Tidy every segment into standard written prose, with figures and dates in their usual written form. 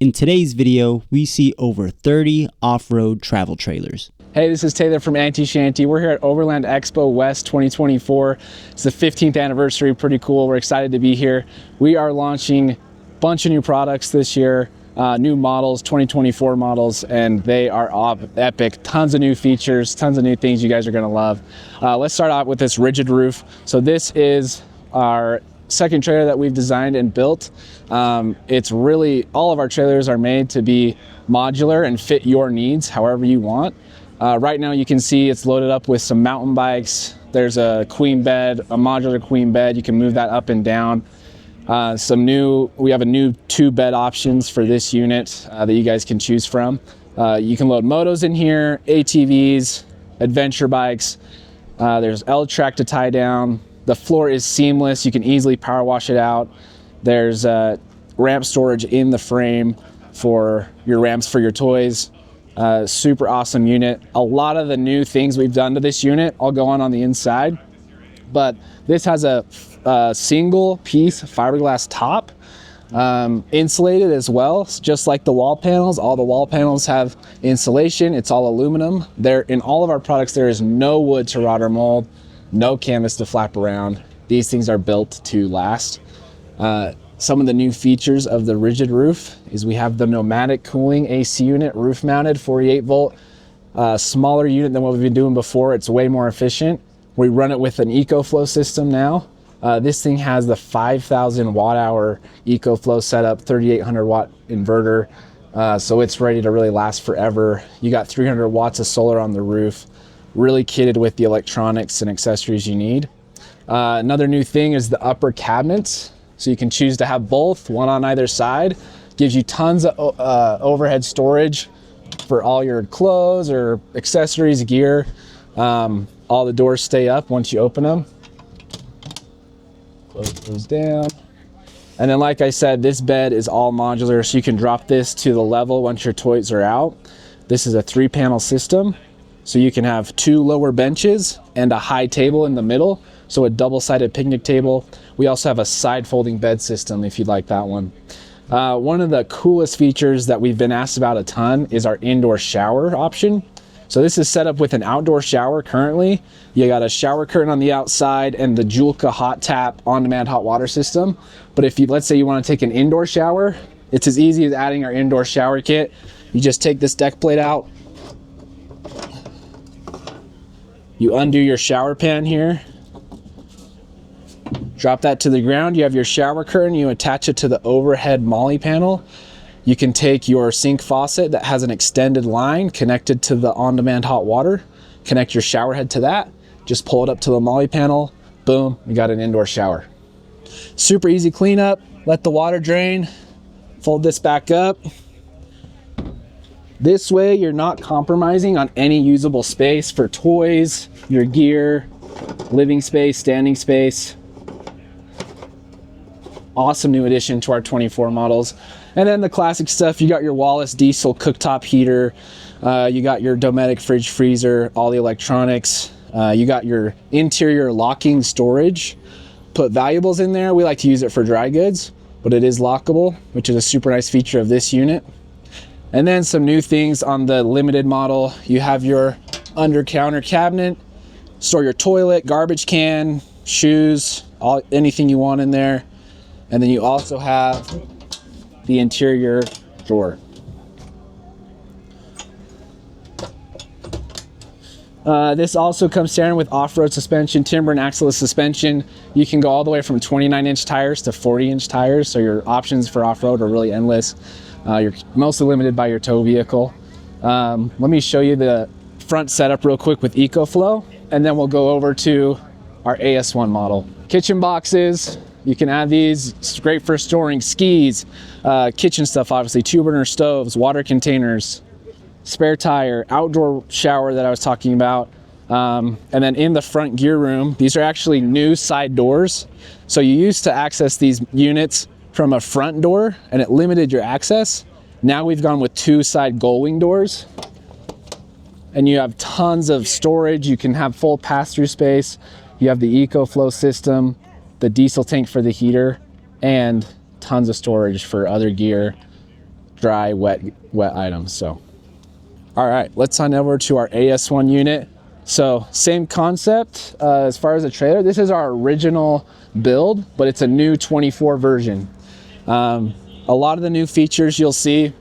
In today's video, we see over 30 off-road travel trailers. Hey, this is Taylor from AntiShanty. We're here at Overland Expo West 2024. It's the 15th anniversary, pretty cool. We're excited to be here. We are launching a bunch of new products this year, new models, 2024 models, and they are epic. Tons of new features, tons of new things you guys are gonna love. Let's start out with this rigid roof. So this is our second trailer that we've designed and built. It's really, all of our trailers are made to be modular and fit your needs however you want. Right now you can see it's loaded up with some mountain bikes. There's a queen bed, a modular queen bed. You can move that up and down. We have a new 2-bed options for this unit that you guys can choose from. You can load motos in here, ATVs, adventure bikes. There's L-track to tie down. The floor is seamless. You can easily power wash it out. There's ramp storage in the frame for your ramps for your toys. Super awesome unit. A lot of the new things we've done to this unit all go on the inside, but this has a single piece fiberglass top, insulated as well, just like the wall panels. All the wall panels have insulation. It's all aluminum. In all of our products, there is no wood to rot or mold, no canvas to flap around. These things are built to last. Some of the new features of the rigid roof is we have the pneumatic cooling AC unit, roof mounted, 48 volt, smaller unit than what we've been doing before. It's way more efficient. We run it with an EcoFlow system now. This thing has the 5,000 watt hour EcoFlow setup, 3,800 watt inverter. So it's ready to really last forever. You got 300 watts of solar on the roof, really kitted with the electronics and accessories you need. Another new thing is the upper cabinets. So you can choose to have both, one on either side. Gives you tons of overhead storage for all your clothes or accessories, gear. All the doors stay up once you open them. Close those down. And then, like I said, this bed is all modular, so you can drop this to the level once your toys are out. This is a 3-panel system, so you can have 2 lower benches and a high table in the middle, so a double-sided picnic table. We also have a side folding bed system if you'd like that one. One of the coolest features that we've been asked about a ton is our indoor shower option. So this is set up with an outdoor shower currently. You got a shower curtain on the outside and the Julka hot tap on-demand hot water system. But if you, let's say you want to take an indoor shower, it's as easy as adding our indoor shower kit. You just take this deck plate out. You undo your shower pan here. Drop that to the ground. You have your shower curtain. You attach it to the overhead molly panel. You can take your sink faucet that has an extended line connected to the on-demand hot water, connect your shower head to that, just pull it up to the molly panel, boom, you got an indoor shower. Super easy cleanup. Let the water drain, fold this back up. This way you're not compromising on any usable space for toys, your gear, living space, standing space. Awesome new addition to our 24 models. And then the classic stuff, you got your Wallace diesel cooktop heater, you got your Dometic fridge freezer, all the electronics, you got your interior locking storage. Put valuables in there. We like to use it for dry goods, but it is lockable, which is a super nice feature of this unit. And then some new things on the limited model. You have your under counter cabinet, store your toilet, garbage can, shoes, anything you want in there. And then you also have the interior drawer. This also comes standard with off-road suspension, timber and axle suspension. You can go all the way from 29-inch tires to 40-inch tires, so your options for off-road are really endless. You're mostly limited by your tow vehicle. Let me show you the front setup real quick with EcoFlow, and then we'll go over to our AS-1 model. Kitchen boxes. You can add these. It's great for storing skis, kitchen stuff, obviously, 2-burner stoves, water containers, spare tire, outdoor shower that I was talking about. And then in the front gear room, these are actually new side doors. So you used to access these units from a front door and it limited your access. Now we've gone with 2 side gull-wing doors. And you have tons of storage. You can have full pass-through space. You have the EcoFlow system, the diesel tank for the heater, and tons of storage for other gear. dry, wet items. So, all right, let's on over to our AS-1 unit. So same concept as far as the trailer. This is our original build, but it's a new 24 version. A lot of the new features you'll see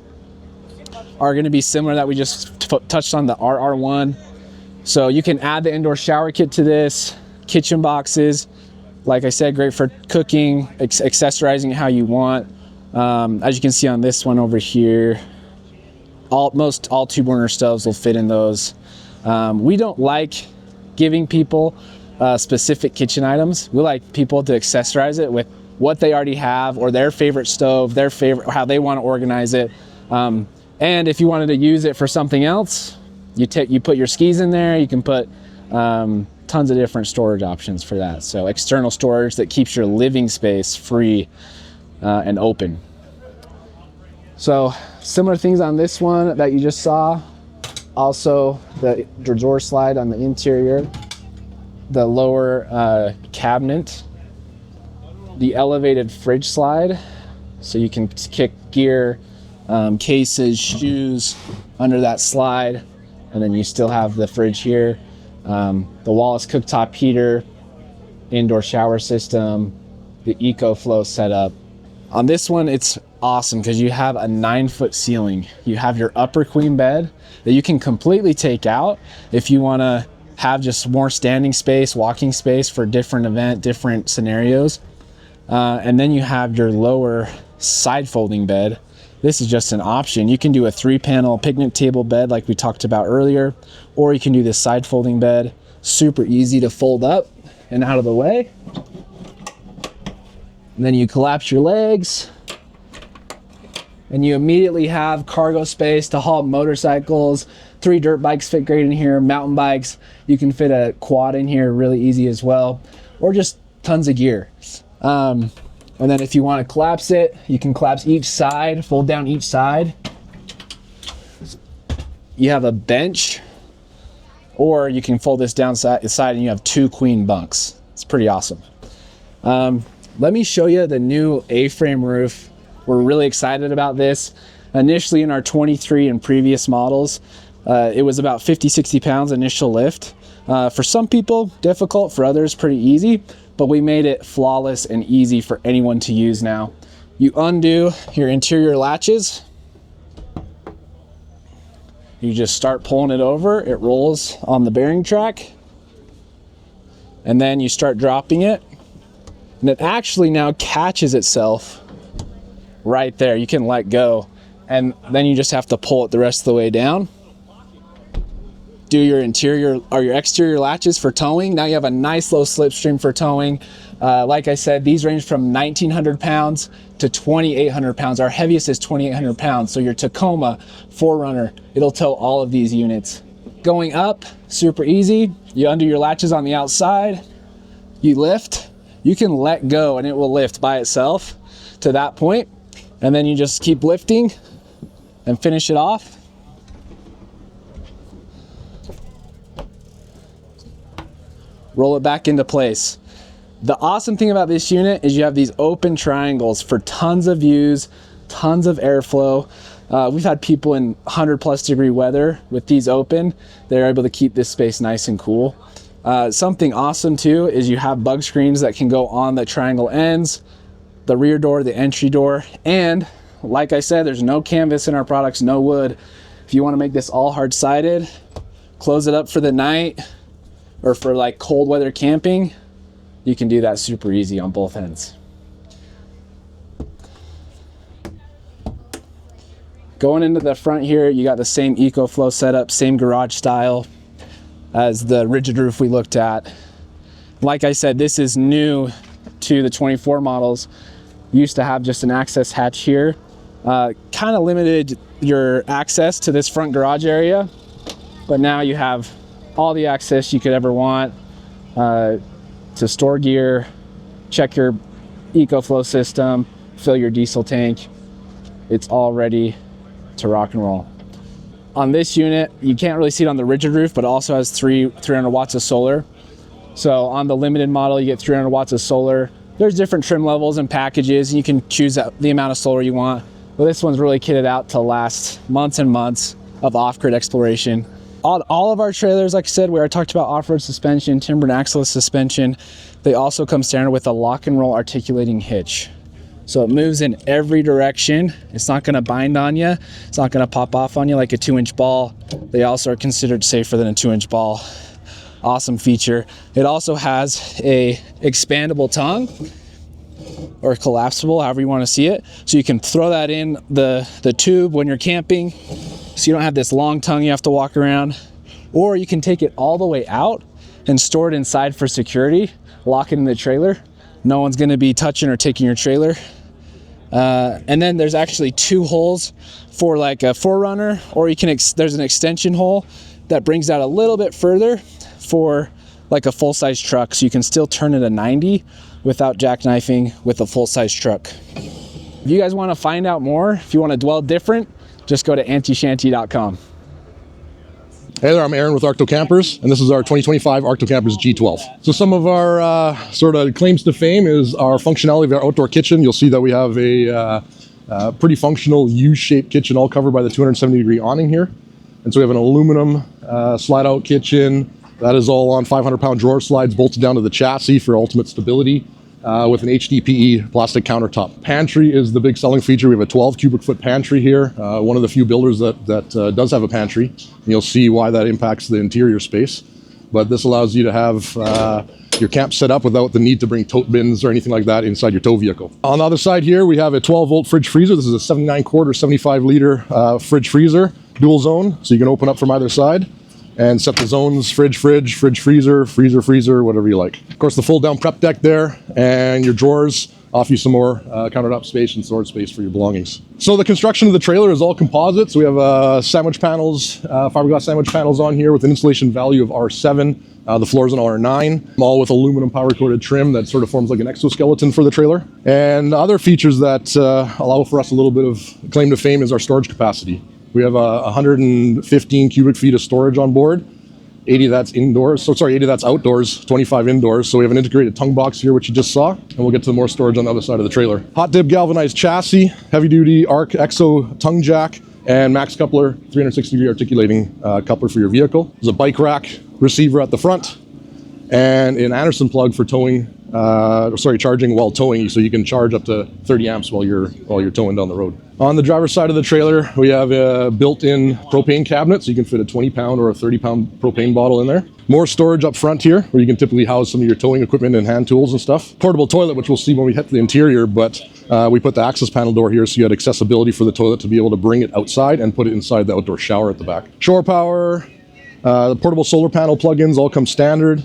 are going to be similar that we just touched on the RR-1. So you can add the indoor shower kit to this, kitchen boxes. Like I said, great for cooking, accessorizing it how you want. As you can see on this one over here, most all 2-burner stoves will fit in those. We don't like giving people specific kitchen items. We like people to accessorize it with what they already have, or their favorite stove, their favorite, how they want to organize it. And if you wanted to use it for something else, you put your skis in there. You can put tons of different storage options for that. So external storage that keeps your living space free and open. So similar things on this one that you just saw. Also the drawer slide on the interior, the lower cabinet, the elevated fridge slide, so you can kick gear, cases, shoes under that slide, and then you still have the fridge here. The Wallace cooktop heater, indoor shower system, the EcoFlow setup. On this one, it's awesome because you have a 9-foot ceiling. You have your upper queen bed that you can completely take out if you want to have just more standing space, walking space for different scenarios. And then you have your lower side folding bed. This is just an option. You can do a 3-panel picnic table bed like we talked about earlier, or you can do this side folding bed. Super easy to fold up and out of the way. And then you collapse your legs and you immediately have cargo space to haul motorcycles. 3 dirt bikes fit great in here, mountain bikes. You can fit a quad in here really easy as well, or just tons of gear. And then if you want to collapse it, you can collapse each side, fold down each side. You have a bench, or you can fold this down side and you have 2 queen bunks. It's pretty awesome. Let me show you the new A-frame roof. We're really excited about this. Initially in our 23 and previous models, it was about 50-60 pounds initial lift. For some people, difficult. For others, pretty easy. But we made it flawless and easy for anyone to use now. You undo your interior latches. You just start pulling it over. It rolls on the bearing track. And then you start dropping it. And it actually now catches itself right there. You can let go. And then you just have to pull it the rest of the way down. Do your interior or your exterior latches for towing. Now you have a nice low slipstream for towing. Like I said, these range from 1,900 pounds to 2,800 pounds. Our heaviest is 2,800 pounds. So your Tacoma, 4Runner, it'll tow all of these units. Going up, super easy. You undo your latches on the outside. You lift. You can let go and it will lift by itself to that point. And then you just keep lifting and finish it off. Roll it back into place. The awesome thing about this unit is you have these open triangles for tons of views, tons of airflow. We've had people in 100+ degree weather with these open. They're able to keep this space nice and cool. Something awesome too is you have bug screens that can go on the triangle ends, the rear door, the entry door, and like I said, there's no canvas in our products, no wood. If you want to make this all hard-sided, close it up for the night, or for like cold weather camping, you can do that super easy on both ends. Going into the front here, you got the same EcoFlow setup, same garage style as the rigid roof we looked at. Like I said, this is new to the 24 models. You used to have just an access hatch here. Kind of limited your access to this front garage area, but now you have all the access you could ever want to store gear, check your EcoFlow system, fill your diesel tank. It's all ready to rock and roll. On this unit, you can't really see it on the rigid roof, but it also has 300 watts of solar. So on the limited model, you get 300 watts of solar. There's different trim levels and packages, and you can choose the amount of solar you want. But this one's really kitted out to last months and months of off-grid exploration. All of our trailers, like I said, we already talked about off-road suspension, timber and axle suspension. They also come standard with a lock and roll articulating hitch. So it moves in every direction. It's not gonna bind on you. It's not gonna pop off on you like a 2-inch ball. They also are considered safer than a 2-inch ball. Awesome feature. It also has a expandable tongue, or collapsible, however you wanna see it. So you can throw that in the tube when you're camping, so you don't have this long tongue you have to walk around. Or you can take it all the way out and store it inside for security, lock it in the trailer. No one's gonna be touching or taking your trailer. And then there's actually 2 holes for like a 4Runner, or you can, there's an extension hole that brings out a little bit further for like a full-size truck. So you can still turn it a 90 without jackknifing with a full-size truck. If you guys wanna find out more, if you wanna dwell different, just go to AntiShanty.com. Hey there, I'm Aaron with Arkto Campers, and this is our 2025 Arkto Campers G12. So some of our sort of claims to fame is our functionality of our outdoor kitchen. You'll see that we have a pretty functional U-shaped kitchen, all covered by the 270-degree awning here. And so we have an aluminum slide-out kitchen. That is all on 500-pound drawer slides bolted down to the chassis for ultimate stability. With an HDPE plastic countertop. Pantry is the big selling feature. We have a 12 cubic foot pantry here. One of the few builders that does have a pantry. And you'll see why that impacts the interior space. But this allows you to have your camp set up without the need to bring tote bins or anything like that inside your tow vehicle. On the other side here, we have a 12 volt fridge freezer. This is a 79 quart, 75 liter fridge freezer, dual zone. So you can open up from either side and set the zones, fridge, freezer, freezer, whatever you like. Of course, the fold down prep deck there, and your drawers offer you some more countertop space and storage space for your belongings. So the construction of the trailer is all composite. So we have sandwich panels, fiberglass sandwich panels on here with an installation value of R7. The floors an R9, all with aluminum power coated trim that sort of forms like an exoskeleton for the trailer. And other features that allow for us a little bit of claim to fame is our storage capacity. We have 115 cubic feet of storage on board, 80 that's indoors, 80 that's outdoors, 25 indoors. So we have an integrated tongue box here, which you just saw, and we'll get to more storage on the other side of the trailer. Hot dip galvanized chassis, heavy duty ARC EXO tongue jack, and max coupler, 360-degree articulating coupler for your vehicle. There's a bike rack receiver at the front, and an Anderson plug for towing, charging while towing, so you can charge up to 30 amps while you're towing down the road. On the driver's side of the trailer, we have a built-in propane cabinet, so you can fit a 20-pound or a 30-pound propane bottle in there. More storage up front here, where you can typically house some of your towing equipment and hand tools and stuff. Portable toilet, which we'll see when we hit the interior, but we put the access panel door here so you had accessibility for the toilet to be able to bring it outside and put it inside the outdoor shower at the back. Shore power, the portable solar panel plugins all come standard.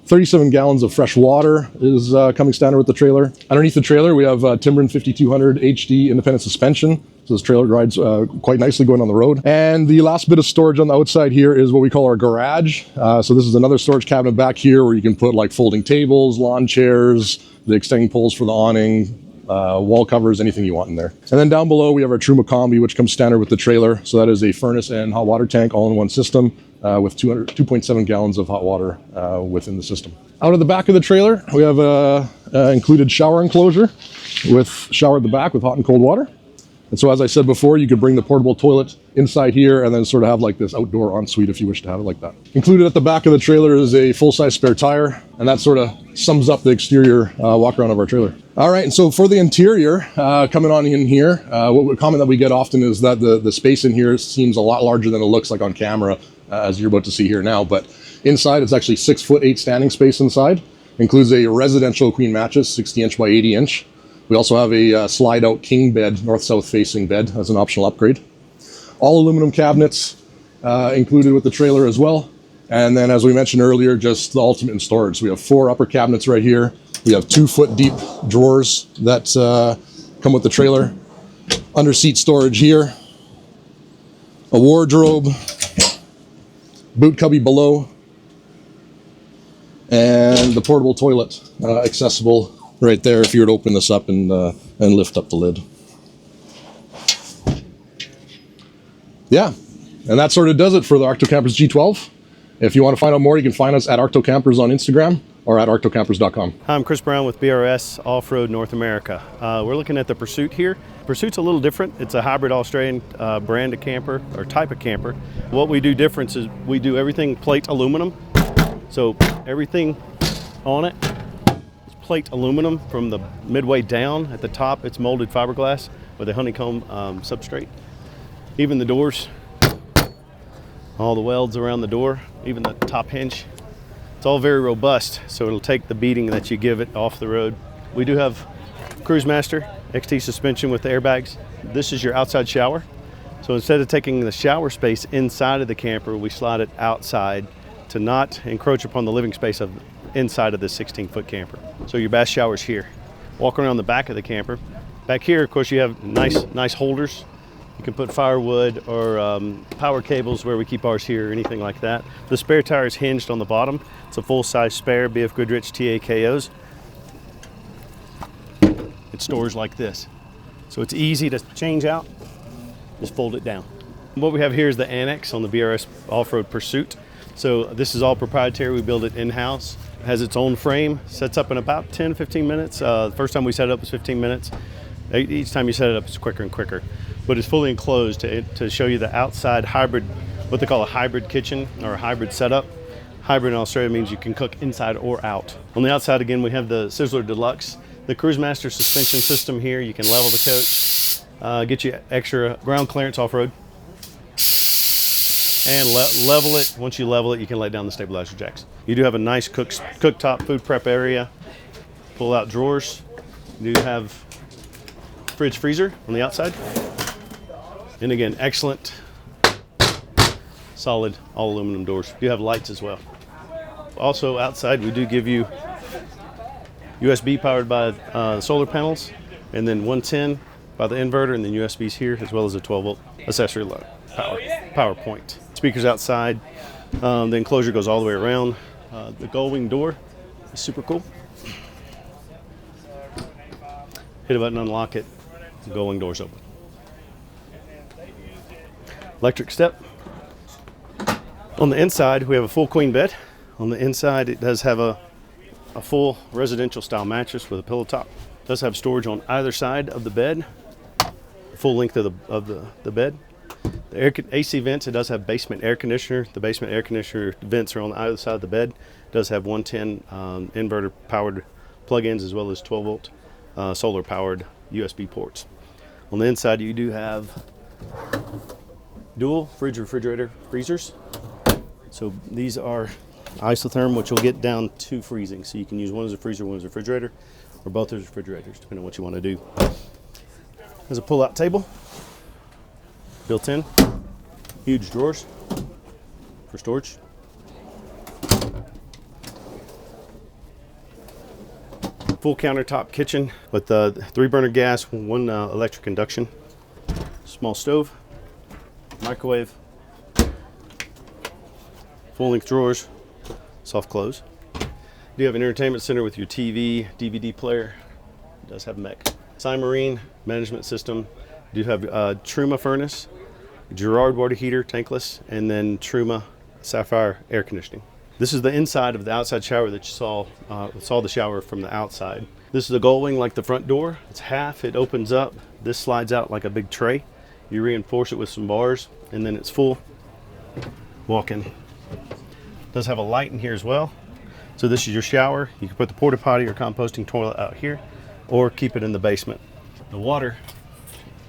37 gallons of fresh water is coming standard with the trailer. Underneath the trailer, we have Timbren 5200 HD independent suspension. So this trailer rides quite nicely going on the road. And the last bit of storage on the outside here is what we call our garage. So this is another storage cabinet back here where you can put like folding tables, lawn chairs, the extending poles for the awning, wall covers, anything you want in there. And then down below, we have our Truma Combi, which comes standard with the trailer. So that is a furnace and hot water tank all in one system. With 2.7 gallons of hot water within the system. Out of the back of the trailer, we have a included shower enclosure with shower at the back with hot and cold water. And so as I said before, you could bring the portable toilet inside here and then sort of have like this outdoor ensuite if you wish to have it like that. Included at the back of the trailer is a full-size spare tire, and that sort of sums up the exterior walk around of our trailer. All right, and so for the interior, coming on in here, what comment that we get often is that the space in here seems a lot larger than it looks like on camera, as you're about to see here now. But inside, it's actually 6'8" standing space inside. Includes a residential queen mattress, 60 inch by 80 inch. We also have a slide-out king bed, north-south facing bed as an optional upgrade. All aluminum cabinets included with the trailer as well. And then, as we mentioned earlier, just the ultimate in storage. So we have 4 upper cabinets right here. We have 2-foot deep drawers that come with the trailer. Under seat storage here. A wardrobe. Boot cubby below. And the portable toilet accessible right there if you were to open this up and lift up the lid. Yeah, and that sort of does it for the Arkto Campers G12. If you want to find out more, you can find us at Arkto Campers on Instagram. or at arktocampers.com. Hi, I'm Chris Brown with BRS Offroad North America. We're looking at the Pursuit here. Pursuit's a little different. It's a hybrid Australian brand of camper, or type of camper. What we do different is we do everything plate aluminum. So everything on it is plate aluminum from the midway down. At the top, it's molded fiberglass with a honeycomb substrate. Even the doors, all the welds around the door, even the top hinge. It's all very robust, so it'll take the beating that you give it off the road. We do have Cruise Master XT suspension with the airbags. This is your outside shower. So instead of taking the shower space inside of the camper, we slide it outside to not encroach upon the living space of inside of this 16-foot camper. So your bath shower's here. Walk around the back of the camper. Back here, of course, you have nice holders. You can put firewood or power cables where we keep ours here, or anything like that. The spare tire is hinged on the bottom. It's a full-size spare BF Goodrich TAKOs. It stores like this. So it's easy to change out. Just fold it down. What we have here is the annex on the BRS Offroad Pursuit. So this is all proprietary. We build it in-house. It has its own frame. Sets up in about 10-15 minutes. The first time we set it up was 15 minutes. Each time you set it up, it's quicker and quicker. But it's fully enclosed to show you the outside hybrid, what they call a hybrid kitchen or a hybrid setup. Hybrid in Australia means you can cook inside or out. On the outside, again, we have the Sizzler Deluxe. The Cruise Master suspension system here, you can level the coach, get you extra ground clearance off-road, and level it. Once you level it, you can lay down the stabilizer jacks. You do have a nice cooktop food prep area, pull-out drawers. You do have fridge freezer on the outside. And again, excellent, solid, all aluminum doors. You have lights as well. Also outside, we do give you USB powered by solar panels, and then 110 by the inverter, and then USBs here, as well as a 12-volt accessory power point. Speakers outside. The enclosure goes all the way around. The gull wing door is super cool. Hit a button, unlock it. The gull wing door's open. Electric step. On the inside, we have a full queen bed. On the inside, it does have a full residential style mattress with a pillow top. It does have storage on either side of the bed, full length of the bed. The AC vents, it does have basement air conditioner. The basement air conditioner vents are on either side of the bed. It does have 110 inverter powered plug-ins, as well as 12-volt solar powered USB ports. On the inside, you do have dual refrigerator freezers. So these are isotherm, which will get down to freezing. So you can use one as a freezer, one as a refrigerator, or both as refrigerators, depending on what you want to do. There's a pull-out table, built in. Huge drawers for storage. Full countertop kitchen with 3-burner gas, 1 electric induction. Small stove, microwave, full-length drawers, soft close. You do have an entertainment center with your TV, DVD player. It does have mech. Cymarine management system. You do have Truma furnace, Girard water heater, tankless, and then Truma Sapphire air conditioning. This is the inside of the outside shower that you saw the shower from the outside. This is a gull wing like the front door. It's half, it opens up. This slides out like a big tray. You reinforce it with some bars, and then it's full walk-in. Does have a light in here as well. So this is your shower. You can put the porta potty or composting toilet out here, or keep it in the basement. The water,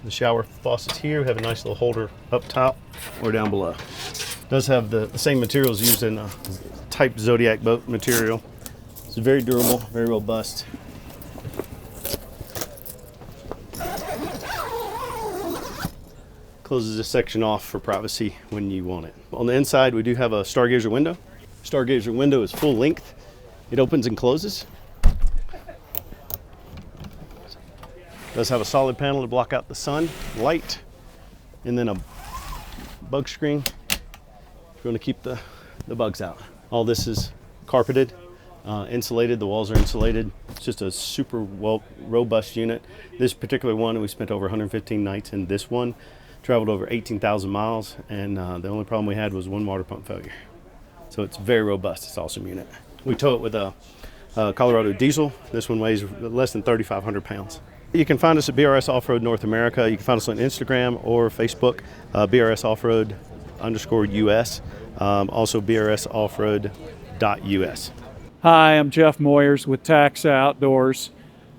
the shower faucets here. We have a nice little holder up top or down below. Does have the same materials used in a type Zodiac boat material. It's very durable, very robust. Closes this section off for privacy when you want it. On the inside, we do have a stargazer window. Stargazer window is full length. It opens and closes. Does have a solid panel to block out the sun, light, and then a bug screen if you want to keep the bugs out. All this is carpeted, insulated. The walls are insulated. It's just a super robust unit. This particular one, we spent over 115 nights in this one. Traveled over 18,000 miles, and the only problem we had was 1 water pump failure. So it's very robust. It's an awesome unit. We tow it with a Colorado diesel. This one weighs less than 3,500 pounds. You can find us at BRS Offroad North America. You can find us on Instagram or Facebook, BRS Offroad _US, also BRS Offroad.US. Hi, I'm Jeff Moyers with Taxa Outdoors.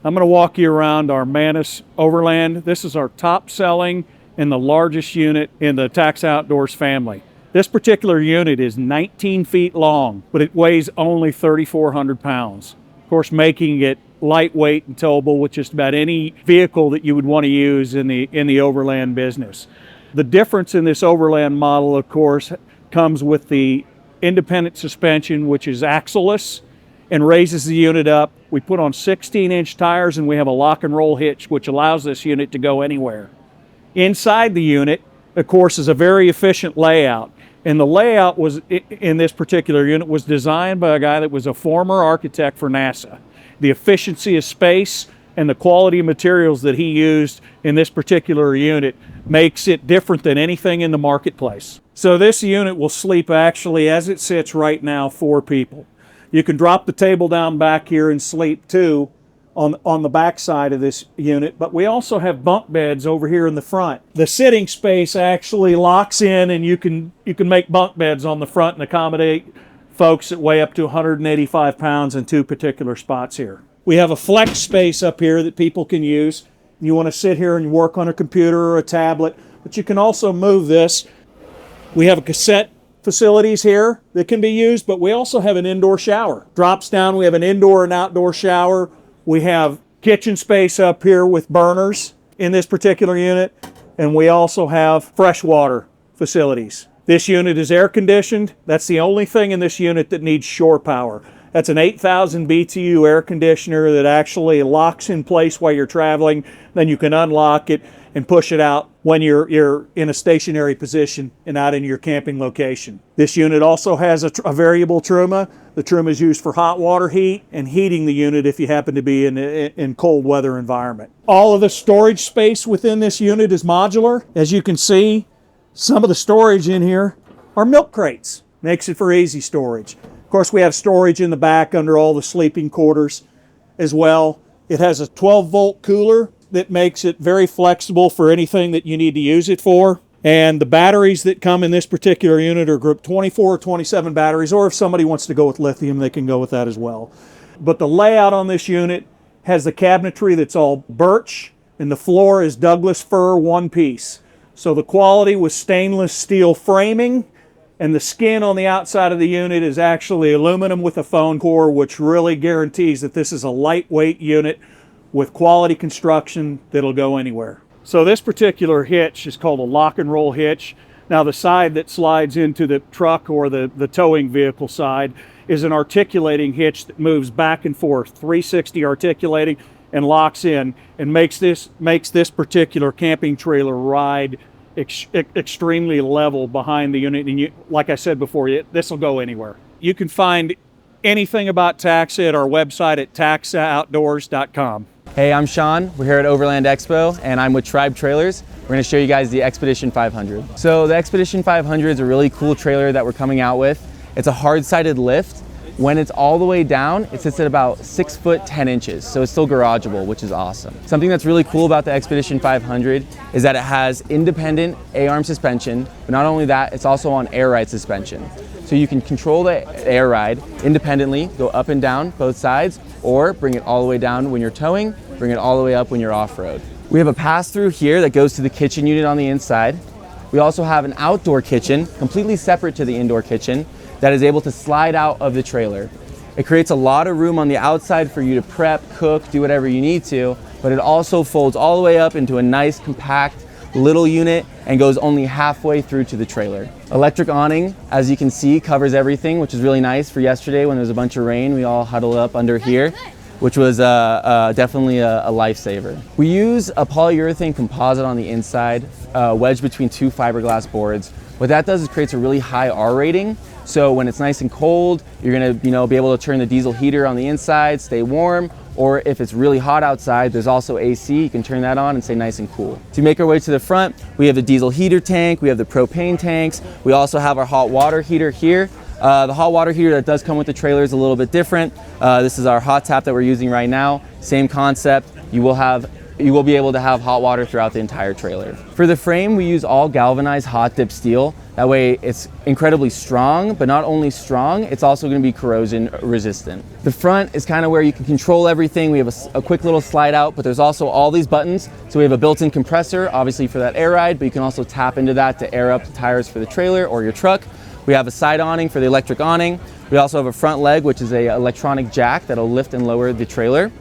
I'm going to walk you around our Mantis Overland. This is our top selling and the largest unit in the Taxa Outdoors family. This particular unit is 19 feet long, but it weighs only 3,400 pounds. Of course, making it lightweight and towable with just about any vehicle that you would want to use in the overland business. The difference in this overland model, of course, comes with the independent suspension, which is axle-less and raises the unit up. We put on 16-inch tires, and we have a lock and roll hitch, which allows this unit to go anywhere. Inside the unit, of course, is a very efficient layout. And the layout was, in this particular unit, was designed by a guy that was a former architect for NASA. The efficiency of space and the quality of materials that he used in this particular unit makes it different than anything in the marketplace. So this unit will sleep, actually, as it sits right now, 4 people. You can drop the table down back here and sleep 2 on the back side of this unit, but we also have bunk beds over here in the front. The sitting space actually locks in, and you can make bunk beds on the front and accommodate folks that weigh up to 185 pounds in 2 particular spots here. We have a flex space up here that people can use. You want to sit here and work on a computer or a tablet, but you can also move this. We have a cassette facilities here that can be used, but we also have an indoor shower. Drops down, we have an indoor and outdoor shower. We have kitchen space up here with burners in this particular unit, and we also have freshwater facilities. This unit is air conditioned. That's the only thing in this unit that needs shore power. That's an 8,000 BTU air conditioner that actually locks in place while you're traveling. Then you can unlock it and push it out when you're in a stationary position and out in your camping location. This unit also has a variable truma. The truma is used for hot water heat and heating the unit if you happen to be in cold weather environment. All of the storage space within this unit is modular. As you can see, some of the storage in here are milk crates. Makes it for easy storage. Of course, we have storage in the back under all the sleeping quarters as well. It has a 12-volt cooler that makes it very flexible for anything that you need to use it for. And the batteries that come in this particular unit are group 24 or 27 batteries, or if somebody wants to go with lithium, they can go with that as well. But the layout on this unit has the cabinetry that's all birch, and the floor is Douglas fir one piece. So the quality with stainless steel framing, and the skin on the outside of the unit is actually aluminum with a foam core, which really guarantees that this is a lightweight unit with quality construction that'll go anywhere. So this particular hitch is called a lock and roll hitch. Now the side that slides into the truck or the towing vehicle side is an articulating hitch that moves back and forth, 360 articulating, and locks in and makes this particular camping trailer ride extremely level behind the unit. And like I said before, this will go anywhere. You can find anything about Taxa at our website at taxaoutdoors.com. Hey, I'm Sean. We're here at Overland Expo, and I'm with Tribe Trailers. We're going to show you guys the Expedition 500. So the Expedition 500 is a really cool trailer that we're coming out with. It's a hard-sided lift. When it's all the way down, it sits at about 6 foot 10 inches, so it's still garageable, which is awesome. Something that's really cool about the Expedition 500 is that it has independent A-arm suspension, but not only that, it's also on air ride suspension. So you can control the air ride independently, go up and down both sides, or bring it all the way down when you're towing, bring it all the way up when you're off-road. We have a pass-through here that goes to the kitchen unit on the inside. We also have an outdoor kitchen, completely separate to the indoor kitchen, that is able to slide out of the trailer. It creates a lot of room on the outside for you to prep, cook, do whatever you need to, but it also folds all the way up into a nice, compact, little unit and goes only halfway through to the trailer. Electric awning, as you can see, covers everything, which is really nice for yesterday when there was a bunch of rain. We all huddled up under here, which was definitely a lifesaver. We use a polyurethane composite on the inside, wedged between 2 fiberglass boards. What that does is creates a really high R rating. So when it's nice and cold, you're gonna be able to turn the diesel heater on the inside, stay warm, or if it's really hot outside, there's also AC, you can turn that on and stay nice and cool. To make our way to the front, we have the diesel heater tank, we have the propane tanks, we also have our hot water heater here. The hot water heater that does come with the trailer is a little bit different. This is our hot tap that we're using right now. Same concept. You will be able to have hot water throughout the entire trailer. For the frame, we use all galvanized hot dip steel. That way it's incredibly strong, but not only strong, it's also going to be corrosion resistant. The front is kind of where you can control everything. We have a quick little slide out, but there's also all these buttons. So we have a built-in compressor, obviously for that air ride, but you can also tap into that to air up the tires for the trailer or your truck. We have a side awning for the electric awning. We also have a front leg, which is an electronic jack that'll lift and lower the trailer.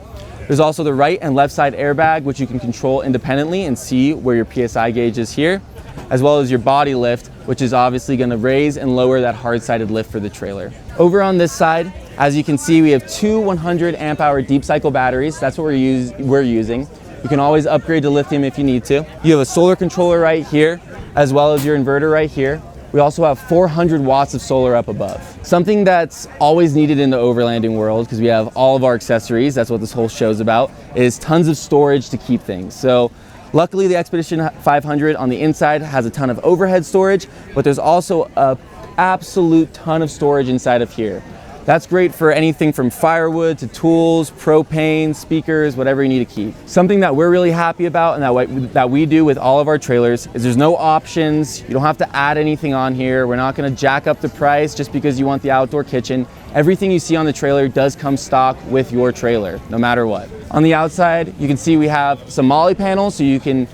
There's also the right and left side airbag, which you can control independently and see where your PSI gauge is here, as well as your body lift, which is obviously going to raise and lower that hard-sided lift for the trailer. Over on this side, as you can see, we have two 100 amp hour deep cycle batteries. That's what we're using. You can always upgrade to lithium if you need to. You have a solar controller right here, as well as your inverter right here. We also have 400 watts of solar up above. Something that's always needed in the overlanding world, because we have all of our accessories, that's what this whole show's about, is tons of storage to keep things. So luckily the Expedition 500 on the inside has a ton of overhead storage, but there's also an absolute ton of storage inside of here. That's great for anything from firewood to tools, propane, speakers, whatever you need to keep. Something that we're really happy about and that we do with all of our trailers is there's no options. You don't have to add anything on here. We're not gonna jack up the price just because you want the outdoor kitchen. Everything you see on the trailer does come stock with your trailer, no matter what. On the outside, you can see we have some molly panels, so you can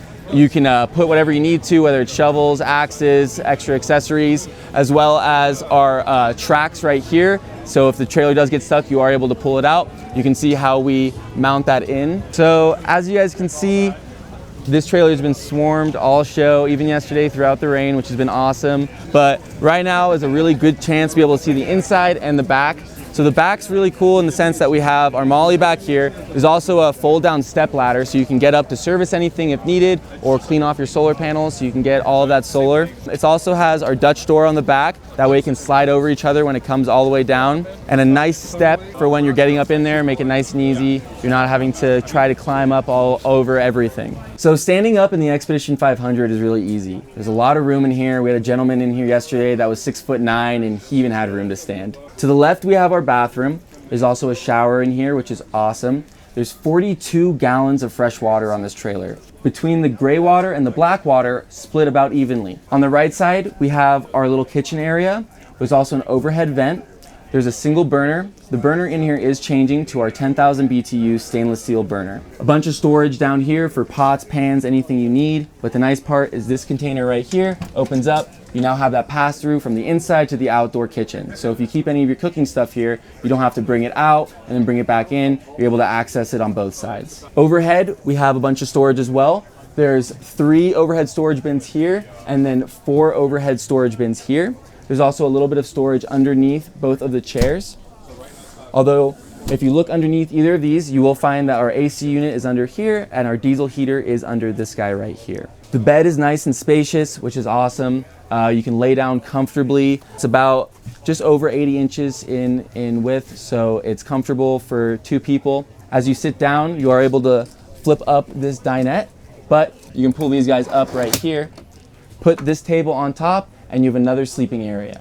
put whatever you need to, whether it's shovels, axes, extra accessories, as well as our tracks right here. So if the trailer does get stuck, you are able to pull it out. You can see how we mount that in. So as you guys can see, this trailer has been swarmed all show, even yesterday throughout the rain, which has been awesome. But right now is a really good chance to be able to see the inside and the back. So the back's really cool in the sense that we have our molly back here. There's also a fold down step ladder, so you can get up to service anything if needed or clean off your solar panels so you can get all of that solar. It also has our Dutch door on the back. That way you can slide over each other when it comes all the way down. And a nice step for when you're getting up in there, make it nice and easy. You're not having to try to climb up all over everything. So standing up in the Expedition 500 is really easy. There's a lot of room in here. We had a gentleman in here yesterday that was 6'9" and he even had room to stand. To the left, we have our bathroom. There's also a shower in here, which is awesome. There's 42 gallons of fresh water on this trailer. Between the gray water and the black water, split about evenly. On the right side, we have our little kitchen area. There's also an overhead vent. There's a single burner. The burner in here is changing to our 10,000 BTU stainless steel burner. A bunch of storage down here for pots, pans, anything you need. But the nice part is this container right here opens up. You now have that pass through from the inside to the outdoor kitchen. So if you keep any of your cooking stuff here, you don't have to bring it out and then bring it back in. You're able to access it on both sides. Overhead, we have a bunch of storage as well. There's 3 overhead storage bins here and then 4 overhead storage bins here. There's also a little bit of storage underneath both of the chairs. Although, if you look underneath either of these, you will find that our AC unit is under here and our diesel heater is under this guy right here. The bed is nice and spacious, which is awesome. You can lay down comfortably. It's about just over 80 inches in width, so it's comfortable for 2 people. As you sit down, you are able to flip up this dinette, but you can pull these guys up right here, put this table on top, and you have another sleeping area.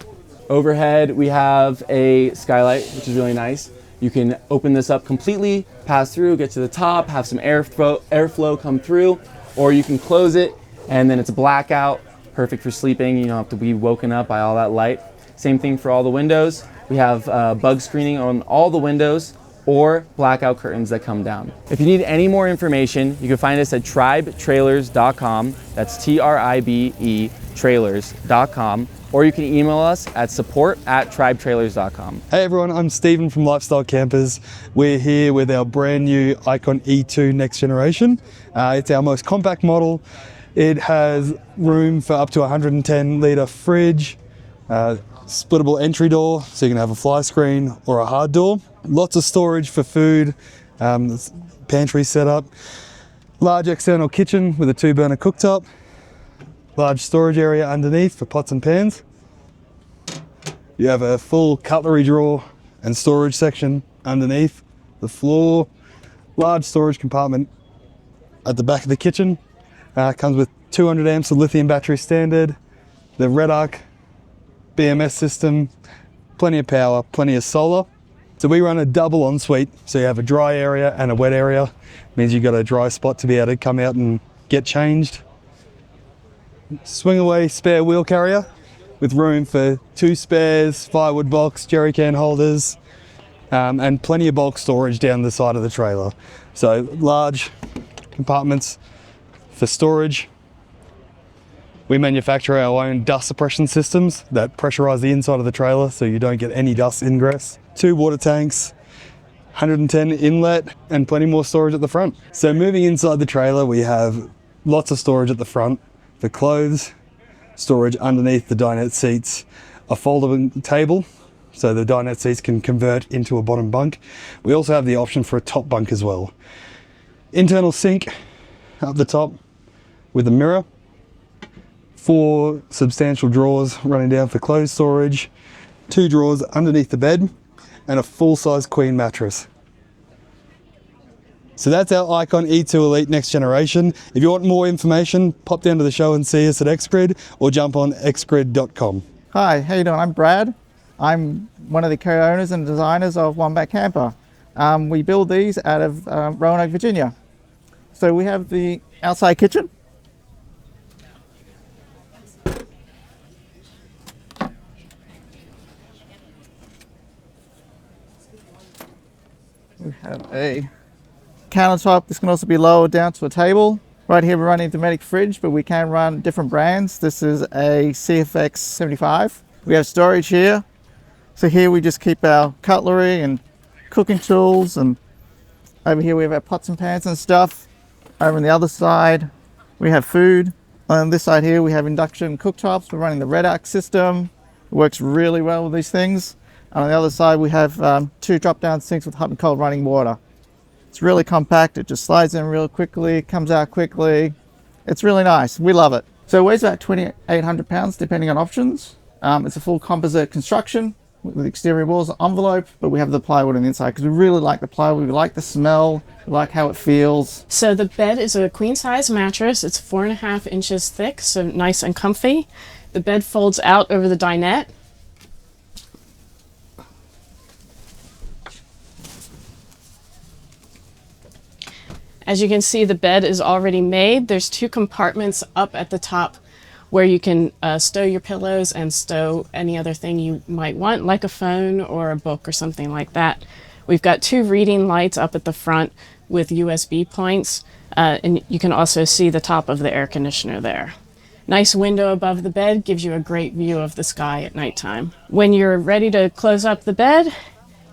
Overhead, we have a skylight, which is really nice. You can open this up completely, pass through, get to the top, have some airflow come through, or you can close it, and then it's a blackout, perfect for sleeping. You don't have to be woken up by all that light. Same thing for all the windows. We have bug screening on all the windows, or blackout curtains that come down. If you need any more information, you can find us at tribetrailers.com. That's TRIBE trailers.com. Or you can email us at support@tribetrailers.com. Hey everyone, I'm Stephen from Lifestyle Campers. We're here with our brand new Icon E2 Next Generation. It's our most compact model. It has room for up to 110 litre fridge, splittable entry door, so you can have a fly screen or a hard door. Lots of storage for food, pantry setup, large external kitchen with a 2-burner cooktop, large storage area underneath for pots and pans. You have a full cutlery drawer and storage section underneath the floor, large storage compartment at the back of the kitchen. Comes with 200 amps of lithium battery standard, the Red Arc BMS system, plenty of power, plenty of solar. So we run a double ensuite, so you have a dry area and a wet area. Means you've got a dry spot to be able to come out and get changed. Swing away spare wheel carrier with room for 2 spares, firewood box, jerry can holders, and plenty of bulk storage down the side of the trailer. So large compartments for storage. We manufacture our own dust suppression systems that pressurize the inside of the trailer so you don't get any dust ingress. 2 water tanks, 110 inlet, and plenty more storage at the front. So moving inside the trailer, we have lots of storage at the front for clothes, storage underneath the dinette seats, a foldable table so the dinette seats can convert into a bottom bunk. We also have the option for a top bunk as well. Internal sink up the top with a mirror, 4 substantial drawers running down for clothes storage, 2 drawers underneath the bed, and a full-size queen mattress. So that's our Icon E2 Elite Next Generation. If you want more information, pop down to the show and see us at Xgrid or jump on xgrid.com. Hi, how you doing? I'm Brad. I'm one of the co-owners and designers of Wombat Camper. We build these out of Roanoke, Virginia. So we have the outside kitchen. We have a countertop. This can also be lowered down to a table. Right here we're running a Dometic fridge, but we can run different brands. This is a CFX 75. We have storage here. So here we just keep our cutlery and cooking tools, and over here we have our pots and pans and stuff. Over on the other side we have food. On this side here we have induction cooktops. We're running the Red Arc system. It works really well with these things. And on the other side we have 2 drop-down sinks with hot and cold running water. It's really compact. It just slides in real quickly, comes out quickly. It's really nice. We love it. So it weighs about 2,800 pounds depending on options. It's a full composite construction with the exterior walls envelope, but we have the plywood on the inside because we really like the plywood. We like the smell. We like how it feels. So the bed is a queen size mattress. It's 4.5 inches thick, so nice and comfy. The bed folds out over the dinette. As you can see, the bed is already made. There's 2 compartments up at the top where you can stow your pillows and stow any other thing you might want, like a phone or a book or something like that. We've got 2 reading lights up at the front with USB points, and you can also see the top of the air conditioner there. Nice window above the bed gives you a great view of the sky at nighttime. When you're ready to close up the bed,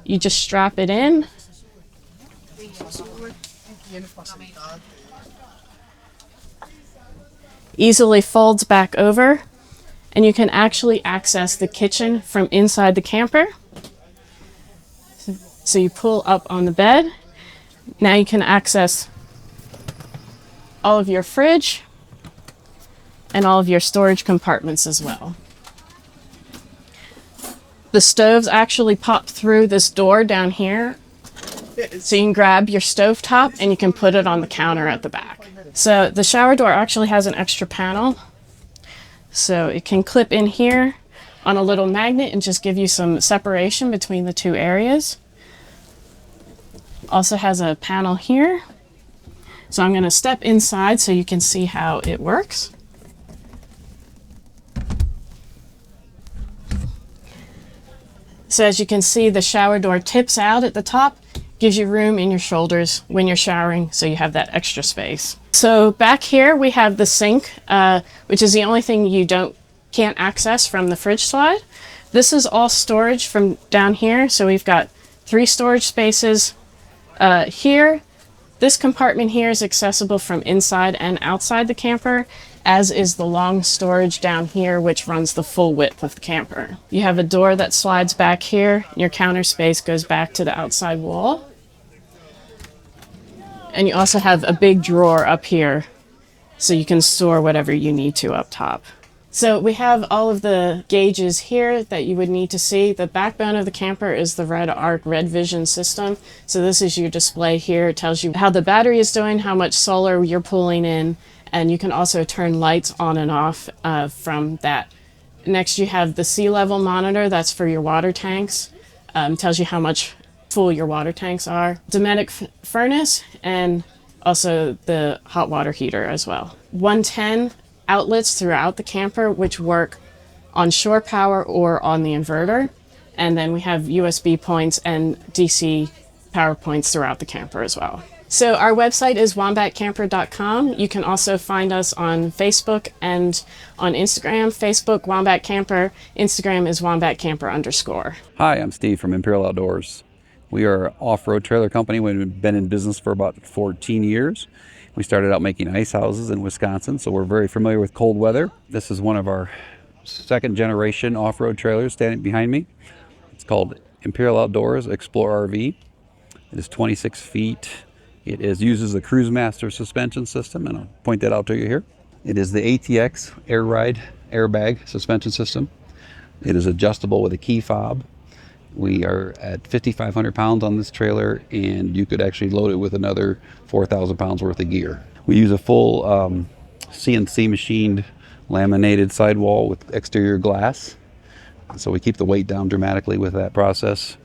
you just strap it in. Easily folds back over, and you can actually access the kitchen from inside the camper. So you pull up on the bed. Now you can access all of your fridge and all of your storage compartments as well. The stoves actually pop through this door down here. So you can grab your stove top and you can put it on the counter at the back. So the shower door actually has an extra panel. So it can clip in here on a little magnet and just give you some separation between the 2 areas. Also has a panel here. So I'm going to step inside so you can see how it works. So as you can see, the shower door tips out at the top. Gives you room in your shoulders when you're showering, so you have that extra space. So back here we have the sink, which is the only thing you can't access from the fridge slide. This is all storage from down here, so we've got 3 storage spaces here. This compartment here is accessible from inside and outside the camper, as is the long storage down here, which runs the full width of the camper. You have a door that slides back here, and your counter space goes back to the outside wall. And you also have a big drawer up here, so you can store whatever you need to up top. So we have all of the gauges here that you would need to see. The backbone of the camper is the Red Arc Red Vision system. So this is your display here. It tells you how the battery is doing, how much solar you're pulling in, and you can also turn lights on and off from that Next, you have the sea level monitor. That's for your water tanks. Tells you how much full your water tanks are. Dometic furnace, and also the hot water heater as well. 110 outlets throughout the camper, which work on shore power or on the inverter. And then we have USB points and DC power points throughout the camper as well. So our website is wombatcamper.com. You can also find us on Facebook and on Instagram. Facebook, Wombat Camper. Instagram is wombatcamper_. Hi, I'm Steve from Imperial Outdoors. We are an off-road trailer company. We've been in business for about 14 years. We started out making ice houses in Wisconsin, so we're very familiar with cold weather. This is one of our second generation off-road trailers standing behind me. It's called Imperial Outdoors Explore RV. It is 26 feet. It uses a Cruisemaster suspension system, and I'll point that out to you here. It is the ATX Air Ride airbag suspension system. It is adjustable with a key fob. We are at 5,500 pounds on this trailer, and you could actually load it with another 4,000 pounds worth of gear. We use a full CNC machined laminated sidewall with exterior glass, so we keep the weight down dramatically with that process.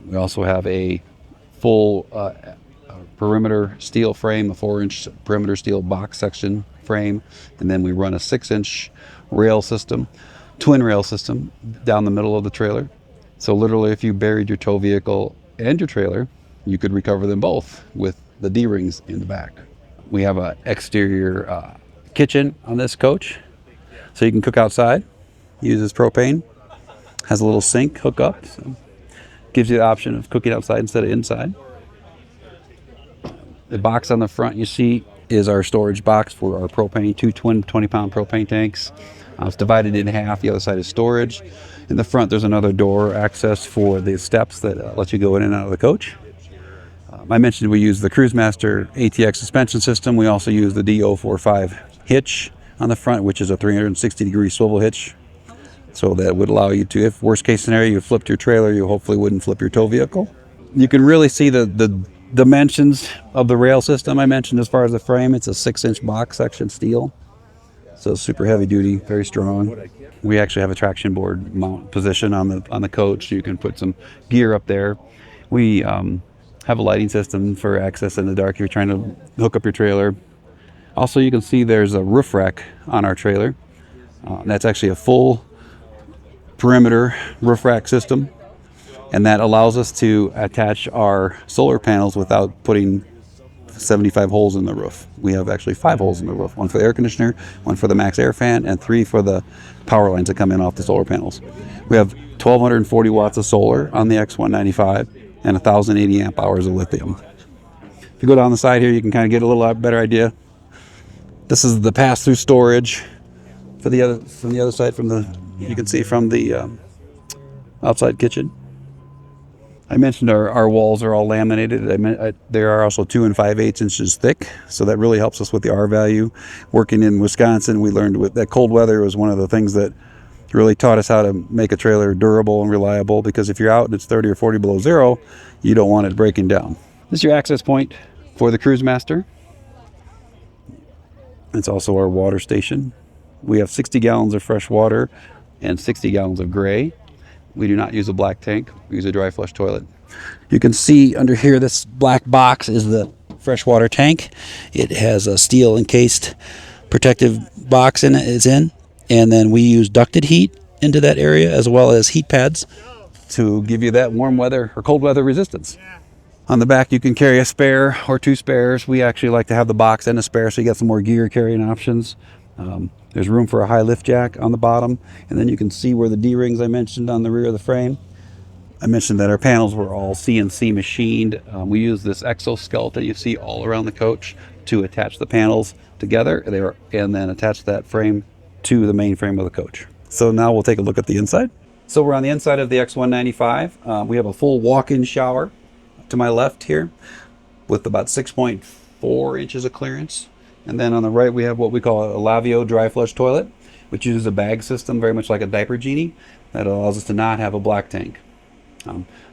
We also have a full perimeter steel frame, a 4-inch perimeter steel box section frame, and then we run a 6-inch rail system, twin rail system down the middle of the trailer. So literally, if you buried your tow vehicle and your trailer, you could recover them both with the D-rings in the back. We have an exterior kitchen on this coach, so you can cook outside. Uses propane, has a little sink hookup, so gives you the option of cooking outside instead of inside. The box on the front you see is our storage box for our propane, 2 twin 20-pound propane tanks. It's divided in half. The other side is storage. In the front, there's another door access for the steps that let you go in and out of the coach. I mentioned we use the Cruisemaster ATX suspension system. We also use the D045 hitch on the front, which is a 360-degree swivel hitch. So that would allow you to, if worst case scenario, you flipped your trailer, you hopefully wouldn't flip your tow vehicle. You can really see the dimensions of the rail system I mentioned as far as the frame. It's a 6-inch box section steel, so super heavy duty, very strong. We actually have a traction board mount position on the coach. You can put some gear up there. We have a lighting system for access in the dark if you're trying to hook up your trailer. Also, you can see there's a roof rack on our trailer. That's actually a full perimeter roof rack system, and that allows us to attach our solar panels without putting 75 holes in the roof. We have actually 5 holes in the roof, 1 for the air conditioner, 1 for the max air fan, and 3 for the power lines that come in off the solar panels. We have 1,240 watts of solar on the X195 and 1,080 amp hours of lithium. If you go down the side here, you can kind of get a little better idea. This is the pass-through storage for the other, from the other side, you can see from the outside kitchen. I mentioned our walls are all laminated. They are also 2 5/8 inches thick, so that really helps us with the R value. Working in Wisconsin, we learned that cold weather was one of the things that really taught us how to make a trailer durable and reliable, because if you're out and it's 30 or 40 below zero, you don't want it breaking down. This is your access point for the Cruisemaster. It's also our water station. We have 60 gallons of fresh water and 60 gallons of gray. We do not use a black tank. We use a dry flush toilet. You can see under here, this black box is the freshwater tank. It has a steel encased protective box in it, and then we use ducted heat into that area, as well as heat pads to give you that warm weather or cold weather resistance. On the back, you can carry a spare or 2 spares. We actually like to have the box and a spare, so you got some more gear carrying options. There's room for a high lift jack on the bottom, and then you can see where the D-rings I mentioned on the rear of the frame. I mentioned that our panels were all CNC machined. We use this Epik Scout that you see all around the coach to attach the panels together, and then attach that frame to the main frame of the coach. So now we'll take a look at the inside. So we're on the inside of the X195. We have a full walk-in shower to my left here with about 6.4 inches of clearance. And then on the right, we have what we call a Lavio dry flush toilet, which uses a bag system, very much like a diaper genie, that allows us to not have a black tank.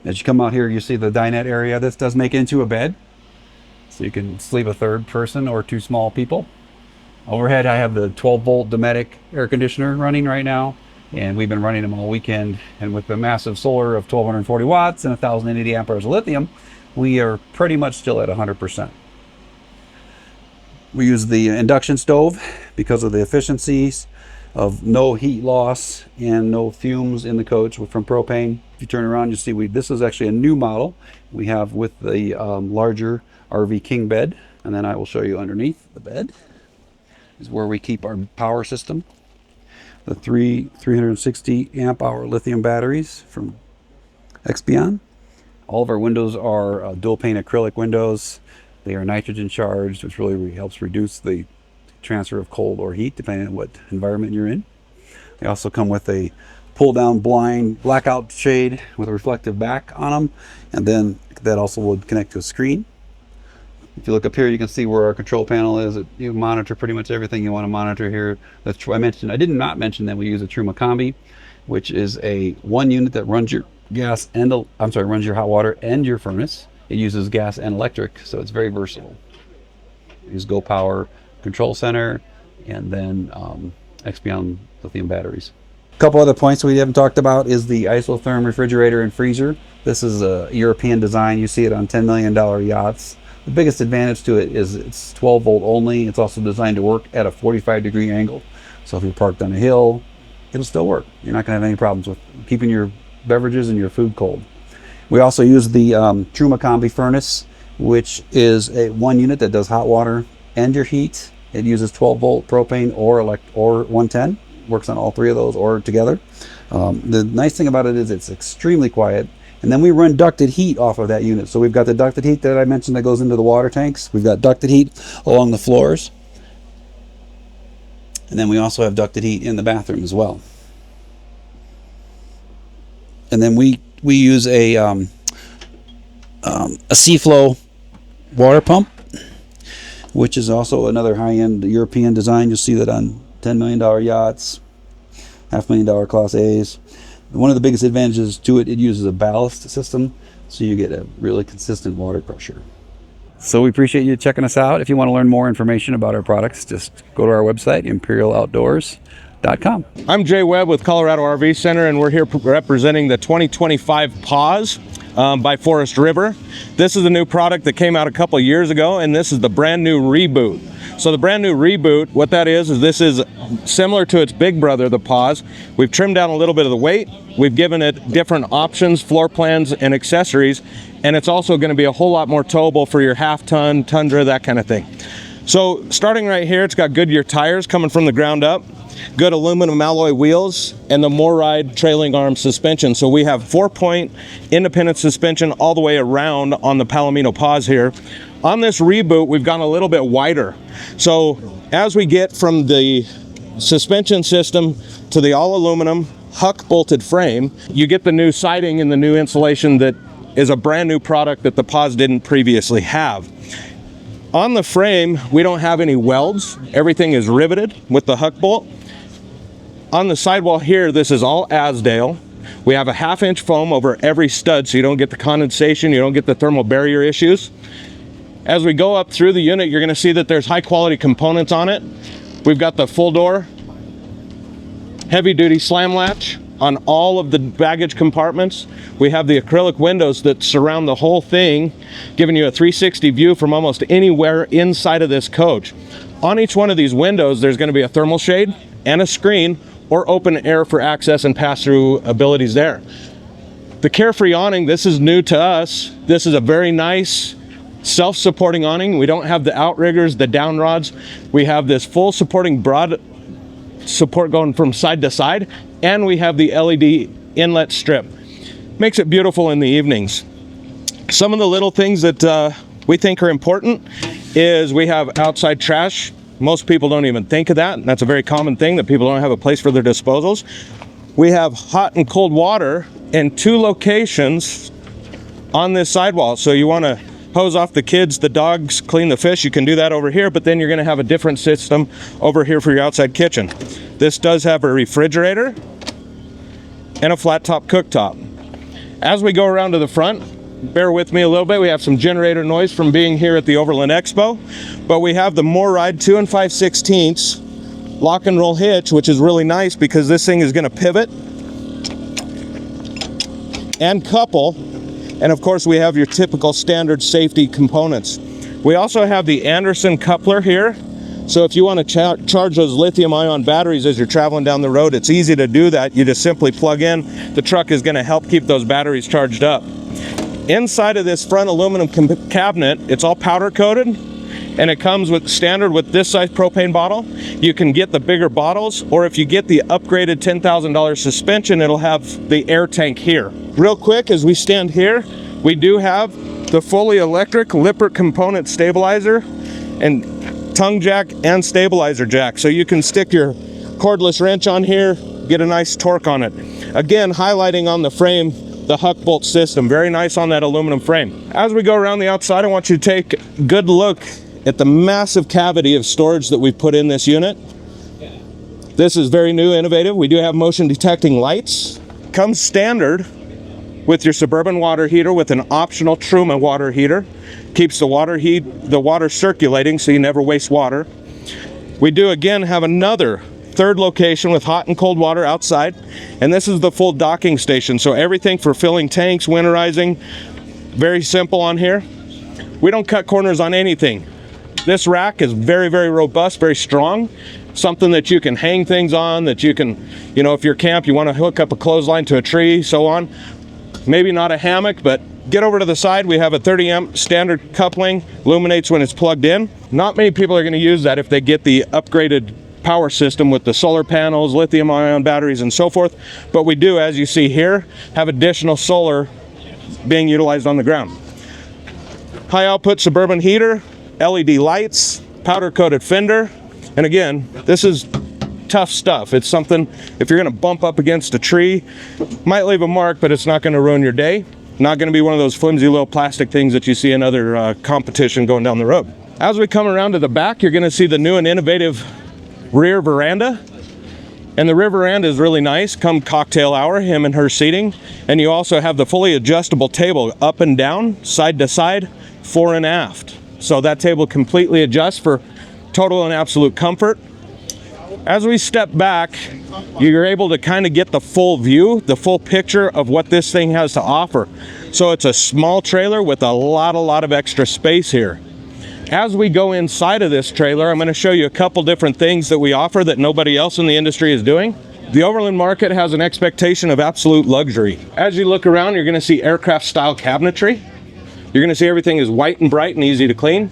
As you come out here, you see the dinette area. This does make it into a bed, so you can sleep a 3rd person or 2 small people. Overhead, I have the 12-volt Dometic air conditioner running right now. And we've been running them all weekend. And with the massive solar of 1240 watts and 1080 amp hours of lithium, we are pretty much still at 100%. We use the induction stove because of the efficiencies of no heat loss and no fumes in the coach from propane. If you turn around, you see this is actually a new model we have with the larger RV king bed. And then I will show you underneath the bed is where we keep our power system. The 360 amp hour lithium batteries from Expion. All of our windows are dual pane acrylic windows. They are nitrogen charged, which really helps reduce the transfer of cold or heat depending on what environment you're in. They also come with a pull down blind blackout shade with a reflective back on them, and then that also would connect to a screen. If you look up here, you can see where our control panel is. You monitor pretty much everything you want to monitor here. I did not mention that we use a Truma Combi, which is a one unit that runs your gas and runs your hot water and your furnace. It uses gas and electric, so it's very versatile. We use Go Power control center, and then Expion lithium batteries. A couple other points we haven't talked about is the isotherm refrigerator and freezer. This is a European design. You see it on $10 million yachts. The biggest advantage to it is it's 12 volt only. It's also designed to work at a 45-degree angle. So if you're parked on a hill, it'll still work. You're not going to have any problems with keeping your beverages and your food cold. We also use the Truma Combi furnace, which is a one unit that does hot water and your heat. It uses 12 volt propane or 110. Works on all three of those or together. The nice thing about it is it's extremely quiet. And then we run ducted heat off of that unit. So we've got the ducted heat that I mentioned that goes into the water tanks. We've got ducted heat along the floors. And then we also have ducted heat in the bathroom as well. And then we use a Seaflow water pump, which is also another high-end European design. You'll see that on $10 million yachts, $500,000 Class A's. One of the biggest advantages to it, it uses a ballast system, so you get a really consistent water pressure. So we appreciate you checking us out. If you want to learn more information about our products, just go to our website, imperialoutdoors.com. I'm Jay Webb with Colorado RV Center, and we're here representing the 2025 Pause by Forest River. This is a new product that came out a couple of years ago, and this is the brand new Reboot. So the brand new Reboot, what that is this is similar to its big brother, the Pause. We've trimmed down a little bit of the weight. We've given it different options, floor plans, and accessories, and it's also going to be a whole lot more towable for your half-ton, Tundra, that kind of thing. So starting right here, it's got Goodyear tires coming from the ground up, good aluminum alloy wheels, and the MoRide trailing arm suspension. So we have 4-point independent suspension all the way around on the Palomino Pause here. On this Reboot, we've gone a little bit wider. So as we get from the suspension system to the all aluminum Huck bolted frame, you get the new siding and the new insulation that is a brand new product that the Pause didn't previously have. On the frame, we don't have any welds. Everything is riveted with the Huck bolt. On the sidewall here, this is all Azdale. We have a 1/2-inch foam over every stud so you don't get the condensation, you don't get the thermal barrier issues. As we go up through the unit, you're going to see that there's high quality components on it. We've got the full door, heavy duty slam latch on all of the baggage compartments. We have the acrylic windows that surround the whole thing, giving you a 360 view from almost anywhere inside of this coach. On each one of these windows, there's going to be a thermal shade and a screen or open air for access and pass-through abilities there. The Carefree awning, this is new to us. This is a very nice self-supporting awning. We don't have the outriggers, the down rods. We have this full supporting broad support going from side to side, and we have the LED inlet strip. Makes it beautiful in the evenings. Some of the little things that we think are important is we have outside trash. Most people don't even think of that, and that's a very common thing, that people don't have a place for their disposals. We have hot and cold water in 2 locations on this sidewall. So you want to hose off the kids, the dogs, clean the fish, you can do that over here, but then you're going to have a different system over here for your outside kitchen. This does have a refrigerator and a flat top cooktop. As we go around to the front, bear with me a little bit, we have some generator noise from being here at the Overland Expo, but we have the MoRide 2 5/16 lock and roll hitch, which is really nice because this thing is going to pivot and couple. And of course we have your typical standard safety components. We also have the Anderson coupler here. So if you want to charge those lithium ion batteries as you're traveling down the road, it's easy to do that. You just simply plug in. The truck is going to help keep those batteries charged up. Inside of this front aluminum cabinet, it's all powder coated, and it comes with standard with this size propane bottle. You can get the bigger bottles, or if you get the upgraded $10,000 suspension, it'll have the air tank here. Real quick, as we stand here, we do have the fully electric Lippert component stabilizer and tongue jack and stabilizer jack. So you can stick your cordless wrench on here, get a nice torque on it. Again, highlighting on the frame, the Huck bolt system. Very nice on that aluminum frame. As we go around the outside, I want you to take a good look at the massive cavity of storage that we've put in this unit. This is very new, innovative. We do have motion detecting lights. Comes standard with your Suburban water heater with an optional Truma water heater. Keeps the water circulating so you never waste water. We do again have another third location with hot and cold water outside, and this is the full docking station. So everything for filling tanks, winterizing, very simple on here. We don't cut corners on anything. This rack is very, very robust, very strong. Something that you can hang things on, that you can, you know, if you're camp, you want to hook up a clothesline to a tree, so on. Maybe not a hammock, but get over to the side. We have a 30 amp standard coupling, illuminates when it's plugged in. Not many people are going to use that if they get the upgraded power system with the solar panels, lithium ion batteries, and so forth. But we do, as you see here, have additional solar being utilized on the ground. High output Suburban heater, LED lights, powder coated fender. And again, this is tough stuff. It's something, if you're going to bump up against a tree, might leave a mark, but it's not going to ruin your day. Not going to be one of those flimsy little plastic things that you see in other competition going down the road. As we come around to the back, you're going to see the new and innovative rear veranda. And the rear veranda is really nice. Come cocktail hour, him and her seating. And you also have the fully adjustable table up and down, side to side, fore and aft. So that table completely adjusts for total and absolute comfort. As we step back, you're able to kind of get the full view, the full picture of what this thing has to offer. So it's a small trailer with a lot of extra space here. As we go inside of this trailer, I'm going to show you a couple different things that we offer that nobody else in the industry is doing. The Overland market has an expectation of absolute luxury. As you look around, you're going to see aircraft style cabinetry. You're going to see everything is white and bright and easy to clean.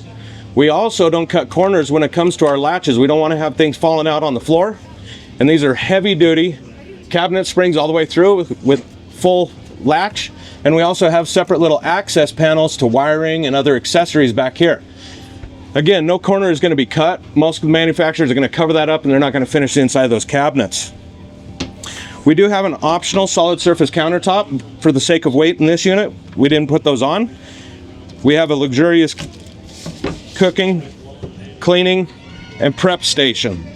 We also don't cut corners when it comes to our latches. We don't want to have things falling out on the floor. And these are heavy duty cabinet springs all the way through with full latch. And we also have separate little access panels to wiring and other accessories back here. Again, no corner is going to be cut. Most of the manufacturers are going to cover that up and they're not going to finish the inside of those cabinets. We do have an optional solid surface countertop for the sake of weight in this unit. We didn't put those on. We have a luxurious cooking, cleaning, and prep station.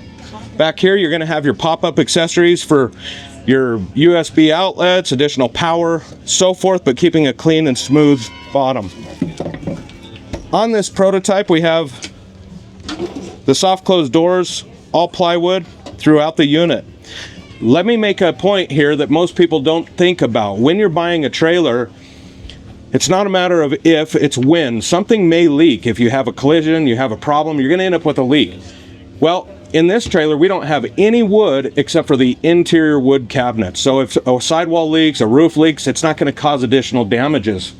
Back here, you're going to have your pop-up accessories for your USB outlets, additional power, so forth, but keeping a clean and smooth bottom. On this prototype, we have the soft closed doors, all plywood throughout the unit. Let me make a point here that most people don't think about. When you're buying a trailer, it's not a matter of if, it's when. Something may leak. If you have a collision, you have a problem, you're going to end up with a leak. Well, in this trailer, we don't have any wood except for the interior wood cabinet. So if a sidewall leaks, a roof leaks, it's not going to cause additional damages.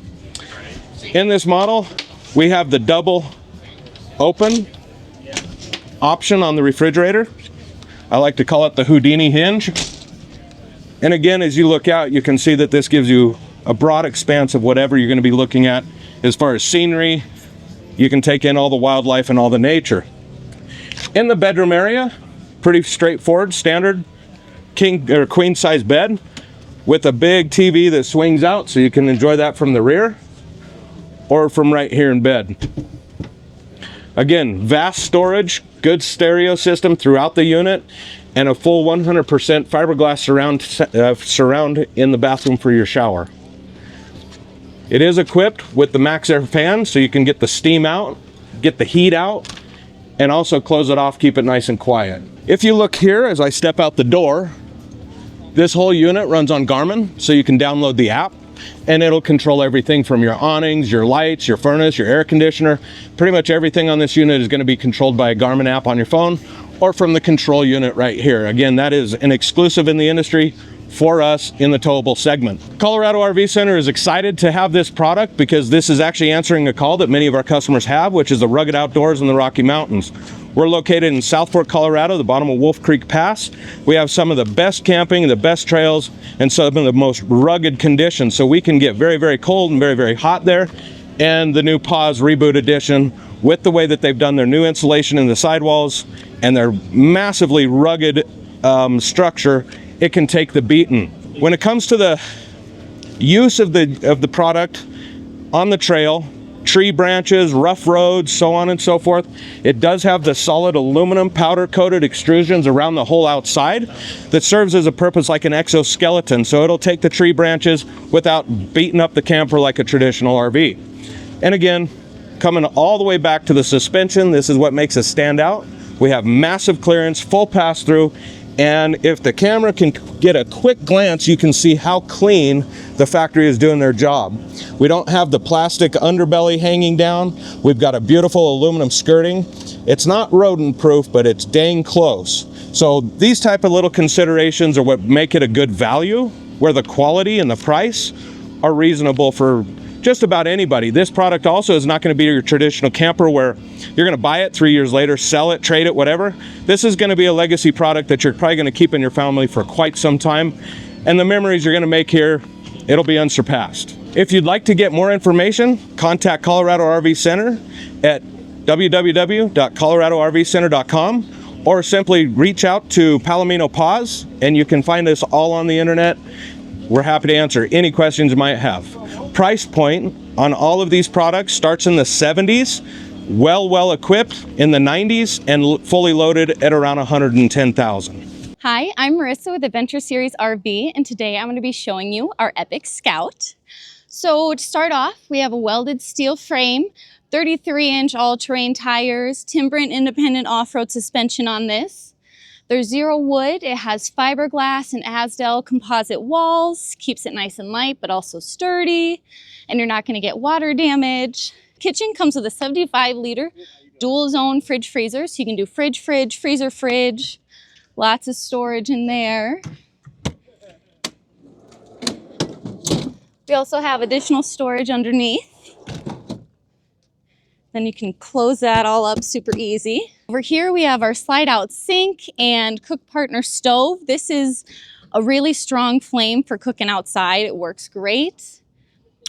In this model, we have the double open option on the refrigerator. I like to call it the Houdini hinge. And again, as you look out, you can see that this gives you a broad expanse of whatever you're going to be looking at as far as scenery. You can take in all the wildlife and all the nature. In the bedroom area, pretty straightforward, standard king or queen size bed with a big TV that swings out so you can enjoy that from the rear or from right here in bed. Again, vast storage, good stereo system throughout the unit, and a full 100% fiberglass surround in the bathroom for your shower. It is equipped with the Max Air fan, so you can get the steam out, get the heat out, and also close it off, keep it nice and quiet. If you look here as I step out the door, this whole unit runs on Garmin, so you can download the app and it'll control everything from your awnings, your lights, your furnace, your air conditioner. Pretty much everything on this unit is going to be controlled by a Garmin app on your phone or from the control unit right here. Again, that is an exclusive in the industry for us in the towable segment. Colorado RV Center is excited to have this product because this is actually answering a call that many of our customers have, which is the rugged outdoors in the Rocky Mountains. We're located in South Fork, Colorado, the bottom of Wolf Creek Pass. We have some of the best camping, the best trails, and some of the most rugged conditions. So we can get very, very cold and very, very hot there. And the new PAWS Reboot Edition, with the way that they've done their new insulation in the sidewalls and their massively rugged structure, it can take the beating. When it comes to the use of the product on the trail, tree branches, rough roads, so on and so forth, it does have the solid aluminum powder coated extrusions around the whole outside that serves as a purpose like an exoskeleton. So it'll take the tree branches without beating up the camper like a traditional RV. And again, coming all the way back to the suspension, this is what makes us stand out. We have massive clearance, full pass through, and if the camera can get a quick glance, you can see how clean the factory is doing their job. We don't have the plastic underbelly hanging down. We've got a beautiful aluminum skirting. It's not rodent proof, but it's dang close. So these type of little considerations are what make it a good value, where the quality and the price are reasonable for just about anybody. This product also is not going to be your traditional camper where you're going to buy it 3 years later, sell it, trade it, whatever. This is going to be a legacy product that you're probably going to keep in your family for quite some time. And the memories you're going to make here, it'll be unsurpassed. If you'd like to get more information, contact Colorado RV Center at www.coloradorvcenter.com or simply reach out to Palomino PAWS and you can find us all on the internet. We're happy to answer any questions you might have. Price point on all of these products starts in the 70s, well equipped in the 90s, and fully loaded at around 110,000. Hi, I'm Marissa with Adventure Series RV, and today I'm going to be showing you our Epik Scout. So to start off, we have a welded steel frame, 33-inch all-terrain tires, timber and independent off-road suspension on this. There's zero wood, it has fiberglass and Asdel composite walls, keeps it nice and light but also sturdy, and you're not going to get water damage. Kitchen comes with a 75-liter dual zone fridge freezer, so you can do fridge, freezer, fridge, lots of storage in there. We also have additional storage underneath. Then you can close that all up super easy. Over here we have our slide out sink and cook partner stove. This is a really strong flame for cooking outside. It works great.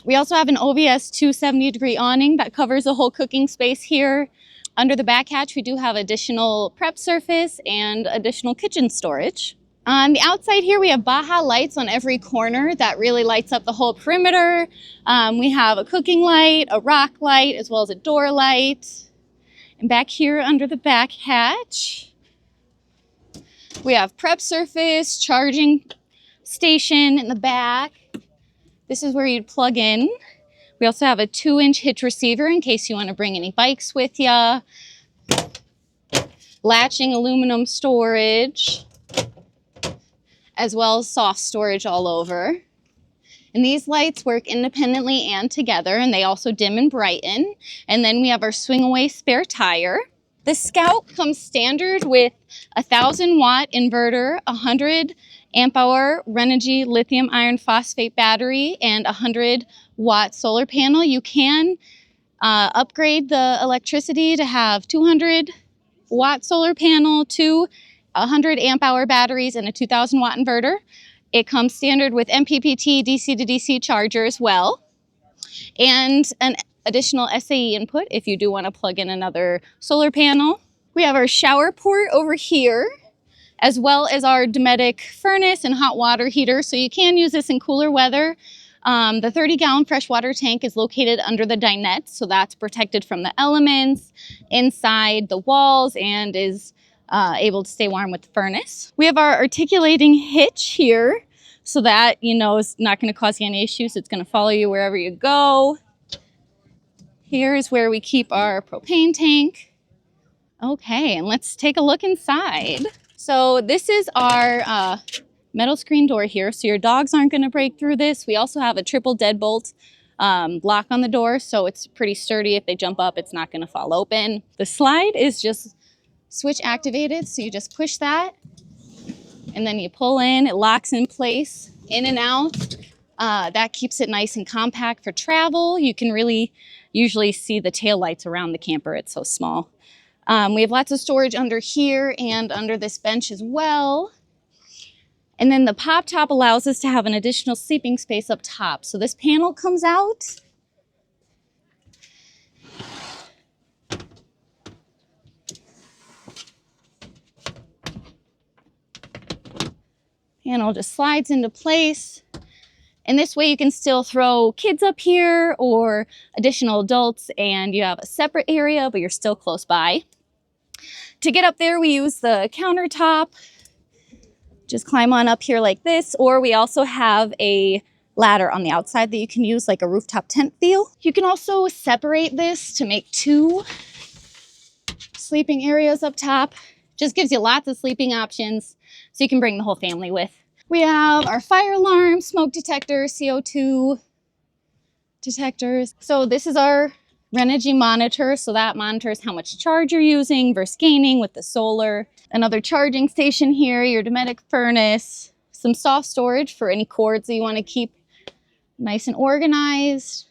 We also have an OVS 270-degree awning that covers the whole cooking space here. Under the back hatch we do have additional prep surface and additional kitchen storage. On the outside here, we have Baja lights on every corner that really lights up the whole perimeter. We have a cooking light, a rock light, as well as a door light. And back here under the back hatch, we have prep surface, charging station in the back. This is where you'd plug in. We also have a 2-inch hitch receiver in case you want to bring any bikes with you. Latching aluminum storage, as well as soft storage all over. And these lights work independently and together, and they also dim and brighten. And then we have our swing away spare tire. The Scout comes standard with a 1,000-watt inverter, 100 amp hour Renogy lithium iron phosphate battery, and 100-watt solar panel. You can upgrade the electricity to have 200-watt solar panel, 100 amp hour batteries, and a 2,000-watt inverter. It comes standard with MPPT DC to DC charger as well, and an additional SAE input if you do want to plug in another solar panel. We have our shower port over here, as well as our Dometic furnace and hot water heater, so you can use this in cooler weather. The 30-gallon freshwater tank is located under the dinette, so that's protected from the elements inside the walls and is able to stay warm with the furnace. We have our articulating hitch here, so that, you know, is not going to cause you any issues. It's going to follow you wherever you go. Here is where we keep our propane tank. Okay, and let's take a look inside. So this is our metal screen door here, so your dogs aren't going to break through this. We also have a triple deadbolt lock on the door, so it's pretty sturdy. If they jump up, it's not going to fall open. The slide is just switch activated, so you just push that, and then you pull in. It locks in place, in and out. That keeps it nice and compact for travel. You can really usually see the tail lights around the camper. It's so small. We have lots of storage under here and under this bench as well. And then the pop top allows us to have an additional sleeping space up top. So this panel comes out. Panel just slides into place. And this way you can still throw kids up here or additional adults, and you have a separate area, but you're still close by. To get up there, we use the countertop. Just climb on up here like this, or we also have a ladder on the outside that you can use like a rooftop tent feel. You can also separate this to make 2 sleeping areas up top. Just gives you lots of sleeping options, so you can bring the whole family with. We have our fire alarm, smoke detector, CO2 detectors. So this is our Renogy monitor, so that monitors how much charge you're using versus gaining with the solar. Another charging station here, your Dometic furnace, some soft storage for any cords that you want to keep nice and organized.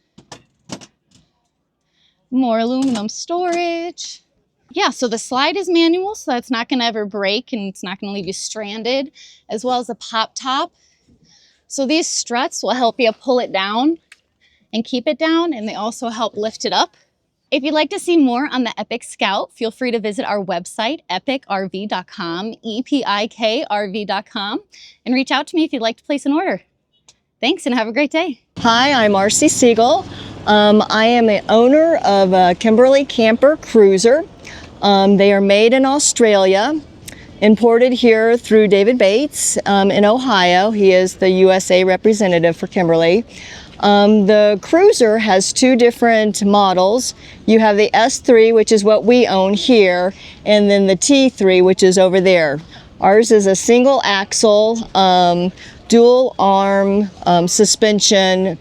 More aluminum storage. Yeah, so the slide is manual, so that's not going to ever break and it's not going to leave you stranded, as well as a pop top. So these struts will help you pull it down and keep it down, and they also help lift it up. If you'd like to see more on the Epik Scout, feel free to visit our website, epikrv.com, EPIKRV.com, and reach out to me if you'd like to place an order. Thanks and have a great day. Hi, I'm Marcy Siegel. I am the owner of a Kimberly camper Kruiser. They are made in Australia, imported here through David Bates in Ohio. He is the USA representative for Kimberly. The Kruiser has 2 different models. You have the S3, which is what we own here, and then the T3, which is over there. Ours is a single axle, dual arm suspension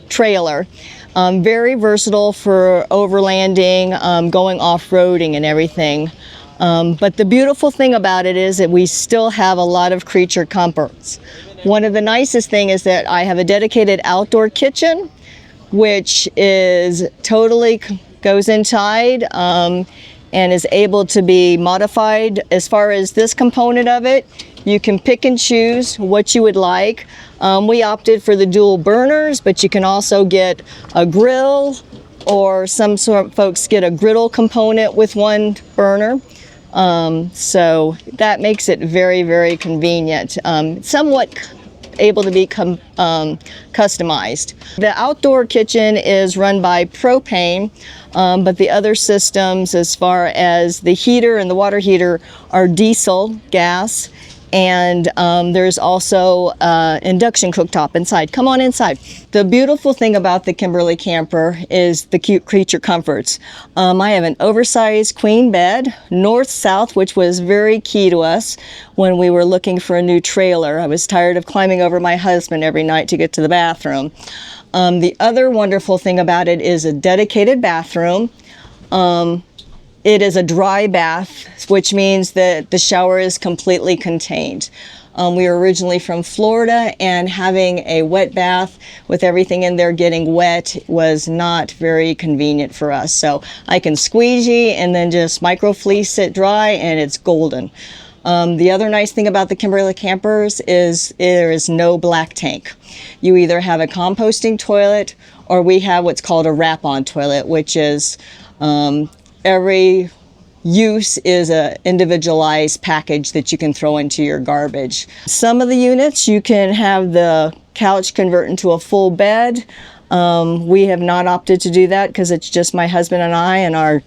trailer. Very versatile for overlanding, going off-roading and everything. But the beautiful thing about it is that we still have a lot of creature comforts. One of the nicest things is that I have a dedicated outdoor kitchen, which is totally goes inside and is able to be modified. As far as this component of it, you can pick and choose what you would like. We opted for the dual burners, but you can also get a grill, or some sort of folks get a griddle component with 1 burner. So that makes it very, very convenient. Somewhat able to be customized. The outdoor kitchen is run by propane, but the other systems, as far as the heater and the water heater, are diesel gas. And there's also induction cooktop inside. Come on inside. The beautiful thing about the Kimberly camper is the cute creature comforts. I have an oversized queen bed, north-south, which was very key to us when we were looking for a new trailer. I was tired of climbing over my husband every night to get to the bathroom. The other wonderful thing about it is a dedicated bathroom. It is a dry bath, which means that the shower is completely contained. We were originally from Florida, and having a wet bath with everything in there getting wet was not very convenient for us. So I can squeegee and then just microfleece it dry, and it's golden. The other nice thing about the Kimberly campers is there is no black tank. You either have a composting toilet, or we have what's called a wrap-on toilet, which is every use is an individualized package that you can throw into your garbage. Some of the units you can have the couch convert into a full bed. We have not opted to do that because it's just my husband and I and our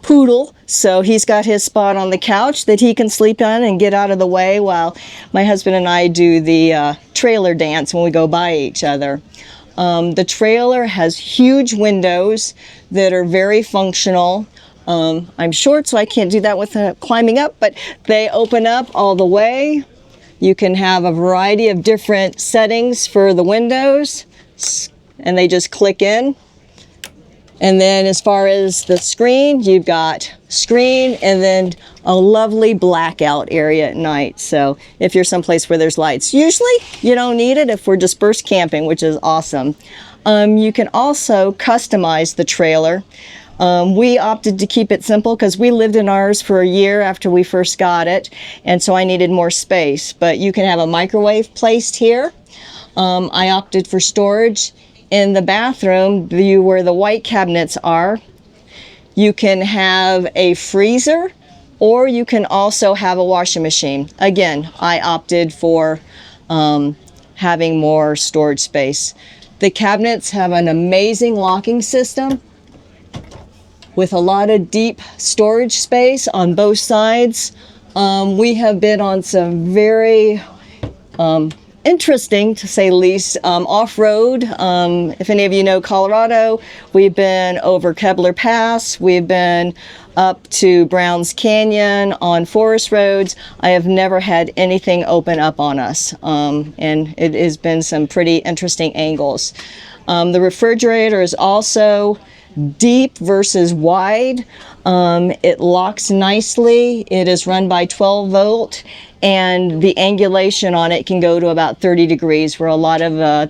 poodle. So he's got his spot on the couch that he can sleep on and get out of the way while my husband and I do the trailer dance when we go by each other. The trailer has huge windows that are very functional. I'm short, so I can't do that with climbing up, but they open up all the way. You can have a variety of different settings for the windows, and they just click in. And then as far as the screen, you've got screen and then a lovely blackout area at night. So if you're someplace where there's lights, usually you don't need it if we're dispersed camping, which is awesome. You can also customize the trailer. We opted to keep it simple because we lived in ours for a year after we first got it, and so I needed more space. But you can have a microwave placed here. I opted for storage in the bathroom, where the white cabinets are. You can have a freezer, or you can also have a washing machine. Again, I opted for having more storage space. The cabinets have an amazing locking system with a lot of deep storage space on both sides. We have been on some very interesting, to say the least, off-road. If any of you know Colorado, we've been over Kebler Pass, we've been up to Browns Canyon on forest roads. I have never had anything open up on us, and it has been some pretty interesting angles. The refrigerator is also deep versus wide. It locks nicely. It is run by 12 volt, and the angulation on it can go to about 30 degrees, where a lot of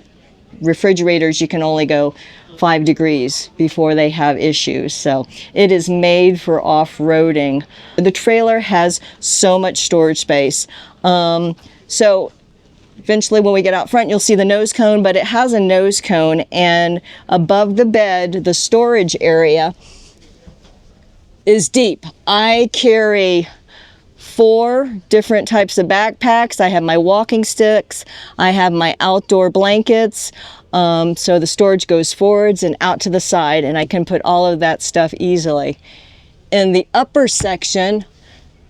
refrigerators you can only go 5 degrees before they have issues. So it is made for off-roading. The trailer has so much storage space. So eventually when we get out front, you'll see the nose cone, but it has a nose cone, and above the bed, the storage area is deep. I carry 4 different types of backpacks. I have my walking sticks, I have my outdoor blankets, so the storage goes forwards and out to the side, and I can put all of that stuff easily. In the upper section,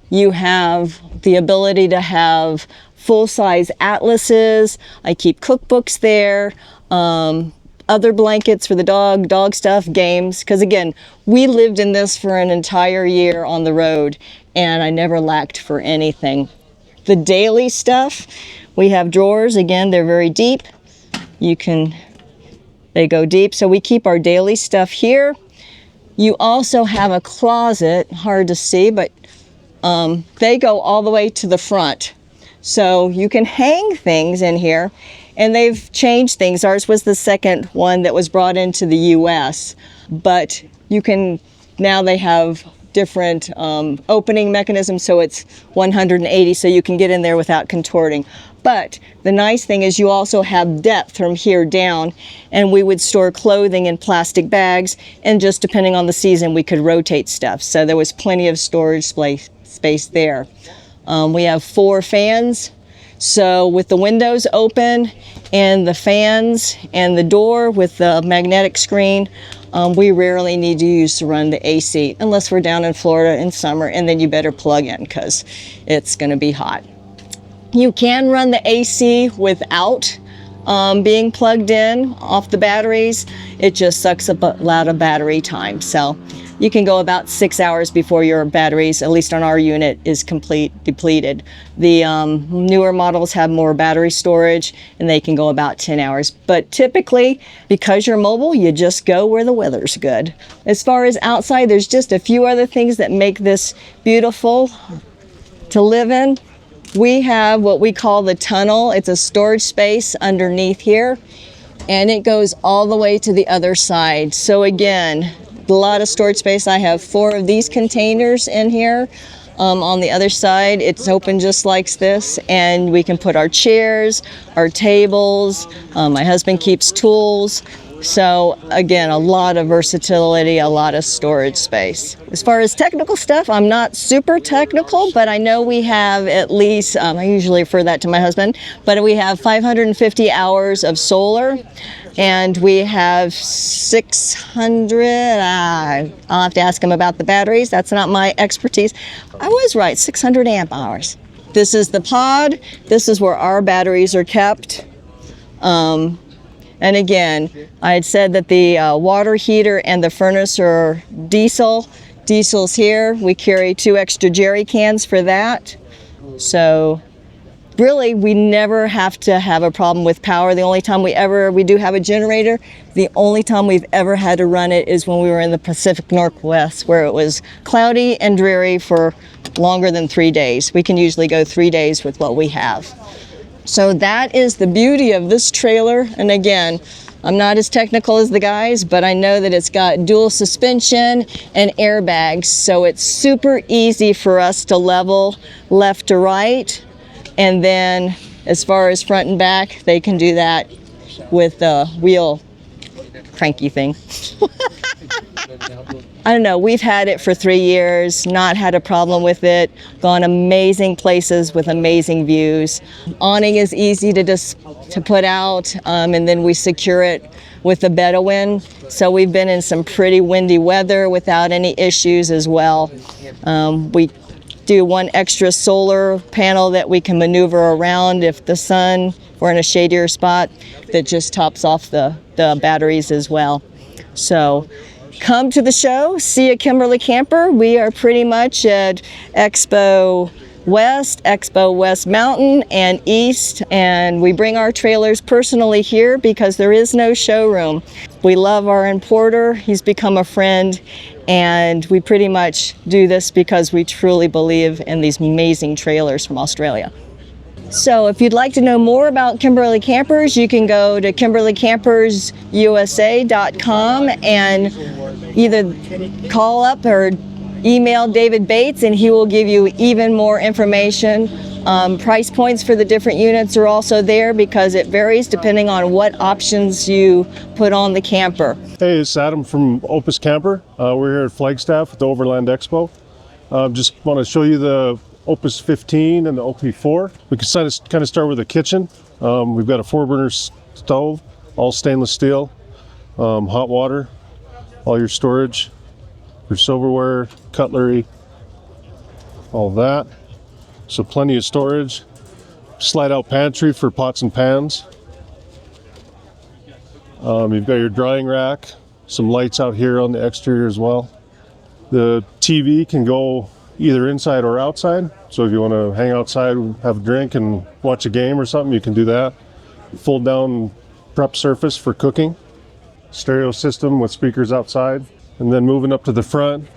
you have the ability to have full-size atlases. I keep cookbooks there, other blankets for the dog stuff, games, because again, we lived in this for an entire year on the road, and I never lacked for anything. The daily stuff, we have drawers. Again, they're very deep. They go deep, so we keep our daily stuff here. You also have a closet, hard to see, but they go all the way to the front. So you can hang things in here, and they've changed things. Ours was the second one that was brought into the US, but now they have different opening mechanisms, so it's 180, so you can get in there without contorting. But the nice thing is you also have depth from here down, and we would store clothing in plastic bags, and just depending on the season, we could rotate stuff. So there was plenty of storage space there. We have 4 fans, so with the windows open and the fans and the door with the magnetic screen, we rarely need to use to run the AC unless we're down in Florida in summer, and then you better plug in because it's going to be hot. You can run the AC without being plugged in off the batteries. It just sucks up a lot of battery time. So you can go about 6 hours before your batteries, at least on our unit, is depleted. The newer models have more battery storage, and they can go about 10 hours. But typically, because you're mobile, you just go where the weather's good. As far as outside, there's just a few other things that make this beautiful to live in. We have what we call the tunnel. It's a storage space underneath here, and it goes all the way to the other side. So again, a lot of storage space. I have 4 of these containers in here. On the other side, it's open just like this, and we can put our chairs, our tables. My husband keeps tools. So again, a lot of versatility, a lot of storage space. As far as technical stuff, I'm not super technical, but I know we have at least, I usually refer that to my husband, but we have 550 hours of solar, and we have 600, I'll have to ask him about the batteries. That's not my expertise. I was right, 600 amp hours. This is the pod. This is where our batteries are kept. And again, I had said that the water heater and the furnace are diesel. Diesel's here. We carry 2 extra jerry cans for that. So really, we never have to have a problem with power. The only time we do have a generator, the only time we've ever had to run it is when we were in the Pacific Northwest, where it was cloudy and dreary for longer than 3 days. We can usually go 3 days with what we have. So that is the beauty of this trailer. And again, I'm not as technical as the guys, but I know that it's got dual suspension and airbags, so it's super easy for us to level left to right. And then as far as front and back, they can do that with the wheel cranky thing. I don't know, we've had it for 3 years, not had a problem with it, gone amazing places with amazing views. Awning is easy to put out, and then we secure it with the Bedouin. So we've been in some pretty windy weather without any issues as well. We do 1 extra solar panel that we can maneuver around if the sun, we're in a shadier spot, that just tops off the batteries as well. So come to the show, see a Kimberly camper. We are pretty much at Expo West Mountain and East, and we bring our trailers personally here because there is no showroom. We love our importer, he's become a friend, and we pretty much do this because we truly believe in these amazing trailers from Australia. So if you'd like to know more about Kimberly Campers, you can go to kimberlycampersusa.com and either call up or email David Bates and he will give you even more information. Price points for the different units are also there because it varies depending on what options you put on the camper. Hey, it's Adam from Opus Camper. We're here at Flagstaff at the Overland Expo. Just want to show you the Opus 15 and the OP4. We can kind of start with the kitchen. We've got a 4-burner stove, all stainless steel, hot water, all your storage, your silverware, cutlery, all that. So plenty of storage. Slide out pantry for pots and pans. You've got your drying rack, some lights out here on the exterior as well. The TV can go either inside or outside. So if you want to hang outside, have a drink and watch a game or something, you can do that. Fold down prep surface for cooking. Stereo system with speakers outside. And then moving up to the front,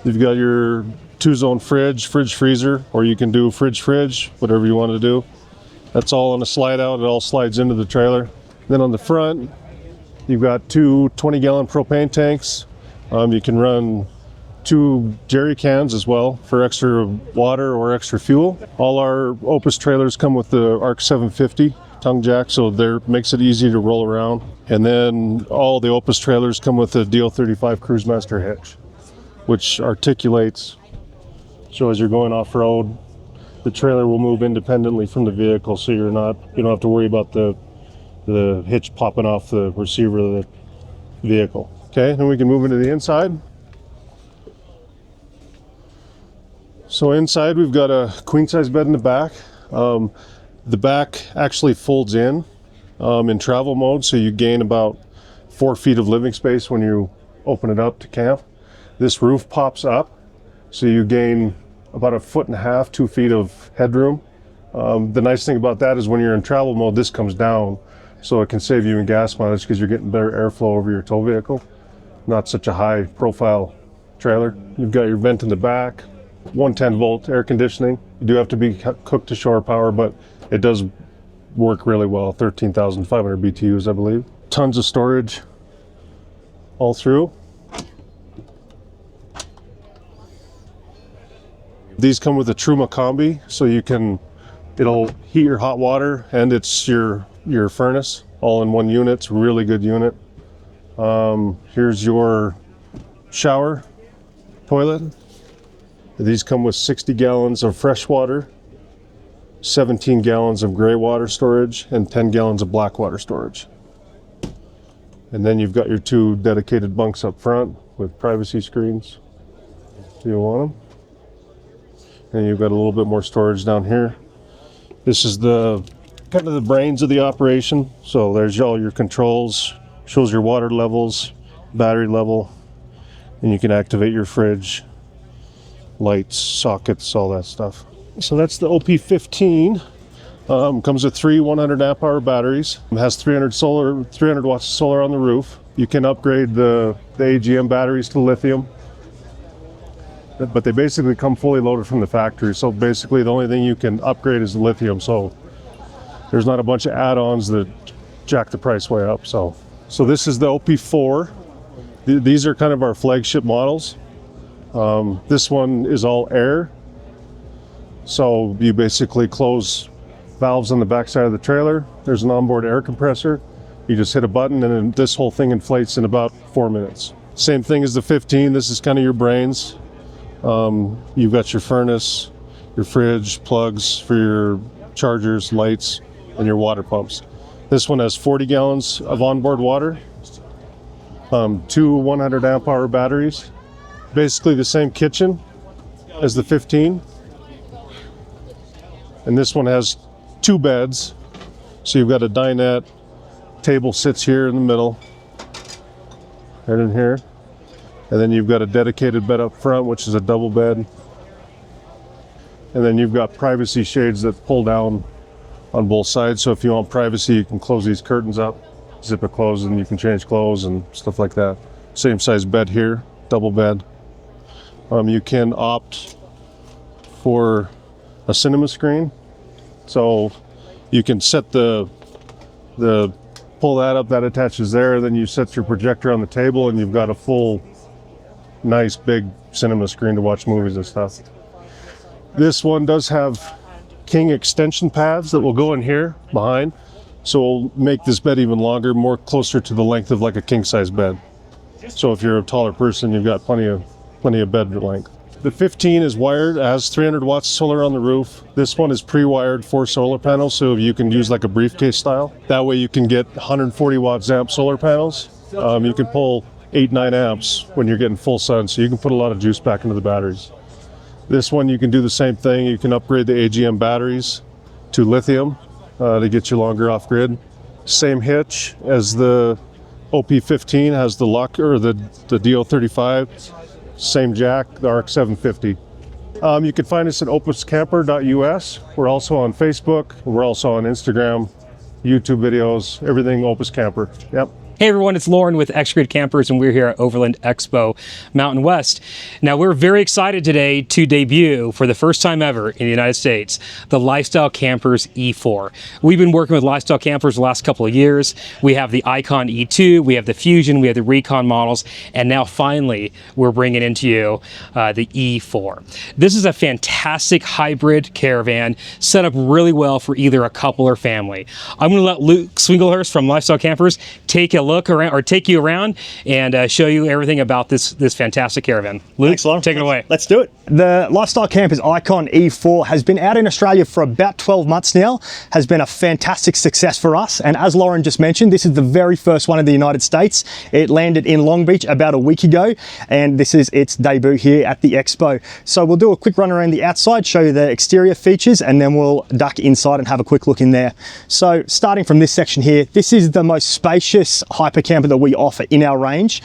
you've got your 2-zone fridge, freezer, or you can do fridge, whatever you want to do. That's all on a slide out. It all slides into the trailer. Then on the front, you've got 2 20-gallon propane tanks. You can run 2 jerry cans as well for extra water or extra fuel. All our Opus trailers come with the ARC 750 tongue jack, so there makes it easy to roll around. And then all the Opus trailers come with the DL35 Cruisemaster hitch, which articulates. So as you're going off-road, the trailer will move independently from the vehicle, so you don't have to worry about the hitch popping off the receiver of the vehicle. Okay, then we can move into the inside. So inside we've got a queen-size bed in the back. The back actually folds in travel mode, so you gain about 4 feet of living space when you open it up to camp. This roof pops up, so you gain about 1.5 feet, 2 feet of headroom. The nice thing about that is when you're in travel mode, this comes down, so it can save you in gas mileage because you're getting better airflow over your tow vehicle. Not such a high profile trailer. You've got your vent in the back, 110 volt air conditioning. You do have to be cooked to shore power, but it does work really well. 13,500 BTUs, I believe. Tons of storage all through. These come with a Truma combi, so it'll heat your hot water and it's your furnace all in one unit. It's a really good unit. Here's your shower toilet. These come with 60 gallons of fresh water, 17 gallons of gray water storage, and 10 gallons of black water storage. And then you've got your 2 dedicated bunks up front with privacy screens if you want them. And you've got a little bit more storage down here. This is the kind of the brains of the operation. So there's all your controls, shows your water levels, battery level, and you can activate your fridge lights, sockets, all that stuff. So that's the OP15. Comes with 3 100 amp hour batteries. It has 300 watts of solar on the roof. You can upgrade the AGM batteries to lithium, but they basically come fully loaded from the factory. So basically the only thing you can upgrade is the lithium. So there's not a bunch of add-ons that jack the price way up. So this is the OP4. These are kind of our flagship models. This one is all air. So you basically close valves on the back side of the trailer. There's an onboard air compressor. You just hit a button and then this whole thing inflates in about 4 minutes. Same thing as the 15. This is kind of your brains. You've got your furnace, your fridge, plugs for your chargers, lights, and your water pumps. This one has 40 gallons of onboard water, 2 100 amp hour batteries. Basically the same kitchen as the 15. And this one has 2 beds. So you've got a dinette, table sits here in the middle, right in here. And then you've got a dedicated bed up front, which is a double bed. And then you've got privacy shades that pull down on both sides. So if you want privacy, you can close these curtains up, zip it closed, and you can change clothes and stuff like that. Same size bed here, double bed. You can opt for a cinema screen. So you can set pull that up, that attaches there, then you set your projector on the table and you've got a full, nice big cinema screen to watch movies and stuff. This one does have king extension pads that will go in here behind. So it'll make this bed even longer, more closer to the length of like a king size bed. So if you're a taller person, you've got plenty of bed length. The 15 is wired, it has 300 watts solar on the roof. This one is pre-wired 4 solar panels, so you can use like a briefcase style. That way you can get 140 watts amp solar panels. You can pull 8-9 amps when you're getting full sun, so you can put a lot of juice back into the batteries. This one you can do the same thing. You can upgrade the AGM batteries to lithium to get you longer off grid. Same hitch as the OP15, has the lock or the DO35. Same jack, the ARC 750. You can find us at opuscamper.us. We're also on Facebook. We're also on Instagram, YouTube videos, everything Opus Camper. Yep. Hey everyone, it's Lauren with Xgrid Campers and we're here at Overland Expo Mountain West. Now we're very excited today to debut for the first time ever in the United States, the Lifestyle Campers E4. We've been working with Lifestyle Campers the last couple of years. We have the Icon E2, we have the Fusion, we have the Recon models, and now finally we're bringing into you the E4. This is a fantastic hybrid caravan set up really well for either a couple or family. I'm going to let Luke Swinglehurst from Lifestyle Campers take a look around or take you around and show you everything about this fantastic caravan. Luke, thanks, Lauren. Take it away. Let's do it. The Lifestyle Campers Icon E4 has been out in Australia for about 12 months now, has been a fantastic success for us. And as Lauren just mentioned, this is the very first one in the United States. It landed in Long Beach about a week ago, and this is its debut here at the Expo. So we'll do a quick run around the outside, show you the exterior features, and then we'll duck inside and have a quick look in there. So starting from this section here, this is the most spacious hyper camper that we offer in our range,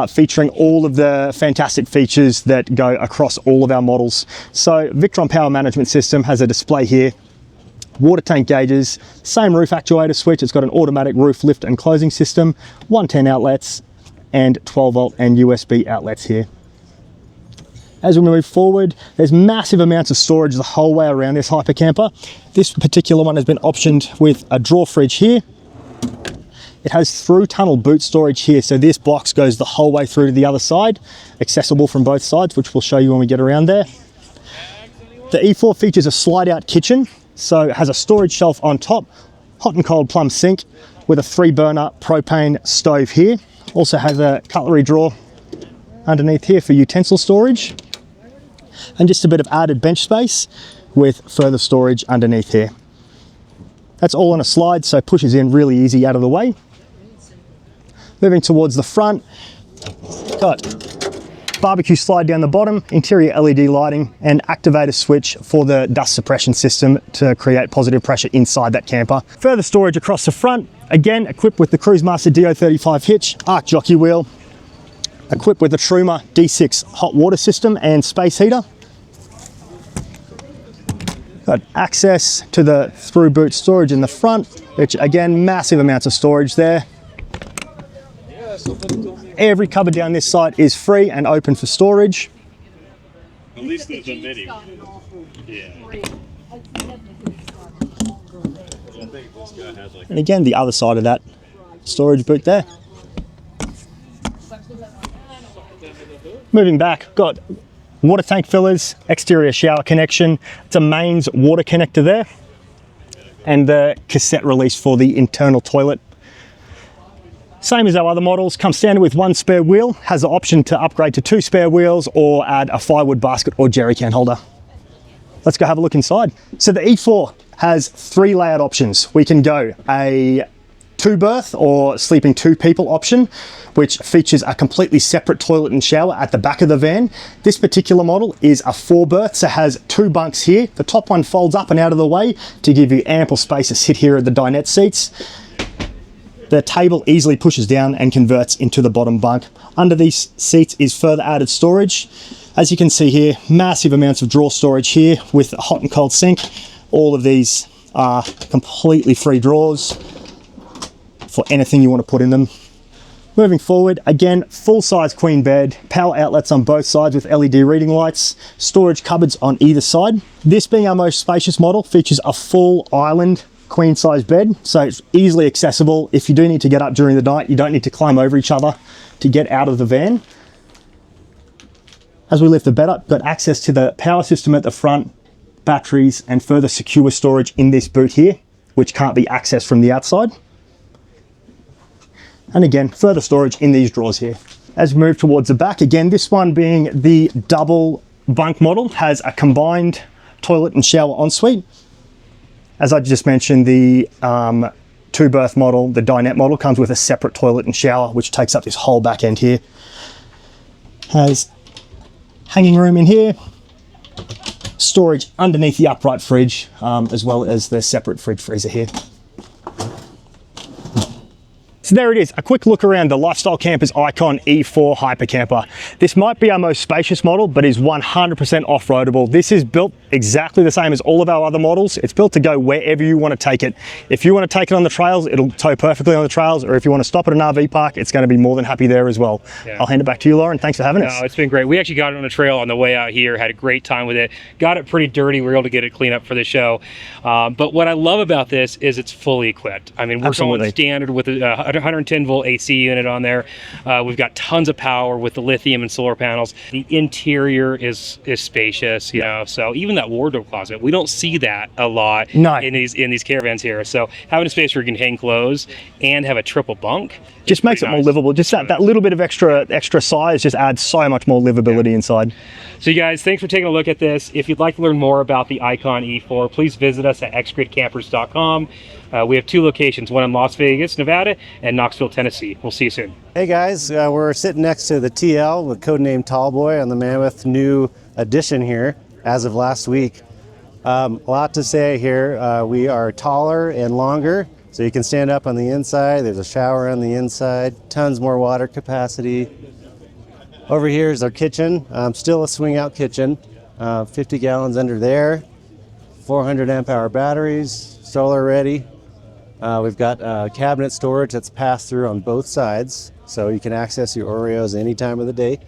featuring all of the fantastic features that go across all of our models. So Victron power management system has a display here, water tank gauges, same roof actuator switch. It's got an automatic roof lift and closing system, 110 outlets and 12 volt and USB outlets here. As we move forward, there's massive amounts of storage the whole way around this hyper camper. This particular one has been optioned with a drawer fridge here. It has through tunnel boot storage here, so this box goes the whole way through to the other side, accessible from both sides, which we'll show you when we get around there. The E4 features a slide out kitchen, so it has a storage shelf on top, hot and cold plumb sink with a 3-burner propane stove here. Also has a cutlery drawer underneath here for utensil storage, and just a bit of added bench space with further storage underneath here. That's all on a slide, so pushes in really easy out of the way. Moving towards the front, got barbecue slide down the bottom, interior LED lighting, and activator switch for the dust suppression system to create positive pressure inside that camper. Further storage across the front, again equipped with the Cruisemaster DO35 hitch, arc jockey wheel, equipped with a Truma D6 hot water system and space heater. Got access to the through boot storage in the front, which again, massive amounts of storage there. Every cupboard down this side is free and open for storage. At least there's a video. Yeah. And again, the other side of that storage boot there. Moving back, got water tank fillers, exterior shower connection. It's a mains water connector there. And the cassette release for the internal toilet. Same as our other models, comes standard with 1 spare wheel, has the option to upgrade to 2 spare wheels or add a firewood basket or jerry can holder. Let's go have a look inside. So the E4 has 3 layout options. We can go a 2-berth or sleeping 2 people option, which features a completely separate toilet and shower at the back of the van. This particular model is a 4-berth, so has 2 bunks here. The top one folds up and out of the way to give you ample space to sit here at the dinette seats. The table easily pushes down and converts into the bottom bunk. Under these seats is further added storage. As you can see here, massive amounts of drawer storage here with a hot and cold sink. All of these are completely free drawers for anything you want to put in them. Moving forward, again, full-size queen bed, power outlets on both sides with LED reading lights, storage cupboards on either side. This being our most spacious model, features a full island queen-size bed, so it's easily accessible. If you do need to get up during the night, you don't need to climb over each other to get out of the van. As we lift the bed up, got access to the power system at the front, batteries, and further secure storage in this boot here, which can't be accessed from the outside. And again, further storage in these drawers here. As we move towards the back, again, this one being the double bunk model, has a combined toilet and shower ensuite. As I just mentioned, the 2-berth model, the dinette model, comes with a separate toilet and shower, which takes up this whole back end here. Has hanging room in here, storage underneath the upright fridge, as well as the separate fridge freezer here. So there it is, a quick look around the Lifestyle Campers Icon E4 Hypercamper. This might be our most spacious model, but is 100% off-roadable. This is built exactly the same as all of our other models. It's built to go wherever you want to take it. If you want to take it on the trails, it'll tow perfectly on the trails, or if you want to stop at an RV park, it's going to be more than happy there as well. Yeah. I'll hand it back to you, Lauren. Thanks for having us. No, it's been great. We actually got it on the trail on the way out here, had a great time with it. Got it pretty dirty. We were able to get it cleaned up for the show. But what I love about this is it's fully equipped. I mean, we're going standard with a 110 volt AC unit on there. We've got tons of power with the lithium and solar panels. The interior is spacious, you know, so even that wardrobe closet, we don't see that a lot in these caravans here. So having a space where you can hang clothes and have a triple bunk just makes it more livable. Just that little bit of extra size just adds so much more livability inside. So you guys, thanks for taking a look at this. If you'd like to learn more about the Icon E4, please visit us at xgridcampers.com. We have 2 locations, one in Las Vegas, Nevada, and Knoxville, Tennessee. We'll see you soon. Hey guys, we're sitting next to the TL with codename Tallboy on the Mammoth new addition here as of last week. A lot to say here. We are taller and longer, so you can stand up on the inside. There's a shower on the inside, tons more water capacity. Over here is our kitchen, still a swing out kitchen, 50 gallons under there, 400 amp hour batteries, solar ready. We've got cabinet storage that's passed through on both sides, so you can access your Oreos any time of the day.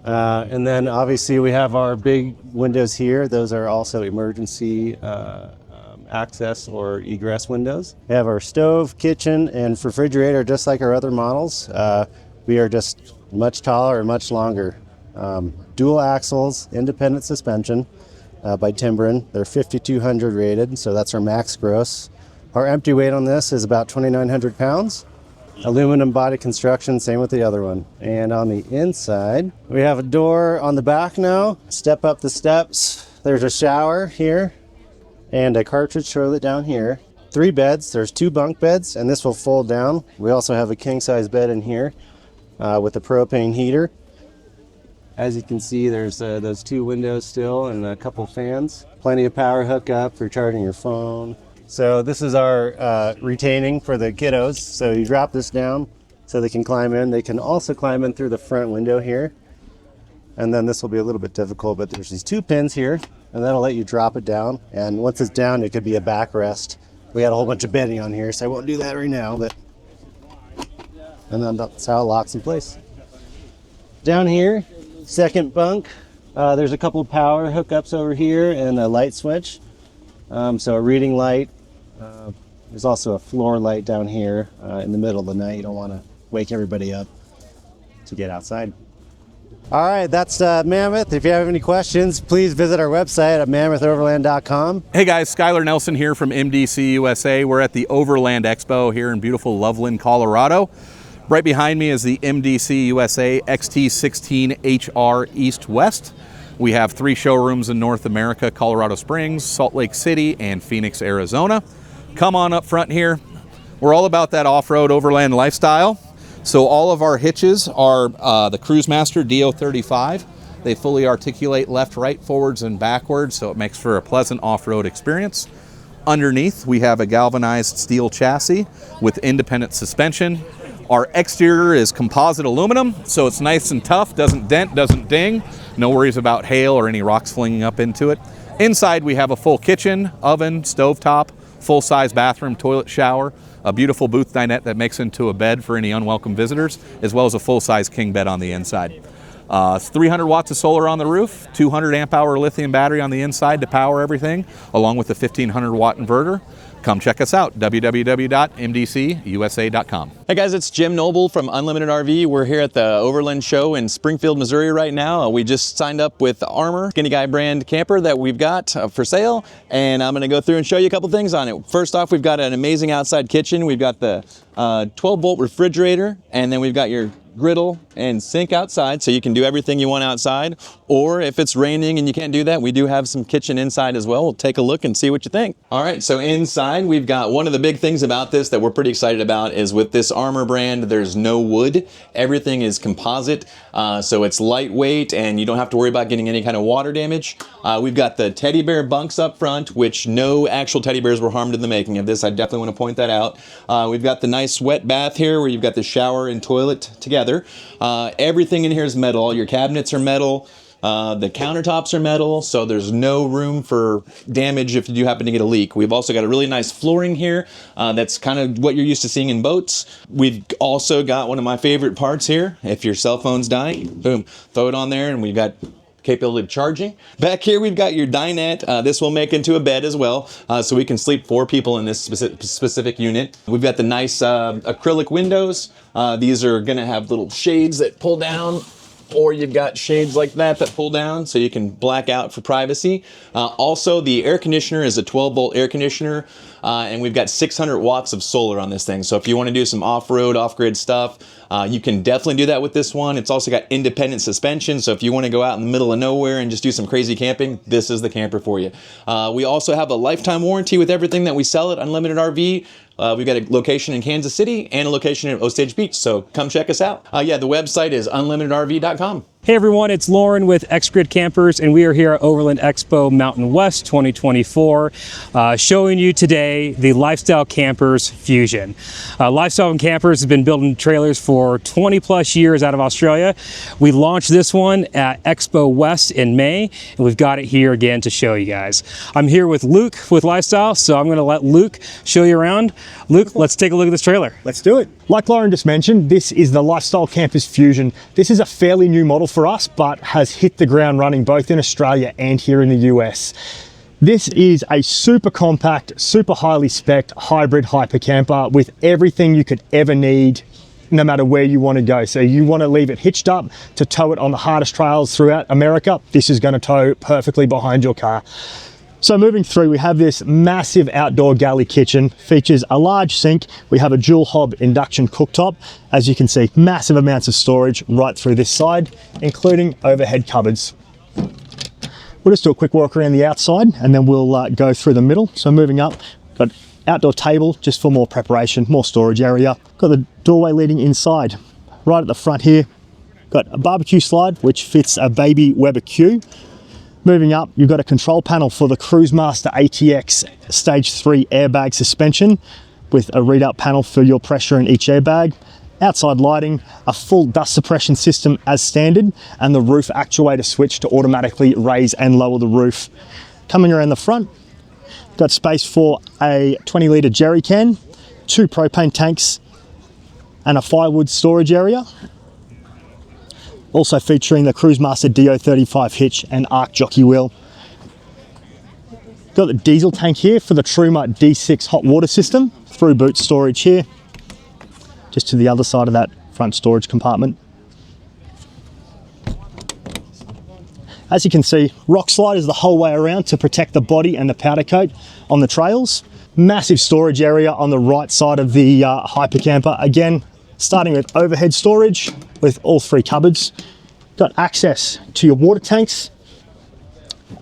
And then obviously we have our big windows here. Those are also emergency access or egress windows. We have our stove, kitchen, and refrigerator just like our other models. We are just much taller and much longer. Dual axles, independent suspension by Timbren. They're 5,200 rated, so that's our max gross. Our empty weight on this is about 2,900 pounds. Aluminum body construction, same with the other one. And on the inside, we have a door on the back now. Step up the steps. There's a shower here and a cartridge toilet down here. 3 beds, there's 2 bunk beds, and this will fold down. We also have a king size bed in here with a propane heater. As you can see, there's those 2 windows still and a couple fans. Plenty of power hookup for charging your phone. So this is our retaining for the kiddos. So you drop this down so they can climb in. They can also climb in through the front window here. And then this will be a little bit difficult, but there's these 2 pins here, and that'll let you drop it down. And once it's down, it could be a backrest. We had a whole bunch of bedding on here, so I won't do that right now, but and then that's how it locks in place. Down here, second bunk, there's a couple of power hookups over here and a light switch. So a reading light. There's also a floor light down here in the middle of the night. You don't want to wake everybody up to get outside. All right, that's Mammoth. If you have any questions, please visit our website at mammothoverland.com. Hey guys, Skylar Nelson here from MDC USA. We're at the Overland Expo here in beautiful Loveland, Colorado. Right behind me is the MDC USA XT16HR East-West. We have 3 showrooms in North America: Colorado Springs, Salt Lake City, and Phoenix, Arizona. Come on up front here. We're all about that off-road overland lifestyle. So all of our hitches are the Cruisemaster DO35. They fully articulate left, right, forwards, and backwards, so it makes for a pleasant off-road experience. Underneath, we have a galvanized steel chassis with independent suspension. Our exterior is composite aluminum, so it's nice and tough, doesn't dent, doesn't ding. No worries about hail or any rocks flinging up into it. Inside, we have a full kitchen, oven, stovetop, full-size bathroom, toilet, shower, a beautiful booth dinette that makes into a bed for any unwelcome visitors, as well as a full-size king bed on the inside. 300 watts of solar on the roof, 200 amp hour lithium battery on the inside to power everything, along with a 1500 watt inverter. Come check us out, www.mdcusa.com. Hey guys, it's Jim Noble from Unlimited RV. We're here at the Overland Show in Springfield, Missouri right now. We just signed up with Armor, Skinny Guy brand camper that we've got for sale, and I'm gonna go through and show you a couple things on it. First off, we've got an amazing outside kitchen. We've got the 12-volt refrigerator, and then we've got your griddle and sink outside, so you can do everything you want outside. Or if it's raining and you can't do that, we do have some kitchen inside as well. We'll take a look and see what you think. All right, so inside we've got one of the big things about this that we're pretty excited about is with this Armor brand, there's no wood. Everything is composite, so it's lightweight and you don't have to worry about getting any kind of water damage. We've got the teddy bear bunks up front, which no actual teddy bears were harmed in the making of this. I definitely want to point that out. We've got the nice wet bath here where you've got the shower and toilet together. Everything in here is metal. All your cabinets are metal. The countertops are metal, so there's no room for damage if you do happen to get a leak. We've also got a really nice flooring here that's kind of what you're used to seeing in boats. We've also got one of my favorite parts here. If your cell phone's dying, boom, throw it on there, and we've got capability of charging. Back here we've got your dinette. This will make into a bed as well, so we can sleep 4 people in this specific unit. We've got the nice acrylic windows. These are gonna have little shades that pull down, or you've got shades like that pull down so you can black out for privacy. Also, the air conditioner is a 12-volt air conditioner, and we've got 600 watts of solar on this thing. So if you want to do some off-road, off-grid stuff, you can definitely do that with this one. It's also got independent suspension, so if you want to go out in the middle of nowhere and just do some crazy camping, this is the camper for you. We also have a lifetime warranty with everything that we sell at Unlimited RV. We've got a location in Kansas City and a location in Osage Beach, so come check us out. Yeah, the website is unlimitedrv.com. Hey everyone, it's Lauren with Xgrid Campers, and we are here at Overland Expo Mountain West 2024, showing you today the Lifestyle Campers Fusion. Lifestyle Campers has been building trailers for 20 plus years out of Australia. We launched this one at Expo West in May, and we've got it here again to show you guys. I'm here with Luke with Lifestyle, so I'm gonna let Luke show you around. Luke, let's take a look at this trailer. Let's do it. Like Lauren just mentioned, this is the Lifestyle Campers Fusion. This is a fairly new model for us, but has hit the ground running both in Australia and here in the US. This is a super compact, super highly spec'd hybrid hyper camper with everything you could ever need, no matter where you want to go. So you want to leave it hitched up to tow it on the hardest trails throughout America, this is going to tow perfectly behind your car. So moving through, we have this massive outdoor galley kitchen, features a large sink. We have a dual hob induction cooktop. As you can see, massive amounts of storage right through this side, including overhead cupboards. We'll just do a quick walk around the outside and then we'll go through the middle. So moving up, got outdoor table just for more preparation, more storage area. Got the doorway leading inside. Right at the front here, got a barbecue slide, which fits a baby Weber Q. Moving up, you've got a control panel for the Cruisemaster ATX Stage 3 airbag suspension with a readout panel for your pressure in each airbag. outside lighting, a full dust suppression system as standard, and the roof actuator switch to automatically raise and lower the roof. Coming around the front, got space for a 20-litre jerry can, 2 propane tanks, and a firewood storage area. Also featuring the Cruisemaster DO35 hitch and arc jockey wheel. Got the diesel tank here for the Truma D6 hot water system, through boot storage here, just to the other side of that front storage compartment. As you can see, rock sliders the whole way around to protect the body and the powder coat on the trails. Massive storage area on the right side of the Hypercamper. Again, starting with overhead storage with all 3 cupboards. Got access to your water tanks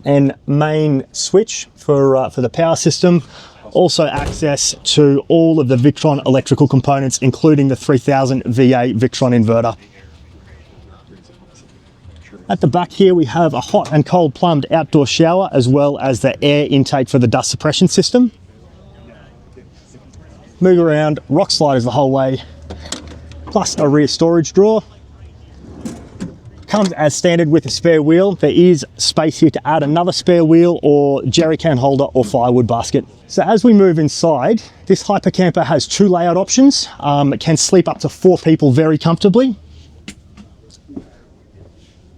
and main switch for the power system. Also access to all of the Victron electrical components, including the 3000 VA Victron inverter. At the back here, we have a hot and cold plumbed outdoor shower, as well as the air intake for the dust suppression system. Move around, rock sliders the whole way, plus a rear storage drawer. Comes as standard with a spare wheel. There is space here to add another spare wheel or jerry can holder or firewood basket. So as we move inside, this Hypercamper has 2 layout options. It can sleep up to 4 people very comfortably.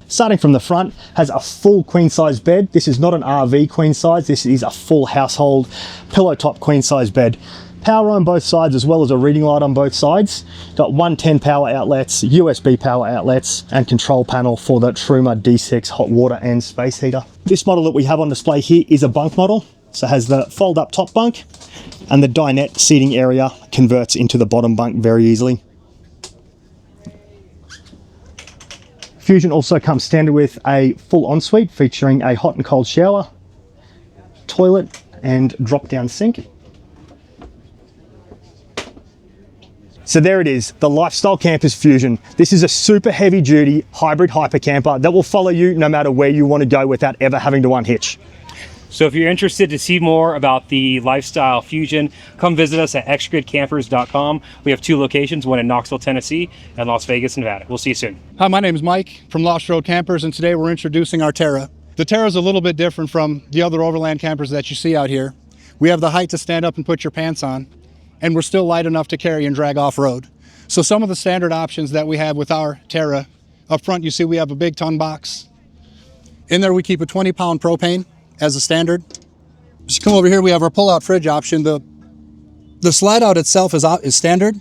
Starting from the front, has a full queen size bed. This is not an RV queen size, this is a full household pillow top queen size bed. Power on both sides, as well as a reading light on both sides. Got 110 power outlets, USB power outlets, and control panel for the Truma D6 hot water and space heater. This model that we have on display here is a bunk model. So it has the fold up top bunk, and the dinette seating area converts into the bottom bunk very easily. Fusion also comes standard with a full ensuite featuring a hot and cold shower, toilet, and drop down sink. So there it is, the Lifestyle Campers Fusion. This is a super heavy duty hybrid hypercamper that will follow you no matter where you want to go without ever having to unhitch. So if you're interested to see more about the Lifestyle Fusion, come visit us at xgridcampers.com. We have 2 locations, one in Knoxville, Tennessee, and Las Vegas, Nevada. We'll see you soon. Hi, my name is Mike from Offroad Campers, and today we're introducing our Terra. The Terra is a little bit different from the other Overland campers that you see out here. We have the height to stand up and put your pants on, and we're still light enough to carry and drag off-road. So some of the standard options that we have with our Terra, up front you see we have a big ton box. In there we keep a 20-pound propane as a standard. As you come over here, we have our pull-out fridge option. The slide-out itself is standard,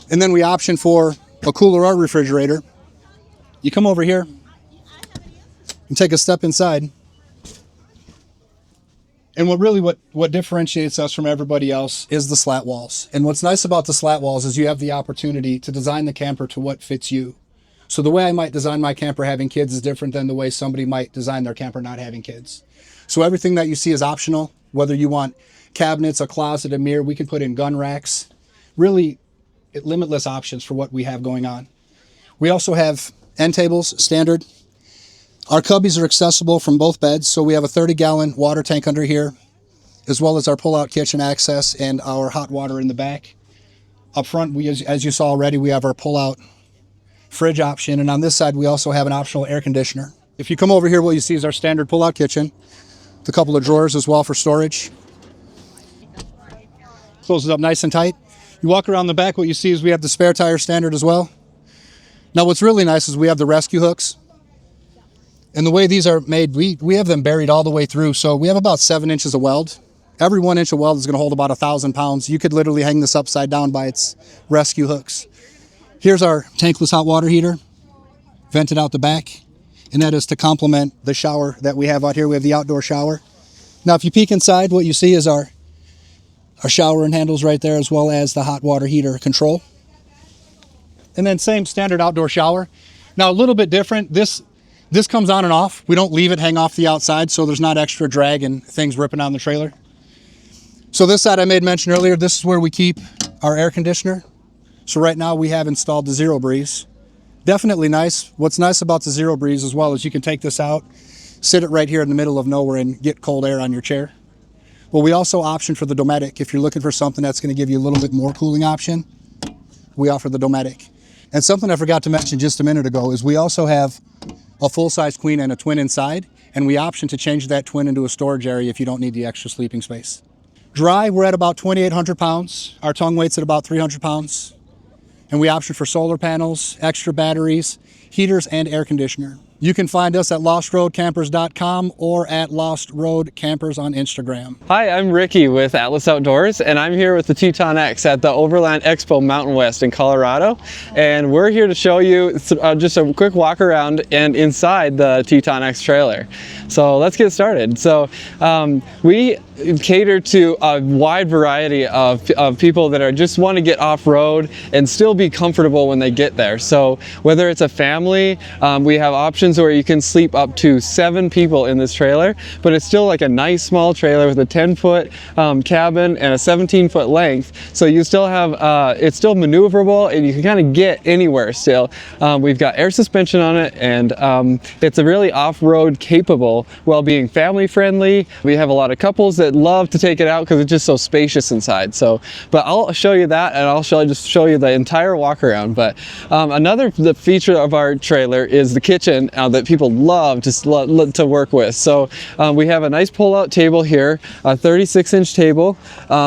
and then we option for a cooler or refrigerator. You come over here and take a step inside. And what differentiates us from everybody else is the slat walls. And what's nice about the slat walls is you have the opportunity to design the camper to what fits you. So the way I might design my camper having kids is different than the way somebody might design their camper not having kids. So everything that you see is optional, whether you want cabinets, a closet, a mirror, we can put in gun racks, really limitless options for what we have going on. We also have end tables, standard. Our cubbies are accessible from both beds, so we have a 30-gallon water tank under here, as well as our pull-out kitchen access and our hot water in the back. Up front, as you saw already, we have our pull-out fridge option, and on this side, we also have an optional air conditioner. If you come over here, what you see is our standard pull-out kitchen, with a couple of drawers as well for storage. Closes up nice and tight. You walk around the back, what you see is we have the spare tire standard as well. Now, what's really nice is we have the rescue hooks. And the way these are made, we have them buried all the way through. So we have about 7 inches of weld. Every 1 inch of weld is going to hold about 1,000 pounds. You could literally hang this upside down by its rescue hooks. Here's our tankless hot water heater, vented out the back. And that is to complement the shower that we have out here. We have the outdoor shower. Now, if you peek inside, what you see is our shower and handles right there, as well as the hot water heater control. And then same standard outdoor shower. Now, a little bit different. This comes on and off. We don't leave it hang off the outside, so there's not extra drag and things ripping on the trailer. So this side I made mention earlier, this is where we keep our air conditioner. So right now we have installed the Zero Breeze. Definitely nice. What's nice about the Zero Breeze as well is you can take this out, sit it right here in the middle of nowhere and get cold air on your chair. Well, we also option for the Dometic if you're looking for something that's going to give you a little bit more cooling option. we offer the Dometic. And something I forgot to mention just a minute ago is we also have a full-size queen and a twin inside, and we option to change that twin into a storage area if you don't need the extra sleeping space. Dry, we're at about 2,800 pounds. Our tongue weight's at about 300 pounds. And we option for solar panels, extra batteries, heaters, and air conditioner. You can find us at lostroadcampers.com or at Lost Road Campers on Instagram. Hi, I'm Ricky with Atlas Outdoors, and I'm here with the Teton X at the Overland Expo Mountain West in Colorado. And we're here to show you just a quick walk around and inside the Teton X trailer. So let's get started. So we cater to a wide variety of people that are just want to get off-road and still be comfortable when they get there. So whether it's a family, we have options where you can sleep up to 7 people in this trailer, but it's still like a nice small trailer with a 10-foot cabin and a 17-foot length. So you still have, it's still maneuverable and you can kind of get anywhere still. We've got air suspension on it, and it's a really off-road capable while being family friendly. We have a lot of couples that love to take it out because it's just so spacious inside. So, but I'll show you that, and I'll just show you the entire walk around. But another feature of our trailer is the kitchen that people love to work with. So we have a nice pull-out table here, a 36-inch table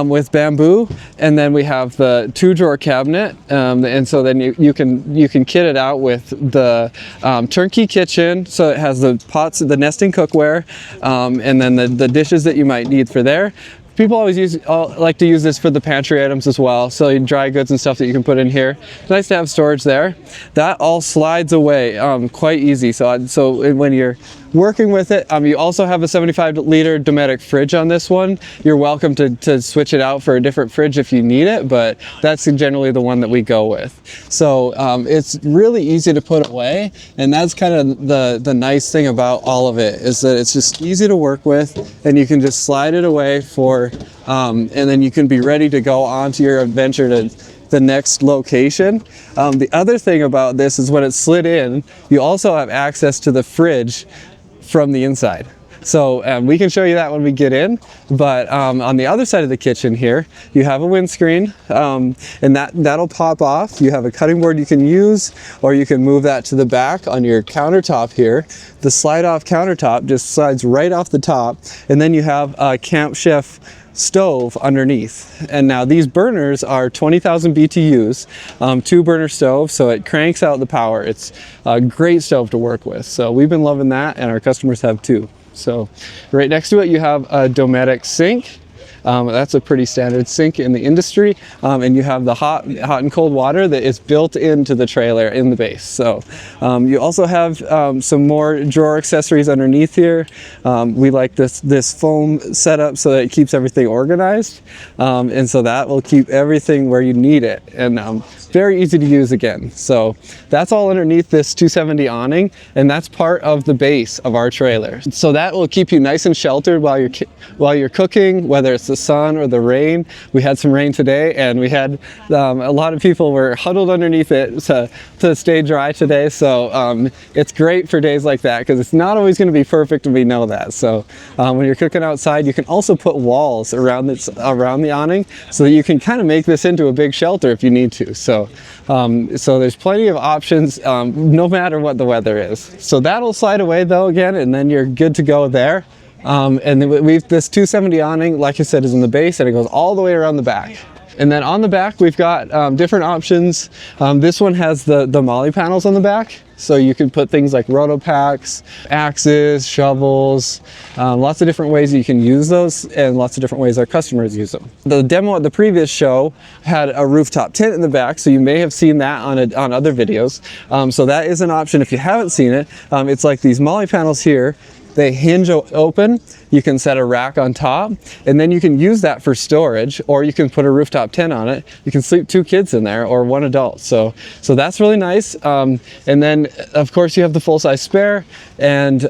with bamboo, and then we have the 2-drawer cabinet, and so then you can kit it out with the turnkey kitchen. So it has the pots, the nesting cookware, and then the dishes that you might need for there. People always like to use this for the pantry items as well, so dry goods and stuff that you can put in here. It's nice to have storage there. That all slides away quite easy. So when you're working with it, you also have a 75-liter Dometic fridge on this one. You're welcome to switch it out for a different fridge if you need it, but that's generally the one that we go with. So it's really easy to put away, and that's kind of the nice thing about all of it, is that it's just easy to work with, and you can just slide it away and then you can be ready to go on to your adventure to the next location. The other thing about this is when it's slid in, you also have access to the fridge from the inside. So we can show you that when we get in, but on the other side of the kitchen here, you have a windscreen, and that'll pop off. You have a cutting board you can use, or you can move that to the back on your countertop here. The slide-off countertop just slides right off the top, and then you have a Camp Chef stove underneath. And now these burners are 20,000 BTUs, 2-burner stove, so it cranks out the power. It's a great stove to work with. So we've been loving that, and our customers have too. So right next to it you have a Dometic sink. That's a pretty standard sink in the industry, and you have the hot and cold water that is built into the trailer in the base. So you also have some more drawer accessories underneath here. We like this foam setup so that it keeps everything organized, and so that will keep everything where you need it, and very easy to use again. So that's all underneath this 270 awning, and that's part of the base of our trailer. So that will keep you nice and sheltered while you're cooking, whether it's the sun or the rain. We had some rain today, and we had a lot of people were huddled underneath it to stay dry today. So it's great for days like that, because it's not always going to be perfect, and we know that. So when you're cooking outside, you can also put walls around the awning so that you can kind of make this into a big shelter if you need to. So there's plenty of options no matter what the weather is. So that'll slide away though again, and then you're good to go there. And then this 270 awning, like I said, is in the base, and it goes all the way around the back. And then on the back, we've got different options. This one has the MOLLE panels on the back. So you can put things like roto packs, axes, shovels, lots of different ways you can use those, and lots of different ways our customers use them. The demo at the previous show had a rooftop tent in the back, so you may have seen that on other videos. So that is an option if you haven't seen it. It's like these MOLLE panels here. They hinge open, you can set a rack on top, and then you can use that for storage, or you can put a rooftop tent on it. You can sleep 2 kids in there, or 1 adult. So that's really nice. And then of course you have the full-size spare, and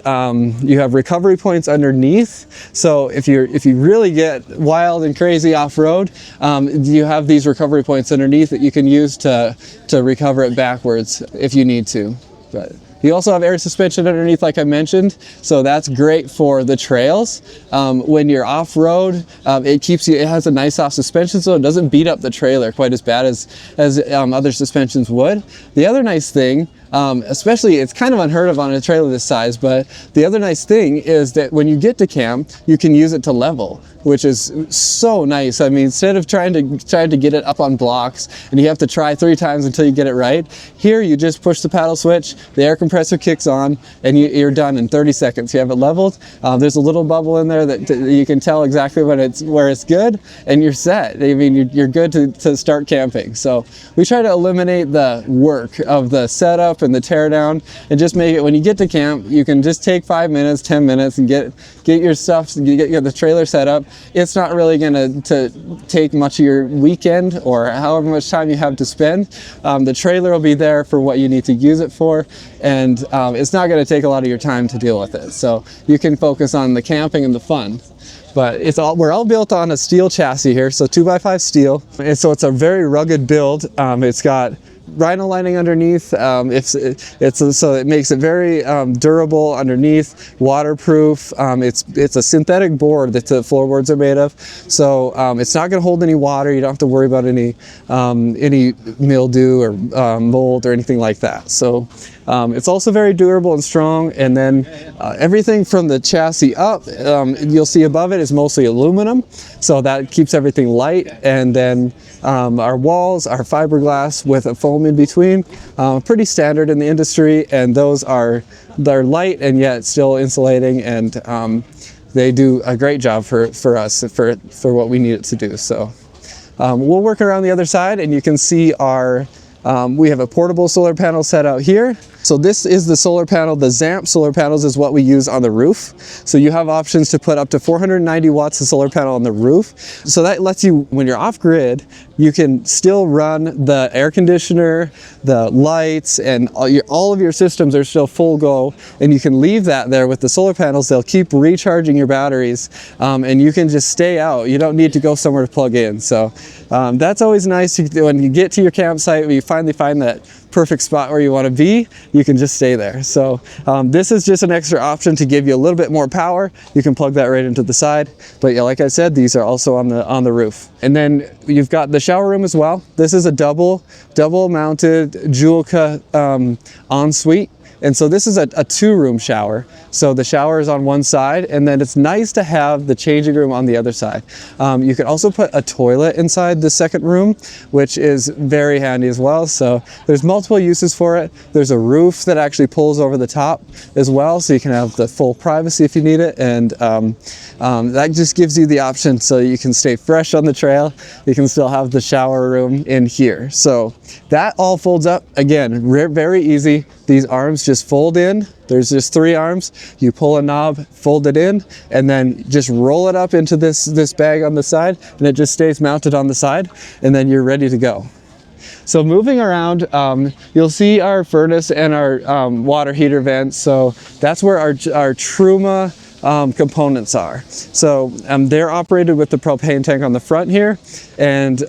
you have recovery points underneath. So if you really get wild and crazy off-road, you have these recovery points underneath that you can use to recover it backwards if you need to. But You also have air suspension underneath, like I mentioned, so that's great for the trails. When you're off-road, it has a nice soft suspension, so it doesn't beat up the trailer quite as bad as other suspensions would. The other nice thing, especially, it's kind of unheard of on a trailer this size, but the other nice thing is that when you get to camp, you can use it to level, which is so nice. I mean, instead of trying to get it up on blocks and you have to try 3 times until you get it right, here you just push the paddle switch, the air compressor kicks on, and you're done in 30 seconds. You have it leveled. There's a little bubble in there that you can tell exactly where it's good, and you're set. I mean, you're good to start camping. So we try to eliminate the work of the setup and the teardown, and just make it, when you get to camp, you can just take 5 minutes, 10 minutes, and get your stuff, get the trailer set up. It's not really going to take much of your weekend or however much time you have to spend. The trailer will be there for what you need to use it for, and it's not going to take a lot of your time to deal with it. So you can focus on the camping and the fun. But we're all built on a steel chassis here, so 2x5 steel, and so it's a very rugged build. It's got rhino lining underneath, so it makes it very durable underneath, waterproof. It's a synthetic board that the floorboards are made of, so it's not going to hold any water. You don't have to worry about any mildew or mold or anything like that. So it's also very durable and strong. And then everything from the chassis up, you'll see above it is mostly aluminum, so that keeps everything light. And then our walls are fiberglass with a foam in between, pretty standard in the industry, and they're light and yet still insulating, and they do a great job for us for what we need it to do. So we'll work around the other side, and you can see we have a portable solar panel set out here. So this is the solar panel. The ZAMP solar panels is what we use on the roof. So you have options to put up to 490 watts of solar panel on the roof. So that lets you, when you're off grid, you can still run the air conditioner, the lights, and all of your systems are still full go, and you can leave that there with the solar panels. They'll keep recharging your batteries, and you can just stay out. You don't need to go somewhere to plug in. So that's always nice. When you get to your campsite, when you finally find that perfect spot where you want to be, you can just stay there. So this is just an extra option to give you a little bit more power. You can plug that right into the side. But yeah, like I said, these are also on the roof. And then you've got the shower room as well. This is a double mounted Julka ensuite. And so this is a 2-room shower. So the shower is on one side, and then it's nice to have the changing room on the other side. You can also put a toilet inside the second room, which is very handy as well. So there's multiple uses for it. There's a roof that actually pulls over the top as well, so you can have the full privacy if you need it. And that just gives you the option so you can stay fresh on the trail. You can still have the shower room in here. So that all folds up. Again, very easy. These arms just fold in. There's just 3 arms. You pull a knob, fold it in, and then just roll it up into this bag on the side, and it just stays mounted on the side, and then you're ready to go. So moving around, you'll see our furnace and our water heater vents. So that's where our Truma components are. So they're operated with the propane tank on the front here, and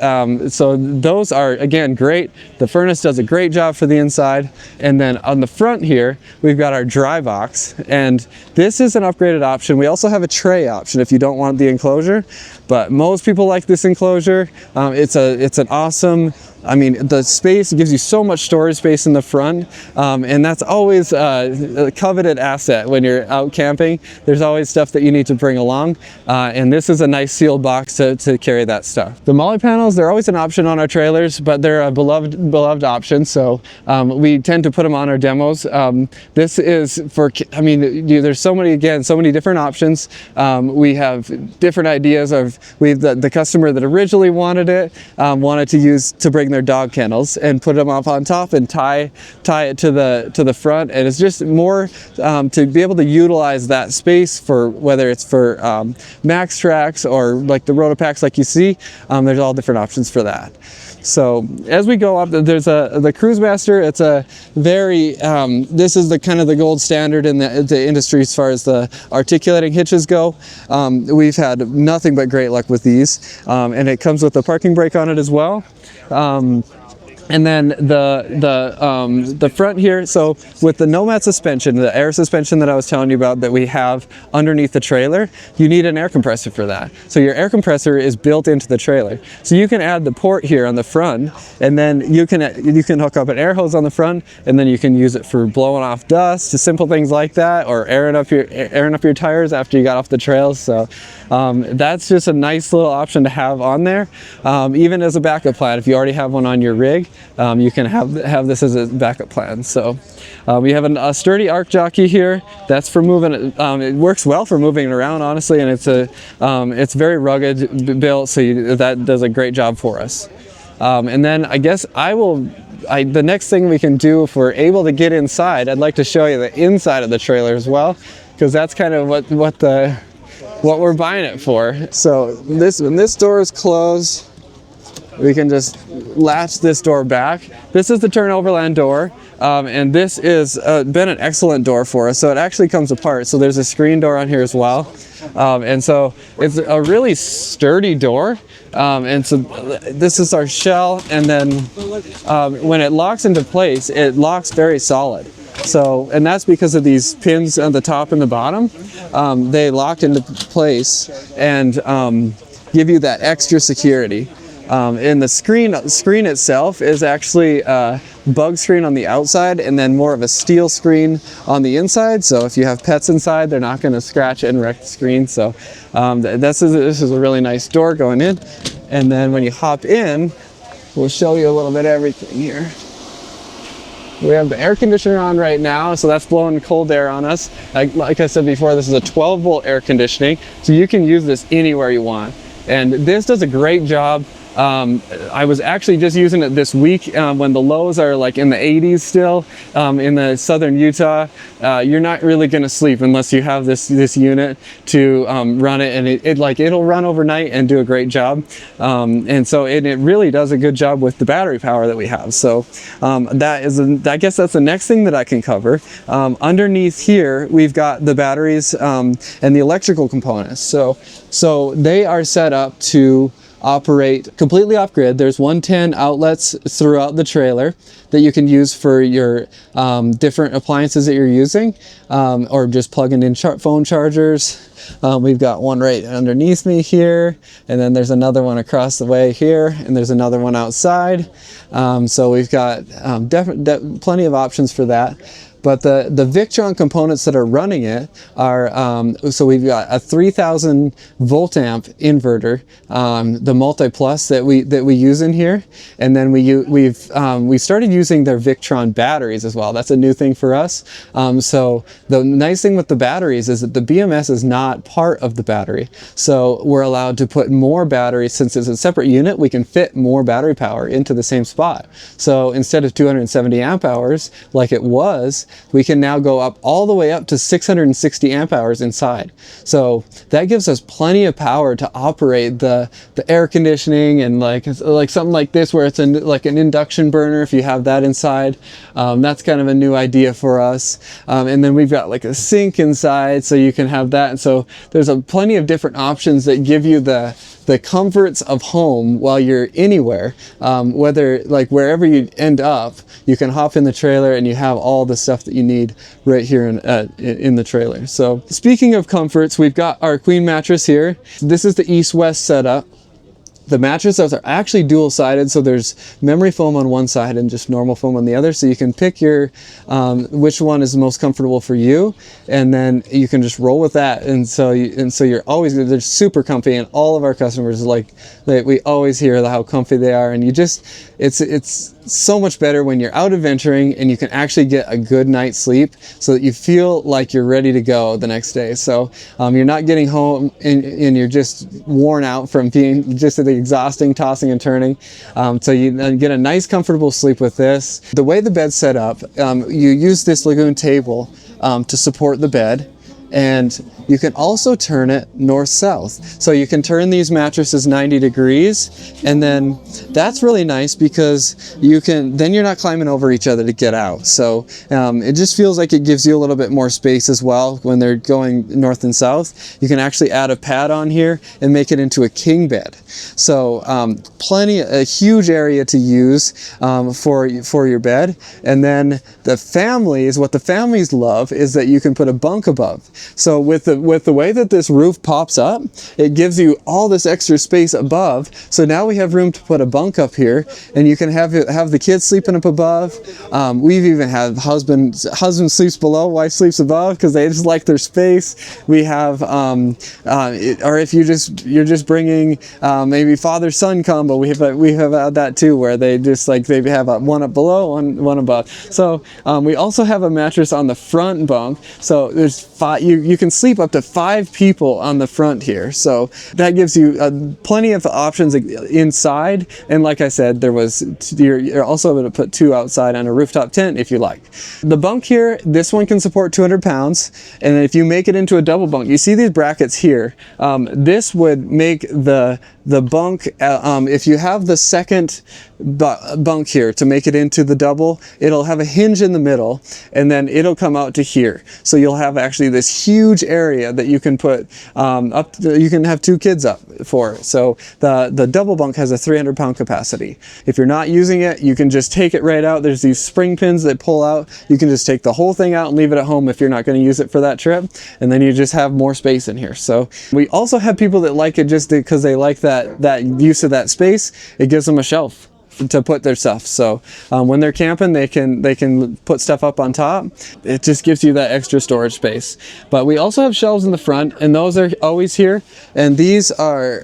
so those are, again, great. The furnace does a great job for the inside. And then on the front here, we've got our dry box, and this is an upgraded option. We also have a tray option if you don't want the enclosure, but most people like this enclosure. It's an awesome, I mean, the space gives you so much storage space in the front, and that's always a coveted asset when you're out camping. There's always stuff that you need to bring along, and this is a nice sealed box to carry that stuff. The Molly panels, they're always an option on our trailers, but they're a beloved option, so we tend to put them on our demos. This is for, I mean, there's so many different options. We have different ideas of, the customer that originally wanted it, wanted to bring their dog kennels and put them up on top and tie it to the front, and it's just more to be able to utilize that space for whether it's for max tracks or like the Rotopacks like you see. There's all different options for that. So as we go up, there's the Cruise Master. It's a very this is the kind of the gold standard in the industry as far as the articulating hitches go. We've had nothing but great luck with these, and it comes with a parking brake on it as well. And then the front here, so with the Nomad suspension, the air suspension that I was telling you about that we have underneath the trailer, you need an air compressor for that. So your air compressor is built into the trailer. So you can add the port here on the front, and then you can hook up an air hose on the front, and then you can use it for blowing off dust, just simple things like that, or airing up your tires after you got off the trails. So that's just a nice little option to have on there, even as a backup plan. If you already have one on your rig, you can have this as a backup plan. So we have a sturdy arc jockey here. That's for moving. It works well for moving it around, honestly, and it's very rugged built, so that does a great job for us. And then I guess the next thing we can do, if we're able to get inside, I'd like to show you the inside of the trailer as well, because that's kind of what we're buying it for. So when this door is closed, we can just latch this door back. This is the turn overland door, and this is been an excellent door for us. So it actually comes apart. So there's a screen door on here as well, and so it's a really sturdy door. And so this is our shell, and then when it locks into place, it locks very solid. So, and that's because of these pins on the top and the bottom. They lock into place and give you that extra security. And the screen itself is actually a bug screen on the outside, and then more of a steel screen on the inside. So if you have pets inside, they're not going to scratch and wreck the screen. So this is a really nice door going in. And then when you hop in, we'll show you a little bit of everything here. We have the air conditioner on right now, so that's blowing cold air on us. Like I said before, this is a 12-volt air conditioning, so you can use this anywhere you want. And this does a great job. I was actually just using it this week when the lows are like in the 80s still in the southern Utah. You're not really going to sleep unless you have this unit to run it, and it'll run overnight and do a great job. And so it really does a good job with the battery power that we have. So I guess that's the next thing that I can cover. Underneath here, we've got the batteries and the electrical components. So they are set up to operate completely off-grid. There's 110 outlets throughout the trailer that you can use for your different appliances that you're using, or just plugging in phone chargers. We've got one right underneath me here, and then there's another one across the way here, and there's another one outside. So we've got plenty of options for that. But the Victron components that are running it are, so we've got a 3000 volt amp inverter, the Multi Plus that we use in here, and then we started using their Victron batteries as well. That's a new thing for us. So the nice thing with the batteries is that the BMS is not part of the battery, so we're allowed to put more batteries. Since it's a separate unit, we can fit more battery power into the same spot. So instead of 270 amp hours like it was, we can now go up all the way up to 660 amp hours inside. So that gives us plenty of power to operate the air conditioning, and like something like this where it's like an induction burner if you have that inside. That's kind of a new idea for us. And then we've got like a sink inside, so you can have that. And so there's plenty of different options that give you the comforts of home while you're anywhere. Whether like wherever you end up, you can hop in the trailer and you have all the stuff that you need right here in the trailer. So speaking of comforts, we've got our queen mattress here. This is the east-west setup. The mattresses are actually dual-sided, so there's memory foam on one side and just normal foam on the other, so you can pick your which one is the most comfortable for you, and then you can just roll with that. And so you're always, they're super comfy, and all of our customers we always hear how comfy they are, and it's so much better when you're out adventuring and you can actually get a good night's sleep so that you feel like you're ready to go the next day. So you're not getting home and you're just worn out from being just exhausting tossing and turning. So you get a nice comfortable sleep with this. The way the bed's set up, you use this Lagoon table to support the bed. And you can also turn it north-south. So you can turn these mattresses 90 degrees, and then that's really nice because then you're not climbing over each other to get out. So it just feels like it gives you a little bit more space as well when they're going north and south. You can actually add a pad on here and make it into a king bed. So a huge area to use for your bed. And then what the families love is that you can put a bunk above. So with the way that this roof pops up, it gives you all this extra space above. So now we have room to put a bunk up here, and you can have the kids sleeping up above. We've even had husband sleeps below, wife sleeps above because they just like their space. We have, or if you're just bringing maybe father-son combo, we have had that too, where they have one up below, one above. So we also have a mattress on the front bunk. So there's you can sleep up to 5 people on the front here. So that gives you plenty of options inside. And like I said, you're also able to put 2 outside on a rooftop tent if you like. The bunk here, this one can support 200 pounds. And if you make it into a double bunk, you see these brackets here. This would make the bunk, if you have the second bunk here to make it into the double, it'll have a hinge in the middle, and then it'll come out to here. So you'll have actually this huge area that you can put you can have 2 kids up for. So the double bunk has a 300-pound capacity. If you're not using it, you can just take it right out. There's these spring pins that pull out. You can just take the whole thing out and leave it at home if you're not going to use it for that trip, and then you just have more space in here. So we also have people that like it just because they like that use of that space. It gives them a shelf to put their stuff. So when they're camping, they can put stuff up on top. It just gives you that extra storage space. But we also have shelves in the front, and those are always here. And these are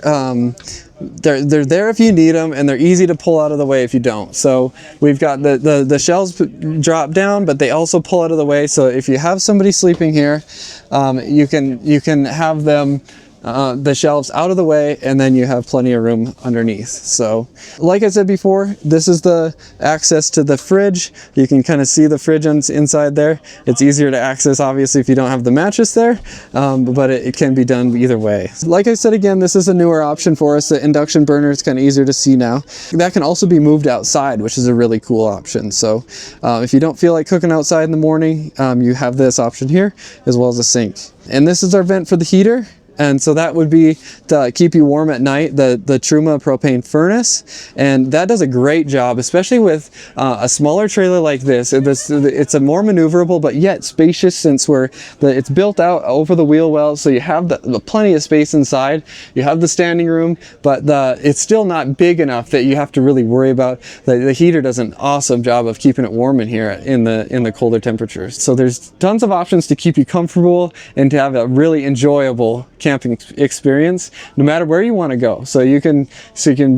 they're there if you need them, and they're easy to pull out of the way if you don't. So we've got the shelves drop down, but they also pull out of the way. So if you have somebody sleeping here, you can have them the shelves out of the way, and then you have plenty of room underneath. So like I said before, this is the access to the fridge. You can kind of see the fridge inside there. It's easier to access obviously if you don't have the mattress there, but it can be done either way. Like I said again, this is a newer option for us. The induction burner is kind of easier to see now. That can also be moved outside, which is a really cool option. So if you don't feel like cooking outside in the morning, you have this option here, as well as a sink. And this is our vent for the heater. And so that would be to keep you warm at night, the Truma propane furnace. And that does a great job, especially with a smaller trailer like this. It's a more maneuverable, but yet spacious, since it's built out over the wheel well. So you have plenty of space inside. You have the standing room, but it's still not big enough that you have to really worry about. The heater does an awesome job of keeping it warm in here in the colder temperatures. So there's tons of options to keep you comfortable and to have a really enjoyable camping experience no matter where you want to go. So you can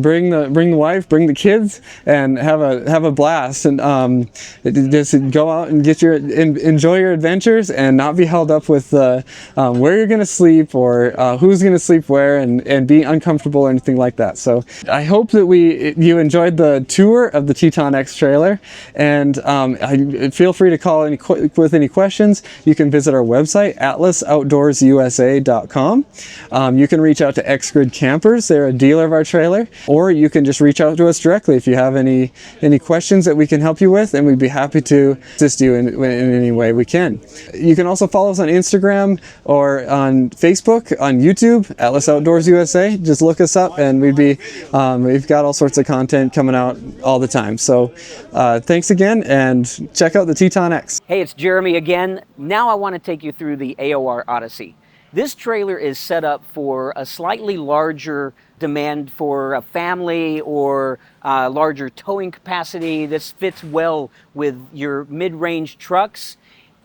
bring the wife, bring the kids, and have a blast, and just go out and enjoy your adventures and not be held up with where you're going to sleep or who's going to sleep where, and be uncomfortable or anything like that. So I hope that you enjoyed the tour of the Teton X trailer, and feel free to call with any questions. You can visit our website, atlasoutdoorsusa.com. You can reach out to Xgrid Campers. They're a dealer of our trailer, or you can just reach out to us directly if you have any questions that we can help you with, and we'd be happy to assist you in any way we can. You can also follow us on Instagram or on Facebook, on YouTube, Atlas Outdoors USA. Just look us up, and we've got all sorts of content coming out all the time. So thanks again, and check out the Teton X. Hey, it's Jeremy again. Now I want to take you through the AOR Odessy. This trailer is set up for a slightly larger demand for a family or larger towing capacity. This fits well with your mid-range trucks.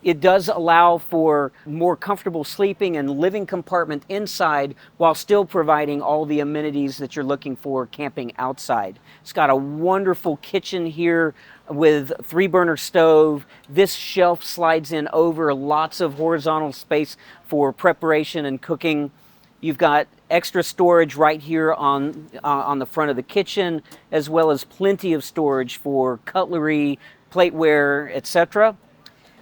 It does allow for more comfortable sleeping and living compartment inside while still providing all the amenities that you're looking for camping outside. It's got a wonderful kitchen here with 3-burner stove. This shelf slides in over, lots of horizontal space for preparation and cooking. You've got extra storage right here on the front of the kitchen, as well as plenty of storage for cutlery, plateware, etc.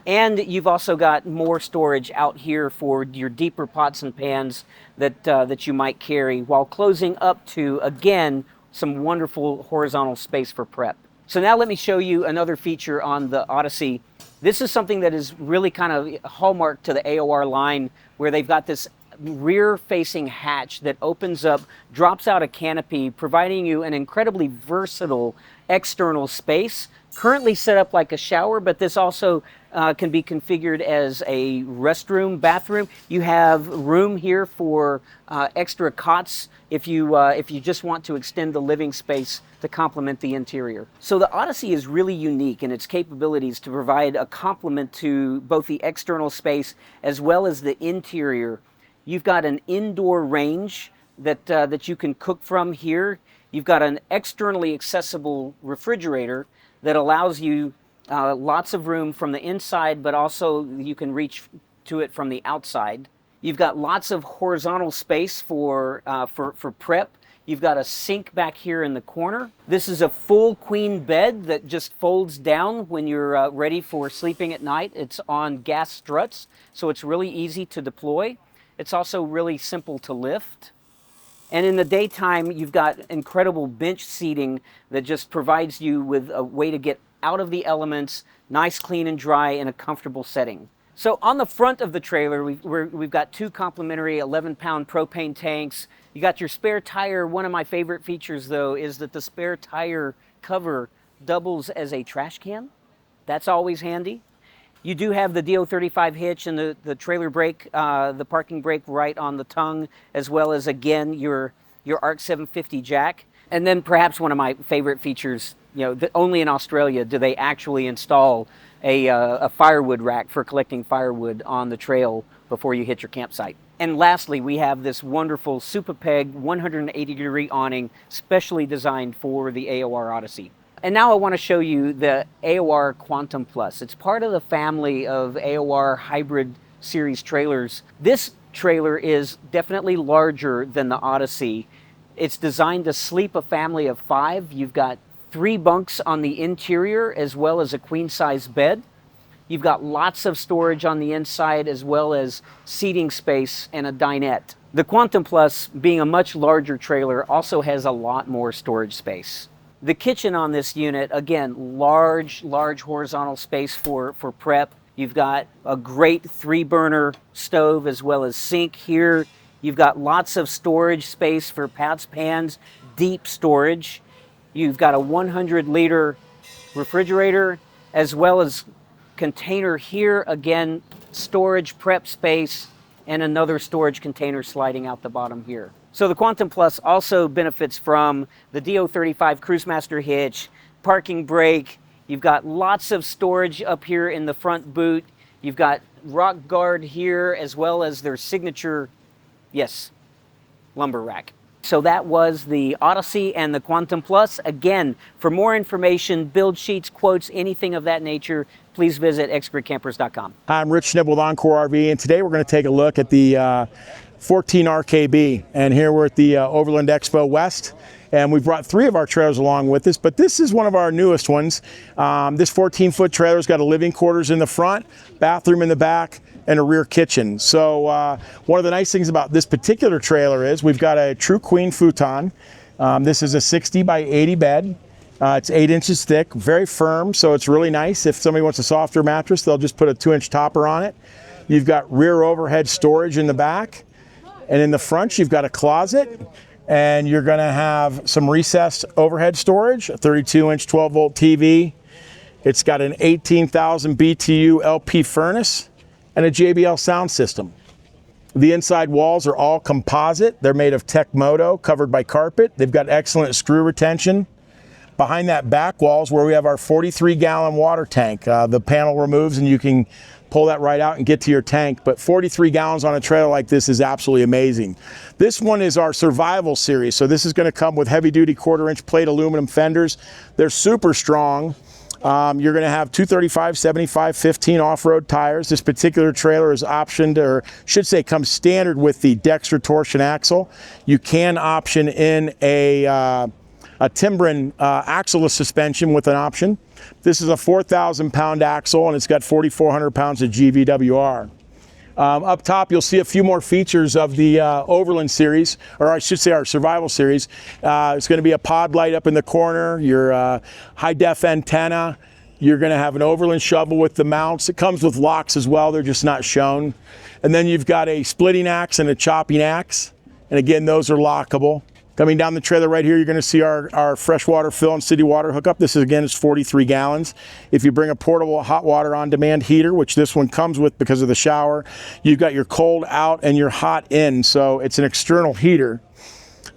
And you've also got more storage out here for your deeper pots and pans that you might carry, while closing up to, again, some wonderful horizontal space for prep. So now let me show you another feature on the Odyssey. This is something that is really kind of a hallmark to the AOR line, where they've got this rear-facing hatch that opens up, drops out a canopy, providing you an incredibly versatile external space. Currently set up like a shower, but this also can be configured as a restroom, bathroom. You have room here for extra cots if you just want to extend the living space to complement the interior. So the Odyssey is really unique in its capabilities to provide a complement to both the external space as well as the interior. You've got an indoor range that you can cook from here. You've got an externally accessible refrigerator that allows you lots of room from the inside, but also you can reach to it from the outside. You've got lots of horizontal space for prep. You've got a sink back here in the corner. This is a full queen bed that just folds down when you're ready for sleeping at night. It's on gas struts, so it's really easy to deploy. It's also really simple to lift. And in the daytime, you've got incredible bench seating that just provides you with a way to get out of the elements, nice, clean, and dry in a comfortable setting. So on the front of the trailer, we've got two complimentary 11-pound propane tanks. You got your spare tire. One of my favorite features, though, is that the spare tire cover doubles as a trash can. That's always handy. You do have the DO35 hitch and the trailer brake, the parking brake right on the tongue, as well as, again, your ARC 750 jack. And then perhaps one of my favorite features, only in Australia do they actually install a firewood rack for collecting firewood on the trail before you hit your campsite. And lastly, we have this wonderful Super Peg 180-degree awning, specially designed for the AOR Odyssey. And now I want to show you the AOR Quantum Plus. It's part of the family of AOR hybrid series trailers. This trailer is definitely larger than the Odyssey. It's designed to sleep a family of 5. You've got 3 bunks on the interior as well as a queen-size bed. You've got lots of storage on the inside as well as seating space and a dinette. The Quantum Plus, being a much larger trailer, also has a lot more storage space. The kitchen on this unit, again, large horizontal space for prep. You've got a great 3-burner stove as well as sink here. You've got lots of storage space for pots, pans, deep storage. You've got a 100-liter refrigerator as well as container here. Again, storage prep space and another storage container sliding out the bottom here. So the Quantum Plus also benefits from the DO35 Cruisemaster hitch, parking brake. You've got lots of storage up here in the front boot. You've got rock guard here as well as their signature, yes, lumber rack. So that was the Odyssey and the Quantum Plus. Again, for more information, build sheets, quotes, anything of that nature, please visit xgridcampers.com. Hi, I'm Rich Schnibb with Encore RV, and today we're going to take a look at the 14 RKB, and here we're at the Overland Expo West, and we've brought 3 of our trailers along with us, but this is one of our newest ones. This 14-foot trailer's got a living quarters in the front, bathroom in the back, and a rear kitchen. So one of the nice things about this particular trailer is we've got a true queen futon. This is a 60 by 80 bed. It's 8 inches thick, very firm, so it's really nice. If somebody wants a softer mattress, they'll just put a 2-inch topper on it. You've got rear overhead storage in the back. And in the front, you've got a closet, and you're going to have some recessed overhead storage, a 32-inch 12-volt TV. It's got an 18,000 BTU LP furnace and a JBL sound system. The inside walls are all composite. They're made of Tecmoto, covered by carpet. They've got excellent screw retention. Behind that back wall is where we have our 43-gallon water tank. The panel removes and you can pull that right out and get to your tank, but 43 gallons on a trailer like this is absolutely amazing. This one is our survival series, so this is going to come with heavy-duty 1/4-inch plate aluminum fenders. They're super strong. You're going to have 235, 75, 15 off-road tires. This particular trailer is optioned, or should say comes standard with the Dexter torsion axle. You can option in a Timbren axle suspension with an option. This is a 4,000 pound axle, and it's got 4,400 pounds of GVWR. Up top, you'll see a few more features of the Overland series, or I should say our survival series. It's going to be a pod light up in the corner, your high-def antenna. You're going to have an Overland shovel with the mounts. It comes with locks as well. They're just not shown. And then you've got a splitting axe and a chopping axe. And again, those are lockable. Coming down the trailer right here, you're going to see our freshwater fill and city water hookup. This is, again, is 43 gallons. If you bring a portable hot water on-demand heater, which this one comes with because of the shower, you've got your cold out and your hot in. So it's an external heater.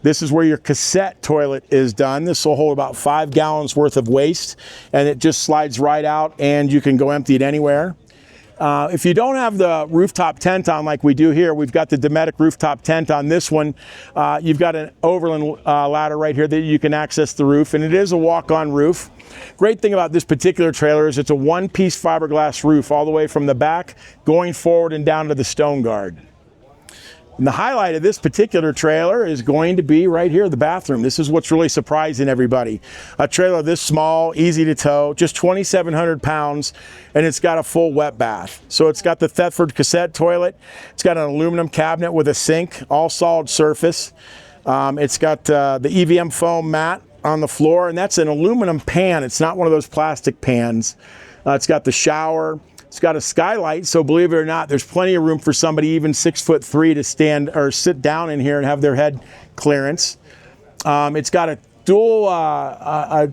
This is where your cassette toilet is done. This will hold about 5 gallons worth of waste, and it just slides right out, and you can go empty it anywhere. If you don't have the rooftop tent on like we do here, we've got the Dometic rooftop tent on this one. You've got an Overland ladder right here that you can access the roof, and it is a walk-on roof. Great thing about this particular trailer is it's a one-piece fiberglass roof all the way from the back, going forward and down to the stone guard. And the highlight of this particular trailer is going to be right here, the bathroom. This is what's really surprising everybody. A trailer this small, easy to tow, just 2,700 pounds, and it's got a full wet bath. So it's got the Thetford cassette toilet. It's got an aluminum cabinet with a sink, all solid surface. It's got the EVM foam mat on the floor, and that's an aluminum pan. It's not one of those plastic pans. It's got the shower. It's got a skylight, so believe it or not, there's plenty of room for somebody even 6'3" to stand or sit down in here and have their head clearance. It's got a dual,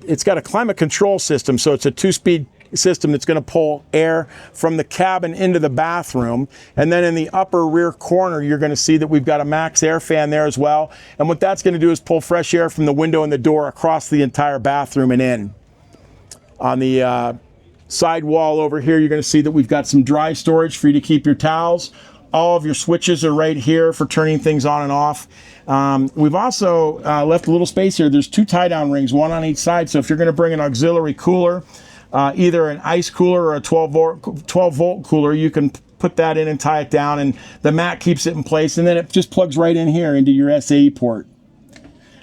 it's got a climate control system, so it's a 2-speed system that's going to pull air from the cabin into the bathroom. And then in the upper rear corner, you're going to see that we've got a max air fan there as well. And what that's going to do is pull fresh air from the window and the door across the entire bathroom and in. On the side wall over here, you're going to see that we've got some dry storage for you to keep your towels. All of your switches are right here for turning things on and off. We've also left a little space here. There's 2 tie-down rings, one on each side. So if you're going to bring an auxiliary cooler, either an ice cooler or a 12-volt cooler, you can put that in and tie it down, and the mat keeps it in place, and then it just plugs right in here into your SAE port.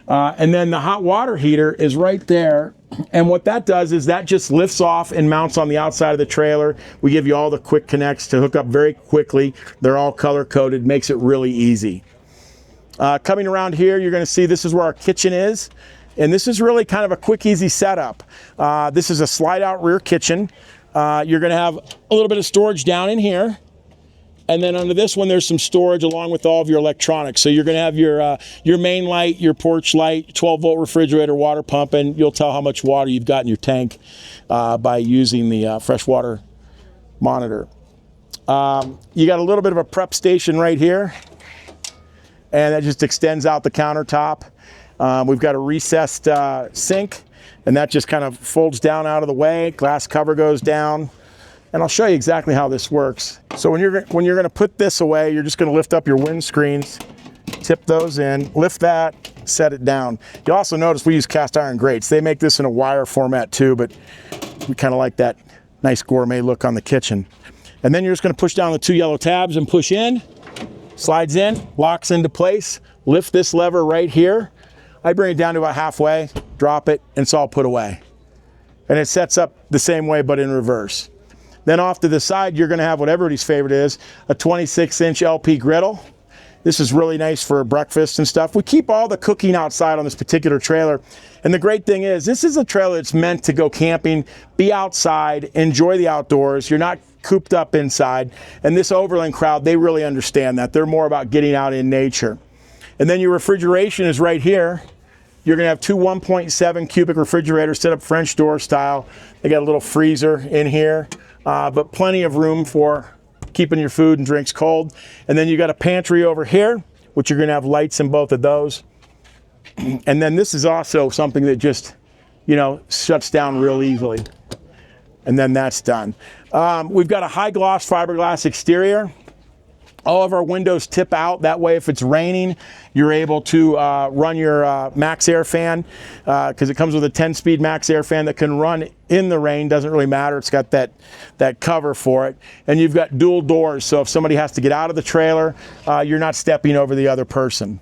And then the hot water heater is right there. And what that does is that just lifts off and mounts on the outside of the trailer. We give you all the quick connects to hook up very quickly. They're all color coded, makes it really easy. Coming around here, you're going to see this is where our kitchen is. And this is really kind of a quick, easy setup. This is a slide out rear kitchen. You're going to have a little bit of storage down in here. And then under this one, there's some storage along with all of your electronics. So you're going to have your main light, your porch light, 12-volt refrigerator, water pump, and you'll tell how much water you've got in your tank by using the freshwater monitor. You got a little bit of a prep station right here, and that just extends out the countertop. We've got a recessed sink, and that just kind of folds down out of the way. Glass cover goes down. And I'll show you exactly how this works. So when you're going to put this away, you're just going to lift up your windscreens, tip those in, lift that, set it down. You'll also notice we use cast iron grates. They make this in a wire format too, but we kind of like that nice gourmet look on the kitchen. And then you're just going to push down the 2 yellow tabs and push in, slides in, locks into place. Lift this lever right here. I bring it down to about halfway, drop it, and it's all put away. And it sets up the same way but in reverse. Then off to the side, you're going to have what everybody's favorite is, a 26-inch LP griddle. This is really nice for breakfast and stuff. We keep all the cooking outside on this particular trailer. And the great thing is, this is a trailer that's meant to go camping, be outside, enjoy the outdoors. You're not cooped up inside. And this Overland crowd, they really understand that. They're more about getting out in nature. And then your refrigeration is right here. You're going to have 2 1.7 cubic refrigerators set up French door style. They got a little freezer in here. But plenty of room for keeping your food and drinks cold. And then you got a pantry over here, which you're going to have lights in both of those. And then this is also something that just, shuts down real easily. And then that's done. We've got a high gloss fiberglass exterior. All of our windows tip out. That way, if it's raining, you're able to run your max air fan because it comes with a 10-speed max air fan that can run in the rain. Doesn't really matter. It's got that cover for it. And you've got dual doors. So if somebody has to get out of the trailer, you're not stepping over the other person.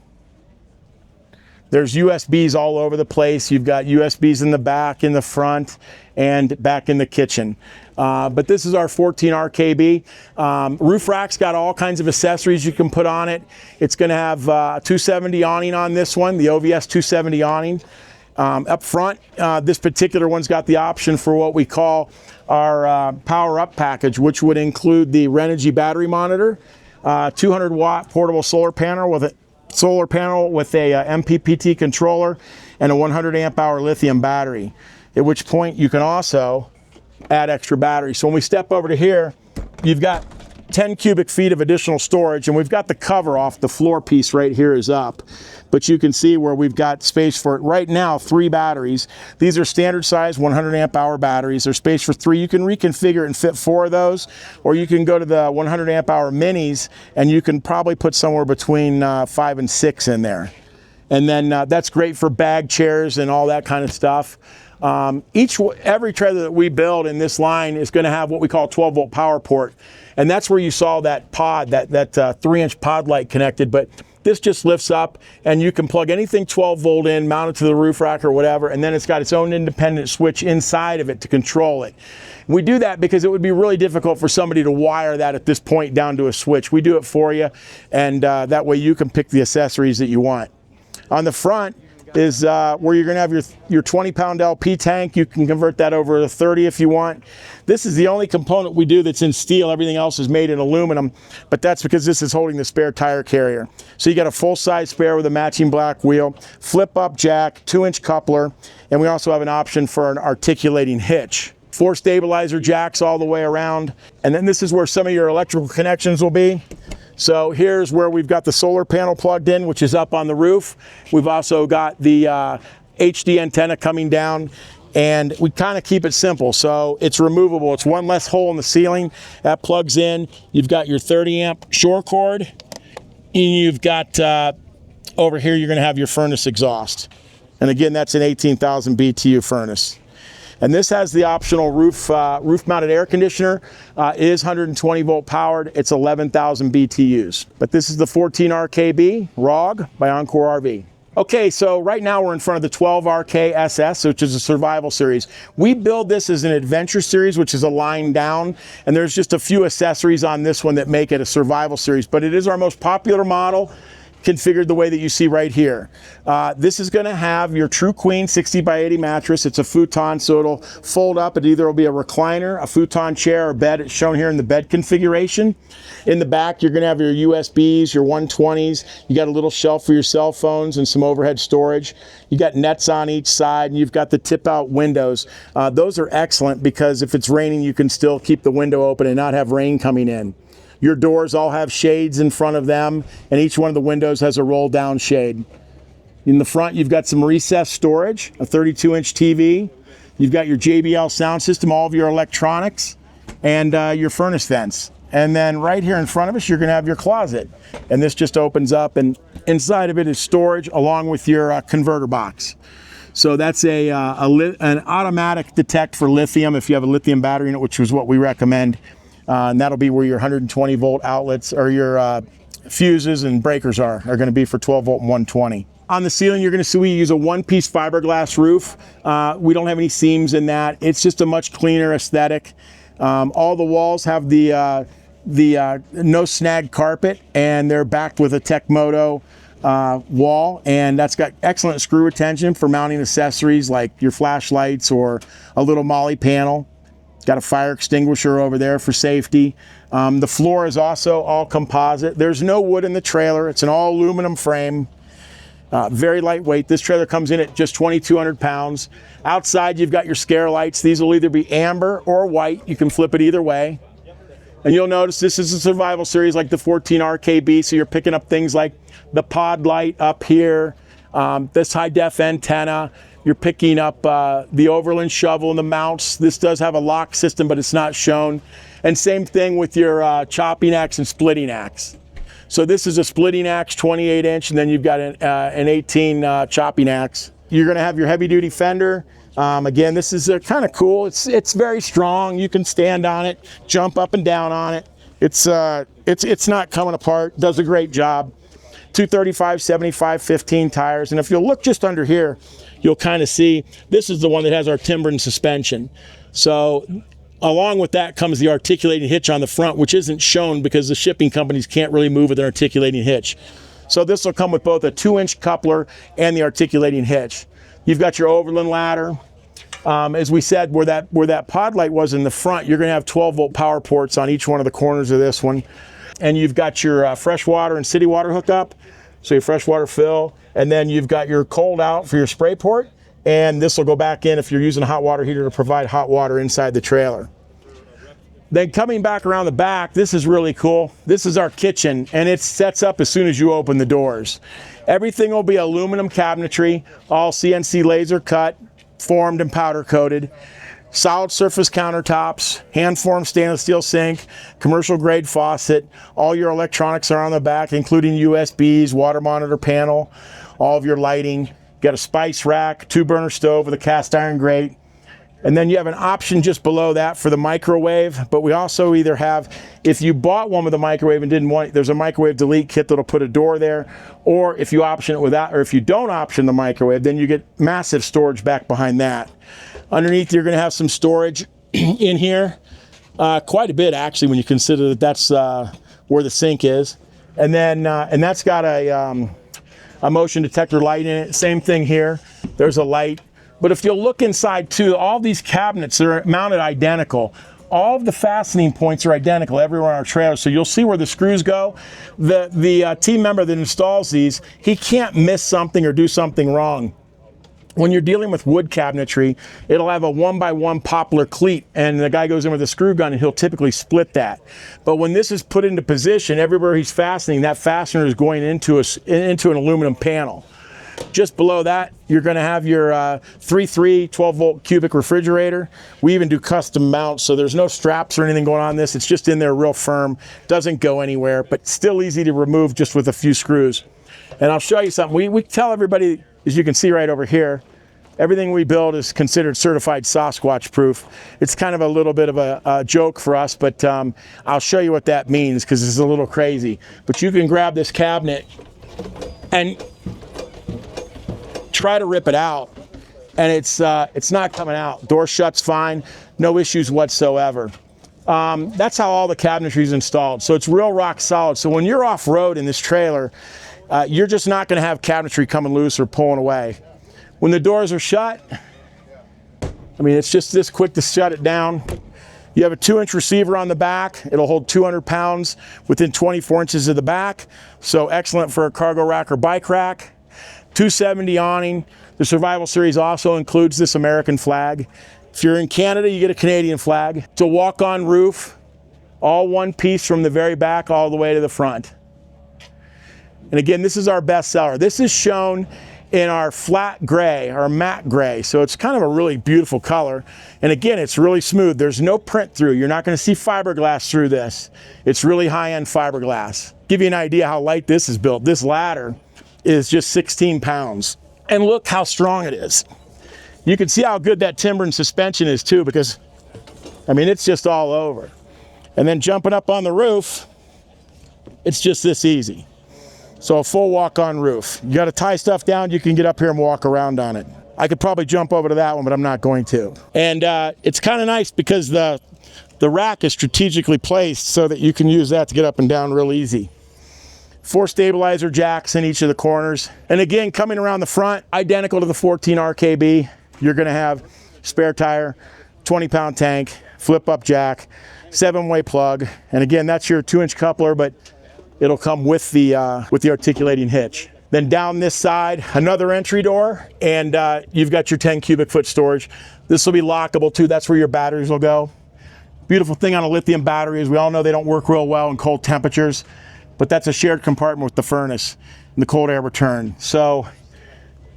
There's USBs all over the place. You've got USBs in the back, in the front, and back in the kitchen. But this is our 14 RKB. Roof rack's got all kinds of accessories you can put on it. It's going to have 270 awning on this one, the OVS 270 awning. Up front, this particular one's got the option for what we call our power up package, which would include the Renogy battery monitor, 200 watt portable solar panel with a MPPT controller, and a 100 amp hour lithium battery, at which point you can also add extra batteries. So when we step over to here, you've got 10 cubic feet of additional storage, and we've got the cover off. The floor piece right here is up, but you can see where we've got space for, right now, 3 batteries. These are standard size 100 amp hour batteries. There's space for 3. You can reconfigure it and fit 4 of those, or you can go to the 100 amp hour minis, and you can probably put somewhere between 5 and 6 in there. And then that's great for bag chairs and all that kind of stuff. Every trailer that we build in this line is going to have what we call 12 volt power port, and that's where you saw that pod, that 3-inch pod light connected. But this just lifts up, and you can plug anything 12 volt in, mount it to the roof rack or whatever, and then it's got its own independent switch inside of it to control it. We do that because it would be really difficult for somebody to wire that at this point down to a switch. We do it for you, and that way you can pick the accessories that you want. On the front is where you're going to have your 20-pound LP tank. You can convert that over to 30 if you want. This is the only component we do that's in steel. Everything else is made in aluminum, but that's because this is holding the spare tire carrier. So you got a full-size spare with a matching black wheel, flip-up jack, 2-inch coupler, and we also have an option for an articulating hitch. 4 stabilizer jacks all the way around, and then this is where some of your electrical connections will be. So here's where we've got the solar panel plugged in, which is up on the roof. We've also got the HD antenna coming down, and we kind of keep it simple. So it's removable. It's one less hole in the ceiling. That plugs in. You've got your 30 amp shore cord, and you've got over here you're going to have your furnace exhaust. And again, that's an 18,000 BTU furnace. And this has the optional roof-mounted air conditioner. It is 120 volt powered. It's 11,000 BTUs. But this is the 14 RKB ROG by Encore RV. Okay, so right now we're in front of the 12 RK SS, which is a survival series. We build this as an adventure series, which is a line down, and there's just a few accessories on this one that make it a survival series, but it is our most popular model, configured the way that you see right here. This is going to have your true queen 60 by 80 mattress. It's a futon, so it'll fold up. It either will be a recliner, a futon chair, or bed. It's shown here in the bed configuration. In the back, you're going to have your USBs, your 120s. You got a little shelf for your cell phones and some overhead storage. You got nets on each side, and you've got the tip-out windows. Those are excellent because if it's raining, you can still keep the window open and not have rain coming in. Your doors all have shades in front of them, and each one of the windows has a roll-down shade. In the front, you've got some recessed storage, a 32-inch TV. You've got your JBL sound system, all of your electronics, and your furnace vents. And then right here in front of us, you're going to have your closet. And this just opens up, and inside of it is storage along with your converter box. So that's an automatic detect for lithium if you have a lithium battery in it, which is what we recommend. And that'll be where your 120 volt outlets or your fuses and breakers are going to be for 12 volt and 120. On the ceiling, you're going to see we use a one-piece fiberglass roof. We don't have any seams in that. It's just a much cleaner aesthetic. All the walls have the no snag carpet, and they're backed with a Tecmoto wall, and that's got excellent screw retention for mounting accessories like your flashlights or a little MOLLE panel. Got a fire extinguisher over there for safety. The floor is also all composite. There's no wood in the trailer. It's an all aluminum frame. Very lightweight. This trailer comes in at just 2,200 pounds. Outside, you've got your scare lights. These will either be amber or white. You can flip it either way. And you'll notice this is a survival series like the 14 RKB, so you're picking up things like the pod light up here, this high-def antenna. You're picking up the Overland shovel and the mounts. This does have a lock system, but it's not shown. And same thing with your chopping axe and splitting axe. So this is a splitting axe, 28-inch, and then you've got an 18 chopping axe. You're going to have your heavy-duty fender. Again, this is kind of cool. It's very strong. You can stand on it, jump up and down on it. It's not coming apart. Does a great job. 235, 75, 15 tires. And if you'll look just under here, you'll kind of see this is the one that has our timber and suspension. So along with that comes the articulating hitch on the front, which isn't shown because the shipping companies can't really move with an articulating hitch. So this will come with both a 2-inch coupler and the articulating hitch. You've got your Overland ladder. As we said, where that pod light was in the front, you're going to have 12-volt power ports on each one of the corners of this one. And you've got your fresh water and city water hookup, so your fresh water fill. And then you've got your cold out for your spray port. And this will go back in if you're using a hot water heater to provide hot water inside the trailer. Then coming back around the back, this is really cool. This is our kitchen, and it sets up as soon as you open the doors. Everything will be aluminum cabinetry, all CNC laser cut, formed and powder coated. Solid surface countertops, hand-formed stainless steel sink, commercial grade faucet. All your electronics are on the back, including USBs, water monitor panel, all of your lighting. You got a spice rack, 2-burner stove with a cast iron grate. And then you have an option just below that for the microwave, but we also either have, if you bought one with a microwave and didn't want it, there's a microwave delete kit that'll put a door there, or if you option it without, or if you don't option the microwave, then you get massive storage back behind that. Underneath, you're going to have some storage in here, quite a bit actually, when you consider that that's where the sink is. And then, and that's got a motion detector light in it. Same thing here. There's a light. But if you'll look inside too, all these cabinets are mounted identical. All of the fastening points are identical everywhere on our trailer, so you'll see where the screws go. The team member that installs these, he can't miss something or do something wrong. When you're dealing with wood cabinetry, it'll have a 1x1 poplar cleat, and the guy goes in with a screw gun and he'll typically split that. But when this is put into position, everywhere he's fastening, that fastener is going into an aluminum panel. Just below that, you're going to have your 3.3 12-volt cubic refrigerator. We even do custom mounts, so there's no straps or anything going on this. It's just in there real firm, doesn't go anywhere, but still easy to remove just with a few screws. And I'll show you something. We tell everybody, as you can see right over here, everything we build is considered certified Sasquatch proof. It's kind of a little bit of a joke for us, but I'll show you what that means because it's a little crazy. But you can grab this cabinet and try to rip it out, and it's not coming out. Door shuts fine, no issues whatsoever. That's how all the cabinetry is installed, so it's real rock solid. So when you're off-road in this trailer, you're just not going to have cabinetry coming loose or pulling away. When the doors are shut, I mean, it's just this quick to shut it down. You have a 2-inch receiver on the back. It'll hold 200 pounds within 24 inches of the back, so excellent for a cargo rack or bike rack. 270 awning. The Survival Series also includes this American flag. If you're in Canada, you get a Canadian flag. It's a walk-on roof, all one piece from the very back all the way to the front. And again, this is our best seller. This is shown in our flat gray, our matte gray. So it's kind of a really beautiful color. And again, it's really smooth. There's no print through. You're not going to see fiberglass through this. It's really high-end fiberglass. Give you an idea how light this is built. This ladder is just 16 pounds. And look how strong it is. You can see how good that timber and suspension is too, because, I mean, it's just all over. And then jumping up on the roof, it's just this easy. So a full walk-on roof. You got to tie stuff down, you can get up here and walk around on it. I could probably jump over to that one, but I'm not going to. And it's kind of nice because the rack is strategically placed so that you can use that to get up and down real easy. 4 stabilizer jacks in each of the corners. And again, coming around the front, identical to the 14 RKB, you're going to have spare tire, 20-pound tank, flip-up jack, 7-way plug. And again, that's your 2-inch coupler, but it'll come with the articulating hitch. Then down this side, another entry door, and you've got your 10 cubic foot storage. This will be lockable too. That's where your batteries will go. Beautiful thing on a lithium battery is we all know they don't work real well in cold temperatures, but that's a shared compartment with the furnace and the cold air return. So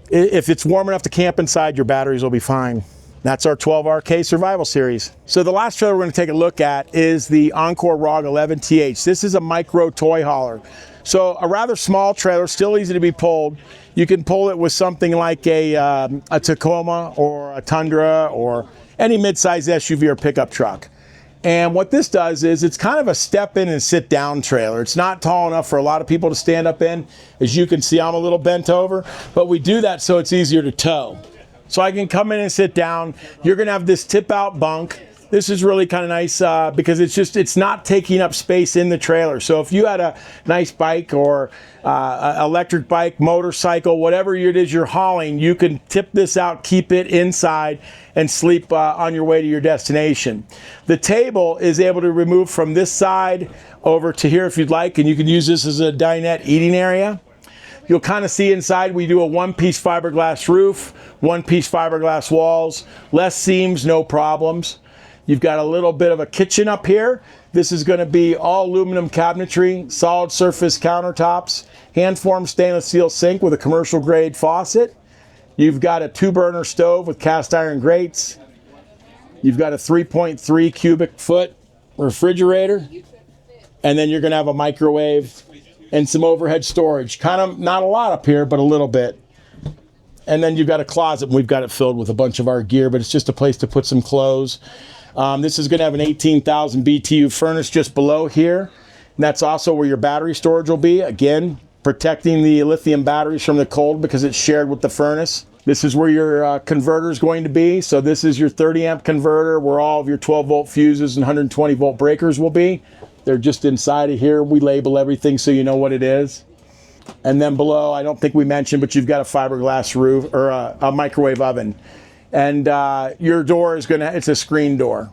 if it's warm enough to camp inside, your batteries will be fine. That's our 12RK Survival Series. So the last trailer we're going to take a look at is the Encore ROG TH. This is a micro toy hauler. So a rather small trailer, still easy to be pulled. You can pull it with something like a Tacoma or a Tundra or any mid-size SUV or pickup truck. And what this does is it's kind of a step in and sit down trailer. It's not tall enough for a lot of people to stand up in. As you can see, I'm a little bent over, but we do that so it's easier to tow. So I can come in and sit down. You're gonna have this tip out bunk. This is really kind of nice because it's not taking up space in the trailer. So if you had a nice bike or electric bike, motorcycle, whatever it is you're hauling, you can tip this out, keep it inside, and sleep on your way to your destination. The table is able to remove from this side over to here if you'd like, and you can use this as a dinette eating area. You'll kind of see inside we do a one-piece fiberglass roof, one-piece fiberglass walls, less seams, no problems. You've got a little bit of a kitchen up here. This is going to be all aluminum cabinetry, solid surface countertops, hand-formed stainless steel sink with a commercial grade faucet. You've got a 2-burner stove with cast iron grates. You've got a 3.3 cubic foot refrigerator. And then you're going to have a microwave and some overhead storage. Kind of not a lot up here, but a little bit. And then you've got a closet, and we've got it filled with a bunch of our gear, but it's just a place to put some clothes. This is going to have an 18,000 BTU furnace just below here. And that's also where your battery storage will be. Again, protecting the lithium batteries from the cold because it's shared with the furnace. This is where your converter is going to be. So this is your 30 amp converter where all of your 12 volt fuses and 120 volt breakers will be. They're just inside of here. We label everything so you know what it is. And then below, I don't think we mentioned, but you've got a fiberglass roof or a microwave oven. And your door is it's a screen door.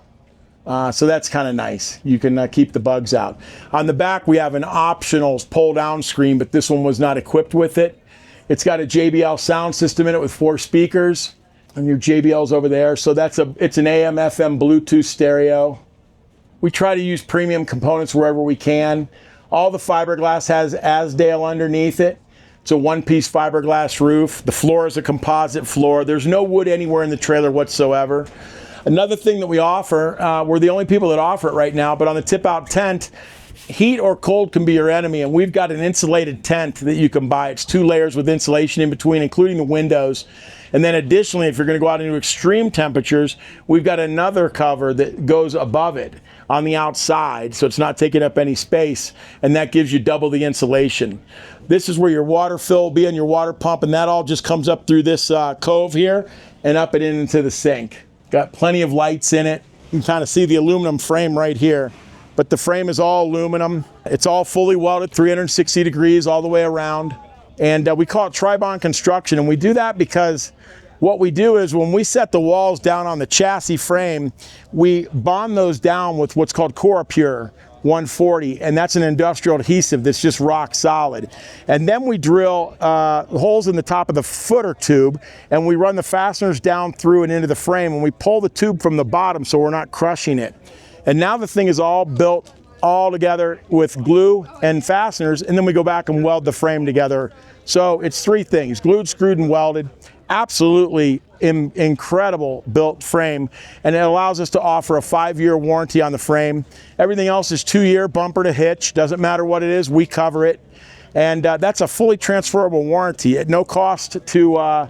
So that's kind of nice. You can keep the bugs out. On the back, we have an optional pull down screen, but this one was not equipped with it. It's got a JBL sound system in it with 4 speakers, and your JBL's over there. So it's an AM, FM, Bluetooth stereo. We try to use premium components wherever we can. All the fiberglass has Asdale underneath it. It's a one-piece fiberglass roof. The floor is a composite floor. There's no wood anywhere in the trailer whatsoever. Another thing that we offer, we're the only people that offer it right now, but on the tip-out tent, heat or cold can be your enemy, and we've got an insulated tent that you can buy. It's 2 layers with insulation in between, including the windows. And then additionally, if you're going to go out into extreme temperatures, we've got another cover that goes above it on the outside, so it's not taking up any space, and that gives you double the insulation. This is where your water fill will be on your water pump, and that all just comes up through this cove here and up and into the sink. Got plenty of lights in it. You can kind of see the aluminum frame right here, but the frame is all aluminum. It's all fully welded 360 degrees all the way around, and we call it tri-bond construction, and we do that because what we do is when we set the walls down on the chassis frame, we bond those down with what's called Koru 140, and that's an industrial adhesive that's just rock solid. And then we drill holes in the top of the footer tube, and we run the fasteners down through and into the frame, and we pull the tube from the bottom so we're not crushing it. And now the thing is all built all together with glue and fasteners, and then we go back and weld the frame together. So it's 3 things: glued, screwed, and welded. Absolutely incredible built frame, and it allows us to offer a 5-year warranty on the frame. Everything else is 2-year bumper to hitch. Doesn't matter what it is, we cover it, and that's a fully transferable warranty at no cost to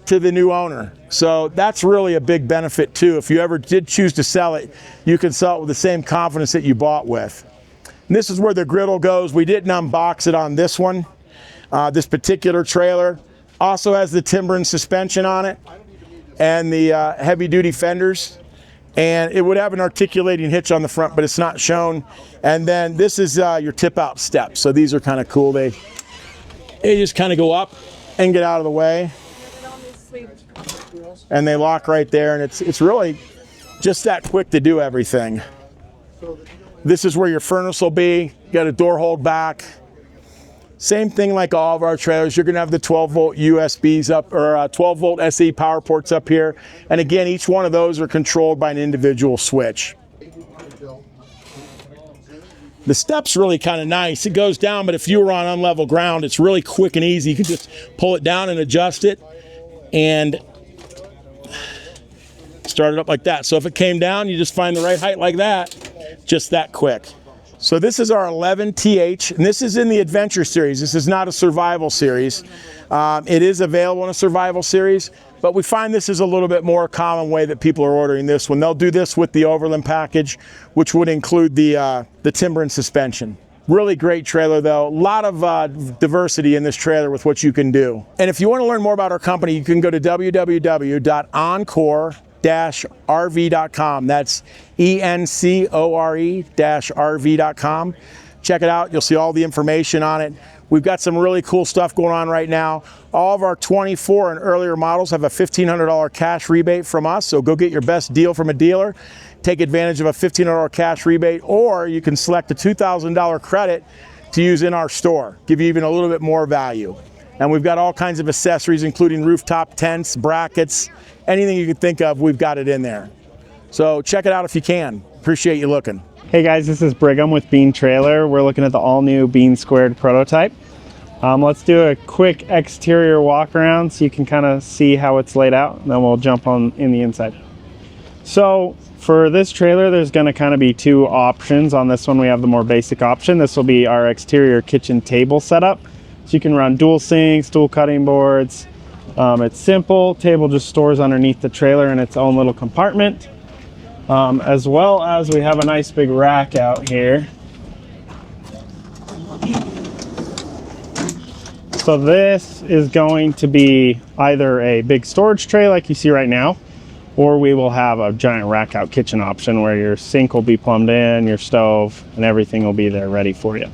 the new owner. So that's really a big benefit too. If you ever did choose to sell it, you can sell it with the same confidence that you bought with. And this is where the griddle goes. We didn't unbox it on this one. This particular trailer also has the timber and suspension on it and the heavy duty fenders, and it would have an articulating hitch on the front, but it's not shown. And then this is your tip out steps. So these are kind of cool. They just kind of go up and get out of the way, and they lock right there, and it's really just that quick to do everything. This is where your furnace will be. You got a door hold back. Same thing like all of our trailers. You're going to have the 12 volt USBs up, or 12 volt SE power ports up here. And again, each one of those are controlled by an individual switch. The step's really kind of nice. It goes down, but if you were on unlevel ground, it's really quick and easy. You can just pull it down and adjust it and start it up like that. So if it came down, you just find the right height like that, just that quick. So this is our 11 TH, and this is in the Adventure series. This is not a survival series. It is available in a survival series, but we find this is a little bit more common way that people are ordering this one. They'll do this with the Overland package, which would include the timber and suspension. Really great trailer though. A lot of diversity in this trailer with what you can do. And if you want to learn more about our company, you can go to www.encore-rv.com. That's ENCORE-RV.com. Check it out. You'll see all the information on it. We've got some really cool stuff going on right now. All of our 24 and earlier models have a $1,500 cash rebate from us, so go get your best deal from a dealer. Take advantage of a $1,500 cash rebate, or you can select a $2,000 credit to use in our store. Give you even a little bit more value. And we've got all kinds of accessories, including rooftop tents, brackets, anything you can think of, we've got it in there. So check it out if you can. Appreciate you looking. Hey guys, this is Brigham with Bean Trailer. We're looking at the all-new Bean Squared prototype. Let's do a quick exterior walk around so you can kind of see how it's laid out, and then we'll jump on in the inside. So for this trailer, there's going to kind of be two options. On this one, we have the more basic option. This will be our exterior kitchen table setup. So you can run dual sinks, dual cutting boards. It's simple. Table just stores underneath the trailer in its own little compartment. As well as we have a nice big rack out here. So this is going to be either a big storage tray like you see right now, or we will have a giant rack out kitchen option where your sink will be plumbed in, your stove, and everything will be there ready for you.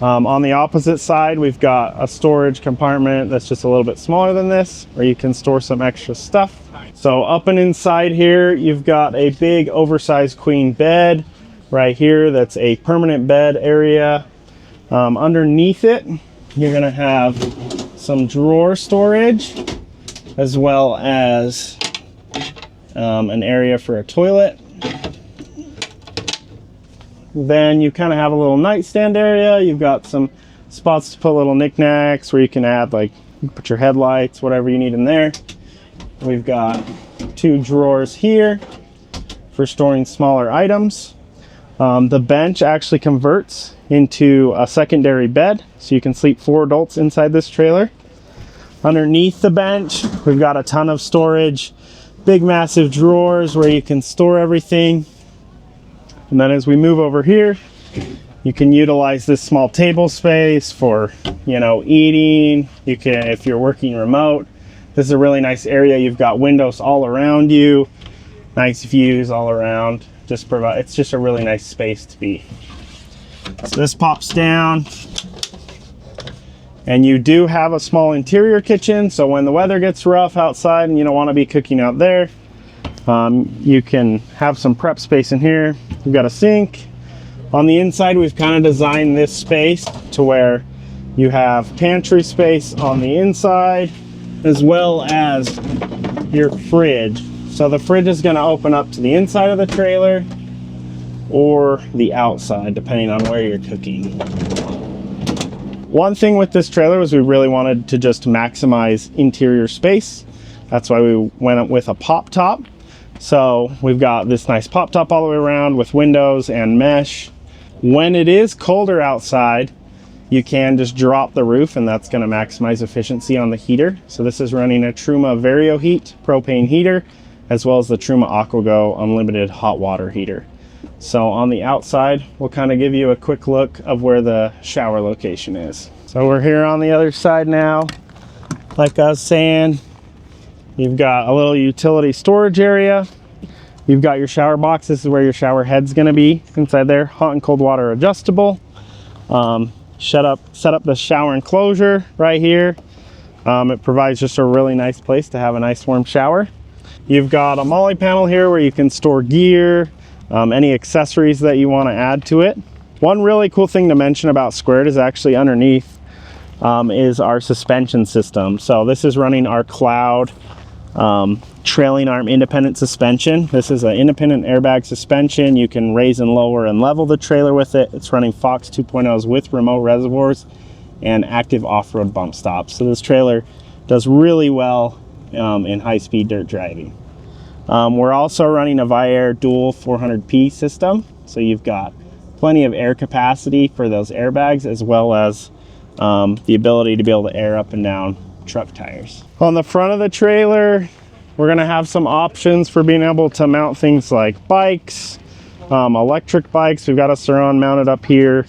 On the opposite side, we've got a storage compartment that's just a little bit smaller than this, where you can store some extra stuff. So up and inside here, you've got a big oversized queen bed right here. That's a permanent bed area. Underneath it, you're gonna have some drawer storage, as well as an area for a toilet. Then you kind of have a little nightstand area. You've got some spots to put little knickknacks where you can add, like, you can put your headlights, whatever you need in there. We've got two drawers here for storing smaller items. The bench actually converts into a secondary bed, so you can sleep 4 adults inside this trailer. Underneath the bench, we've got a ton of storage, big massive drawers where you can store everything. And then as we move over here, you can utilize this small table space for, you know, eating. You can, if you're working remote, this is a really nice area. You've got windows all around you, nice views all around. It's just a really nice space to be. So this pops down, and you do have a small interior kitchen. So when the weather gets rough outside and you don't want to be cooking out there, you can have some prep space in here. We've got a sink. On the inside, we've kind of designed this space to where you have pantry space on the inside, as well as your fridge. So the fridge is going to open up to the inside of the trailer or the outside, depending on where you're cooking. One thing with this trailer was we really wanted to just maximize interior space. That's why we went up with a pop top. So we've got this nice pop top all the way around with windows and mesh. When it is colder outside, you can just drop the roof, and that's going to maximize efficiency on the heater. So this is running a Truma VarioHeat propane heater, as well as the Truma AquaGo unlimited hot water heater. So on the outside, we'll kind of give you a quick look of where the shower location is. So we're here on the other side now. Like I was saying, you've got a little utility storage area. You've got your shower box. This is where your shower head's going to be inside there. Hot and cold water adjustable. Set up the shower enclosure right here. It provides just a really nice place to have a nice warm shower. You've got a MOLLE panel here where you can store gear, any accessories that you want to add to it. One really cool thing to mention about Squared is actually underneath is our suspension system. So this is running our Cloud trailing arm independent suspension. This is an independent airbag suspension. You can raise and lower and level the trailer with it. It's running Fox 2.0s with remote reservoirs and active off-road bump stops. So this trailer does really well in high-speed dirt driving. We're also running a Viair dual 400p system. So you've got plenty of air capacity for those airbags, as well as the ability to be able to air up and down truck tires. On the front of the trailer, we're gonna have some options for being able to mount things like bikes, electric bikes. We've got a surround mounted up here,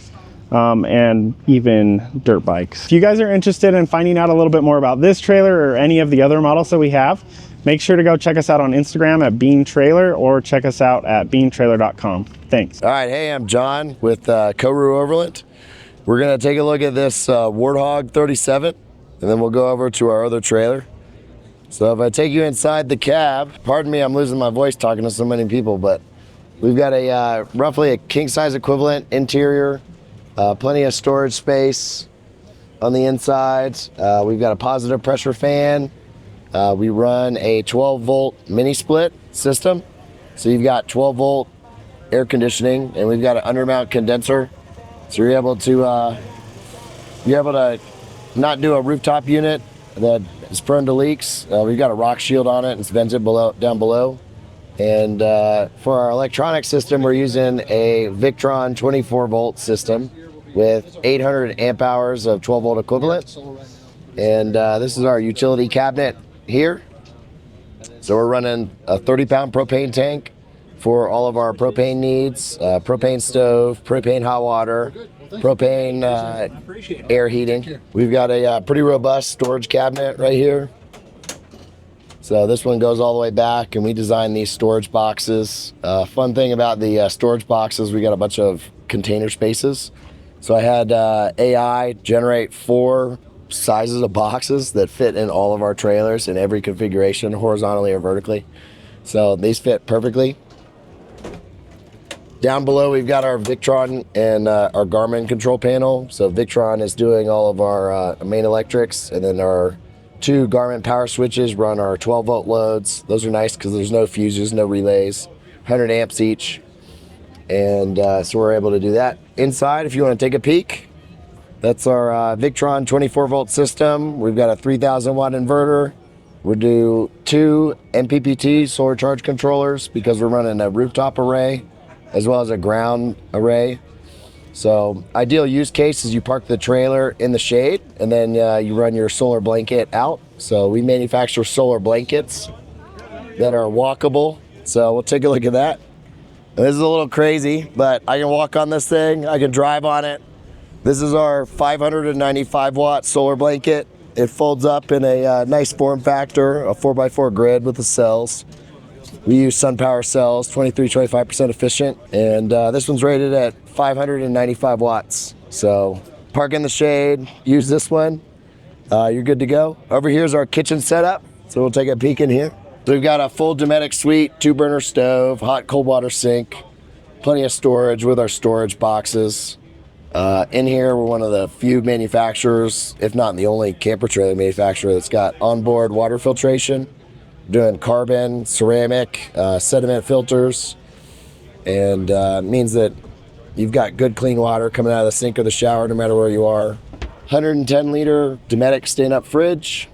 and even dirt bikes. If you guys are interested in finding out a little bit more about this trailer or any of the other models that we have, make sure to go check us out on Instagram at Bean Trailer or check us out at beantrailer.com. Thanks. All right, hey, I'm John with Koru Overland. We're gonna take a look at this Warthog 37, and then we'll go over to our other trailer. So if I take you inside the cab, pardon me, I'm losing my voice talking to so many people, but we've got a roughly a king size equivalent interior, plenty of storage space on the inside. We've got a positive pressure fan. We run a 12 volt mini split system. So you've got 12 volt air conditioning, and we've got an undermount condenser. So you're able to not do a rooftop unit that is prone to leaks. We've got a rock shield on it. It's vented down below. And for our electronic system, we're using a Victron 24 volt system with 800 amp hours of 12 volt equivalent. And this is our utility cabinet here. So we're running a 30-pound propane tank for all of our propane needs, propane stove, propane hot water, propane air heating. We've got a pretty robust storage cabinet right here. So this one goes all the way back, and we designed these storage boxes. Fun thing about the storage boxes, we got a bunch of container spaces. So I had AI generate 4 sizes of boxes that fit in all of our trailers in every configuration, horizontally or vertically. So these fit perfectly. Down below, we've got our Victron and our Garmin control panel. So Victron is doing all of our main electrics, and then our 2 Garmin power switches run our 12 volt loads. Those are nice because there's no fuses, no relays, 100 amps each. And so we're able to do that. Inside, if you want to take a peek, that's our Victron 24 volt system. We've got a 3000 watt inverter. We do 2 MPPT solar charge controllers because we're running a rooftop array as well as a ground array. So ideal use case is you park the trailer in the shade, and then you run your solar blanket out. So we manufacture solar blankets that are walkable. So we'll take a look at that. And this is a little crazy, but I can walk on this thing, I can drive on it. This is our 595 watt solar blanket. It folds up in a nice form factor, a 4x4 grid with the cells. We use SunPower cells, 23-25% efficient, and this one's rated at 595 watts. So park in the shade, use this one, you're good to go. Over here is our kitchen setup, so we'll take a peek in here. So we've got a full Dometic suite, 2-burner stove, hot cold water sink, plenty of storage with our storage boxes. In here, we're one of the few manufacturers, if not the only camper trailer manufacturer that's got onboard water filtration, doing carbon, ceramic, sediment filters, and means that you've got good clean water coming out of the sink or the shower no matter where you are. 110 liter Dometic stand-up fridge.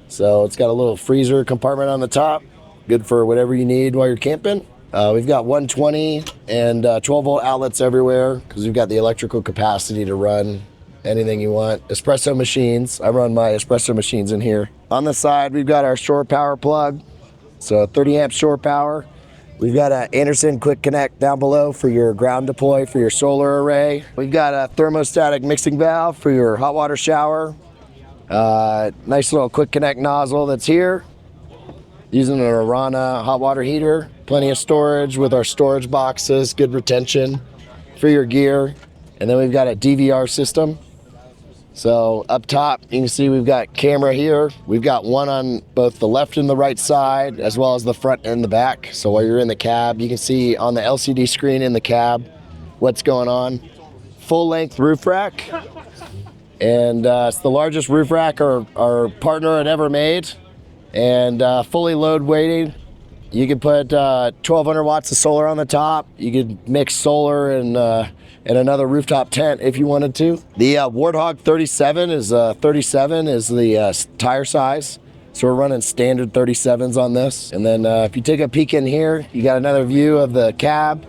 So it's got a little freezer compartment on the top, good for whatever you need while you're camping. We've got 120 and 12 volt outlets everywhere because we've got the electrical capacity to run anything you want. Espresso machines, I run my espresso machines in here. On the side, we've got our shore power plug. So 30 amp shore power. We've got an Anderson quick connect down below for your ground deploy for your solar array. We've got a thermostatic mixing valve for your hot water shower. Nice little quick connect nozzle that's here. Using an Arana hot water heater. Plenty of storage with our storage boxes, good retention for your gear. And then we've got a DVR system. So up top, you can see we've got camera here. We've got one on both the left and the right side, as well as the front and the back. So while you're in the cab, you can see on the LCD screen in the cab what's going on. Full length roof rack. And it's the largest roof rack our partner had ever made. And fully load weighted. You can put 1,200 watts of solar on the top. You could mix solar and another rooftop tent if you wanted to. The Warthog 37 is the tire size. So we're running standard 37s on this. And then if you take a peek in here, you got another view of the cab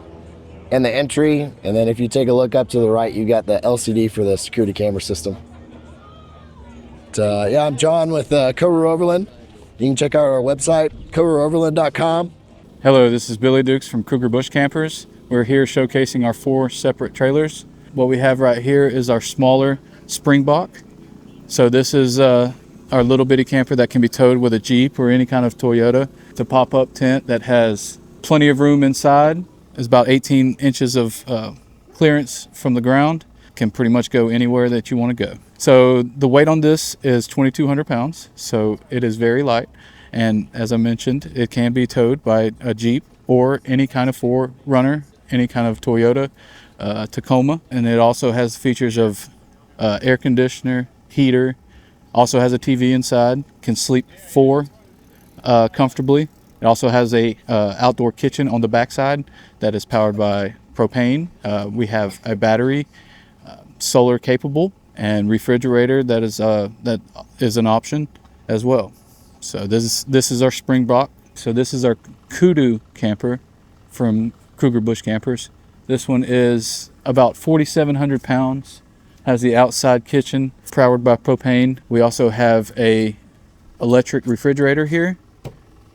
and the entry. And then if you take a look up to the right, you got the LCD for the security camera system. yeah, I'm John with Koru Overland. You can check out our website, koruoverland.com. Hello, this is Billy Dukes from Kruger Bush Campers. We're here showcasing our 4 separate trailers. What we have right here is our smaller Springbok. So this is our little bitty camper that can be towed with a Jeep or any kind of Toyota. It's a pop-up tent that has plenty of room inside. It's about 18 inches of clearance from the ground. Can pretty much go anywhere that you want to go. So the weight on this is 2,200 pounds, so it is very light. And as I mentioned, it can be towed by a Jeep or any kind of 4Runner, any kind of Toyota, Tacoma. And it also has features of air conditioner, heater, also has a TV inside, can sleep 4 comfortably. It also has a outdoor kitchen on the backside that is powered by propane. We have a battery, solar capable, and refrigerator that is an option as well. So this is our Springbok. So this is our Kudu camper from Kruger Bush Campers. This one is about 4,700 pounds. Has the outside kitchen powered by propane. We also have a electric refrigerator here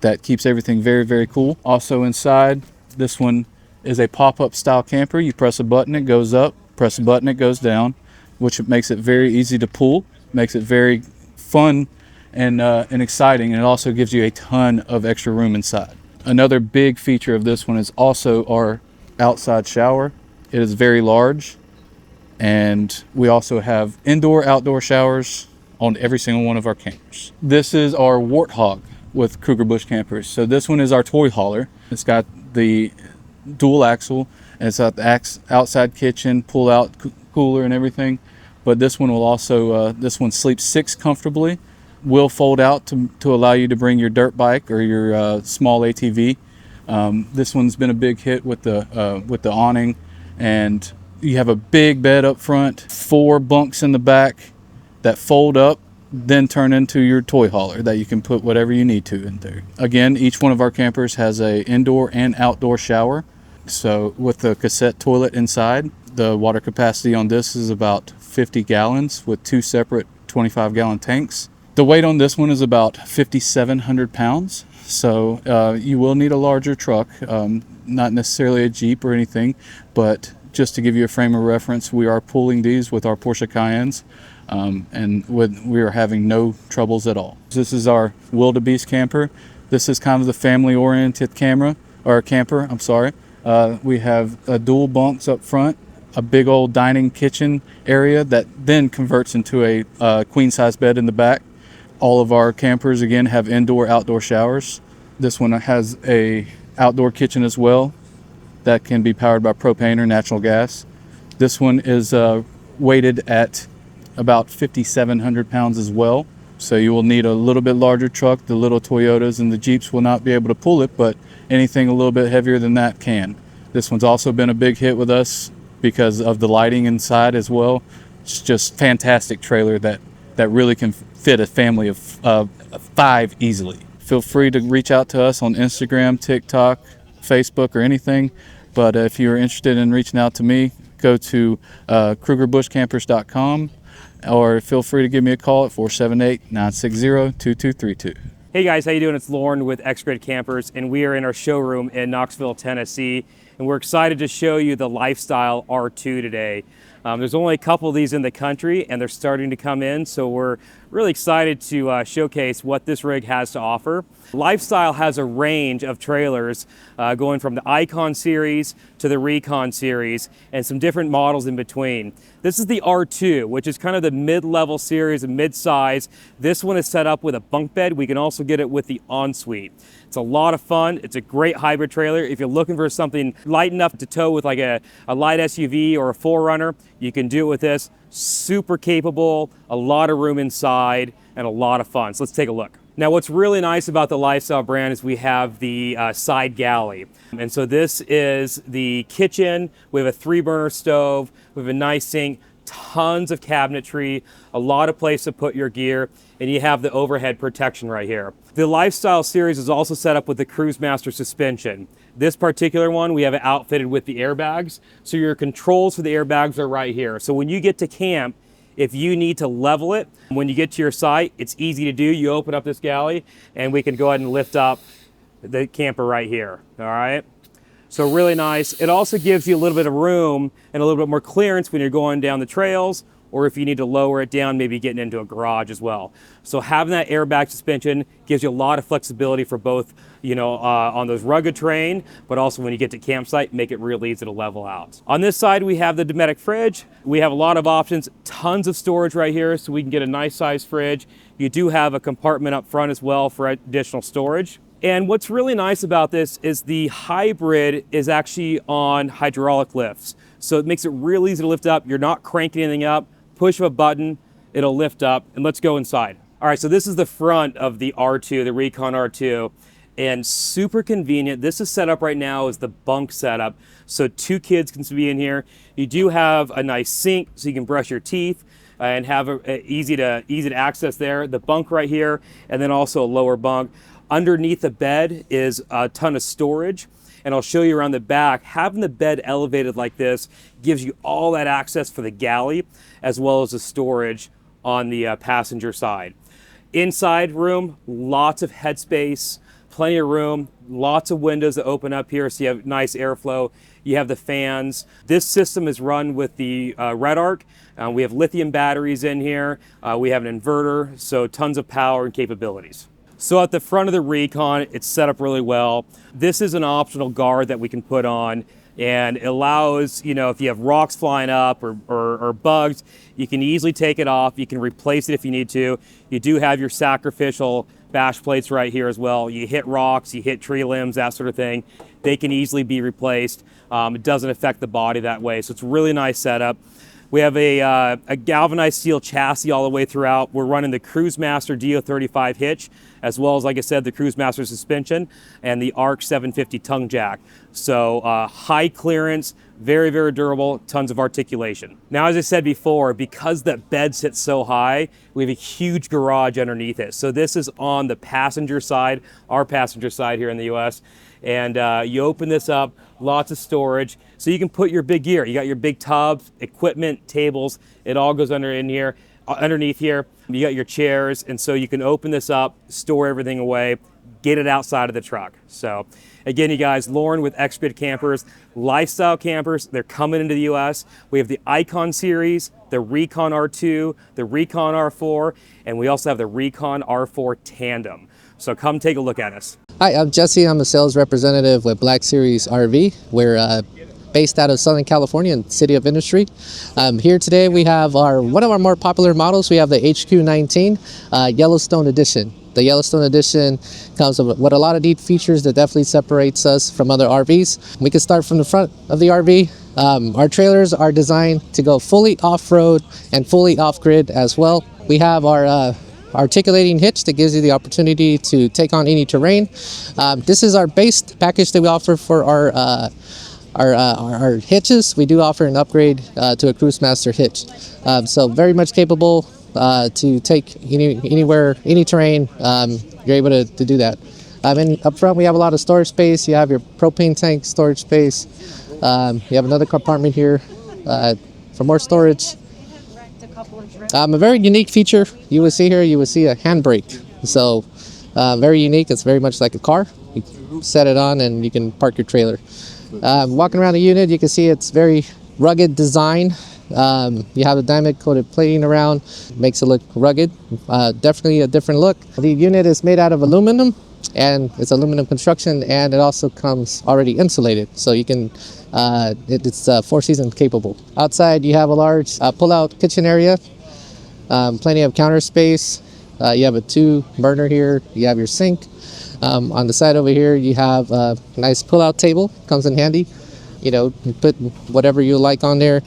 that keeps everything very, very cool. Also inside, this one is a pop-up style camper. You press a button, it goes up. Press a button, it goes down, which makes it very easy to pull, makes it very fun and exciting, and it also gives you a ton of extra room inside. Another big feature of this one is also our outside shower. It is very large, and we also have indoor, outdoor showers on every single one of our campers. This is our Warthog with Kruger Bush Campers. So this one is our toy hauler. It's got the dual axle, and it's got the outside kitchen, pull out cooler and everything. But this one will also, this one sleeps 6 comfortably, will fold out to allow you to bring your dirt bike or your small ATV. This one's been a big hit with the awning, and you have a big bed up front, 4 bunks in the back that fold up, then turn into your toy hauler that you can put whatever you need to in there. Again, each one of our campers has a indoor and outdoor shower. So with the cassette toilet inside, the water capacity on this is about 50 gallons with 2 separate 25-gallon tanks. The weight on this one is about 5,700 pounds. So you will need a larger truck, not necessarily a Jeep or anything, but just to give you a frame of reference, we are pulling these with our Porsche Cayennes, and we are having no troubles at all. This is our wildebeest camper. This is kind of the family-oriented camper. We have dual bunks up front, a big old dining kitchen area that then converts into a queen-size bed in the back. All of our campers, again, have indoor, outdoor showers. This one has a outdoor kitchen as well that can be powered by propane or natural gas. This one is weighted at about 5,700 pounds as well. So you will need a little bit larger truck. The little Toyotas and the Jeeps will not be able to pull it, but anything a little bit heavier than that can. This one's also been a big hit with us because of the lighting inside as well. It's just fantastic trailer that really can fit a family of 5 easily. Feel free to reach out to us on Instagram, TikTok, Facebook, or anything. But if you're interested in reaching out to me, go to KrugerBushCampers.com, or feel free to give me a call at 478-960-2232. Hey guys, how you doing? It's Lauren with Xgrid Campers, and we are in our showroom in Knoxville, Tennessee, and we're excited to show you the Lifestyle R2 today. There's only a couple of these in the country, and they're starting to come in, so we're really excited to showcase what this rig has to offer. Lifestyle has a range of trailers going from the Icon series to the Recon series and some different models in between. This is the R2, which is kind of the mid-level series, a mid-size. This one is set up with a bunk bed. We can also get it with the ensuite. It's a lot of fun. It's a great hybrid trailer. If you're looking for something light enough to tow with like a light SUV or a 4Runner, you can do it with this. Super capable, a lot of room inside, and a lot of fun. So let's take a look. Now what's really nice about the Lifestyle brand is we have the side galley. And so this is the kitchen. We have a 3-burner stove. We have a nice sink, tons of cabinetry, a lot of place to put your gear, and you have the overhead protection right here. The Lifestyle series is also set up with the Cruise Master suspension. This particular one, we have it outfitted with the airbags. So your controls for the airbags are right here. So when you get to camp, If you need to level it, when you get to your site, it's easy to do. You open up this galley and we can go ahead and lift up the camper right here, all right? So really nice. It also gives you a little bit of room and a little bit more clearance when you're going down the trails, or if you need to lower it down, maybe getting into a garage as well. So having that airbag suspension gives you a lot of flexibility for both, you know, on those rugged terrain, but also when you get to campsite, make it real easy to level out. On this side, we have the Dometic fridge. We have a lot of options, tons of storage right here, so we can get a nice size fridge. You do have a compartment up front as well for additional storage. And what's really nice about this is the hybrid is actually on hydraulic lifts. So it makes it real easy to lift up. You're not cranking anything up. Push of a button, it'll lift up. And let's go inside. All right, so this is the front of the R2, the Recon R2, and super convenient. This is set up right now as the bunk setup. So 2 kids can be in here. You do have a nice sink so you can brush your teeth and have a easy to access there. The bunk right here, and then also a lower bunk. Underneath the bed is a ton of storage, and I'll show you around the back. Having the bed elevated like this gives you all that access for the galley, as well as the storage on the passenger side. Inside room, lots of headspace, plenty of room, lots of windows that open up here so you have nice airflow. You have the fans. This system is run with the Red Arc. We have lithium batteries in here. We have an inverter, so tons of power and capabilities. So at the front of the Recon, it's set up really well. This is an optional guard that we can put on, and it allows, you know, if you have rocks flying up or bugs, you can easily take it off. You can replace it if you need to. You do have your sacrificial bash plates right here as well. You hit rocks, you hit tree limbs, that sort of thing. They can easily be replaced. It doesn't affect the body that way, so it's a really nice setup. We have a galvanized steel chassis all the way throughout. We're running the Cruisemaster DO35 hitch, as well as, like I said, the Cruisemaster suspension and the ARC 750 tongue jack. So high clearance, very, very durable, tons of articulation. Now, as I said before, because the bed sits so high, we have a huge garage underneath it. So this is on the passenger side, our passenger side here in the US. And you open this up, lots of storage. So you can put your big gear. You got your big tubs, equipment, tables. It all goes underneath here. You got your chairs. And so you can open this up, store everything away, get it outside of the truck. So again, you guys, Lauren with Xgrid Campers, Lifestyle Campers, they're coming into the US. We have the Icon series, the Recon R2, the Recon R4, and we also have the Recon R4 Tandem. So come take a look at us. Hi, I'm Jesse. I'm a sales representative with Black Series RV. We're based out of Southern California in City of Industry. Here today we have one of our more popular models. We have the HQ19 Yellowstone Edition. The Yellowstone Edition comes with a lot of neat features that definitely separates us from other RVs. We can start from the front of the RV. Our trailers are designed to go fully off-road and fully off-grid as well. We have our articulating hitch that gives you the opportunity to take on any terrain. This is our base package that we offer for our hitches. We do offer an upgrade to a Cruisemaster hitch. So very much capable to take anywhere, any terrain. You're able to do that. And up front we have a lot of storage space. You have your propane tank storage space. You have another compartment here for more storage. A very unique feature you will see here, you will see a handbrake. So very unique, it's very much like a car. You set it on and you can park your trailer. Walking around the unit, you can see it's very rugged design. You have the diamond coated plating around, makes it look rugged. Definitely a different look. The unit is made out of aluminum, and it's aluminum construction, and it also comes already insulated, so you can it's 4-season capable. Outside you have a large pull-out kitchen area, plenty of counter space. You have a 2-burner here. You have your sink. On the side over here you have a nice pull-out table, comes in handy. You know, you put whatever you like on there.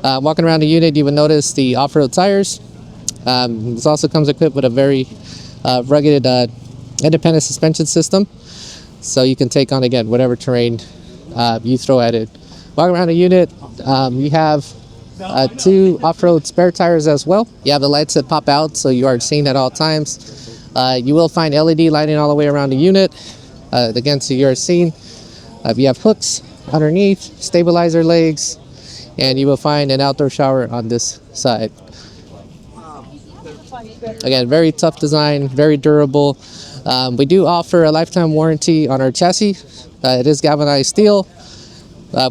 Walking around the unit, you would notice the off-road tires. This also comes equipped with a very rugged independent suspension system, so you can take on, again, whatever terrain you throw at it. Walking around the unit, you have 2 off-road spare tires as well. You have the lights that pop out, so you are seen at all times. You will find LED lighting all the way around the unit. Again, so you're seen. You have hooks underneath, stabilizer legs, and you will find an outdoor shower on this side. Again, very tough design, very durable. We do offer a lifetime warranty on our chassis. It is galvanized steel.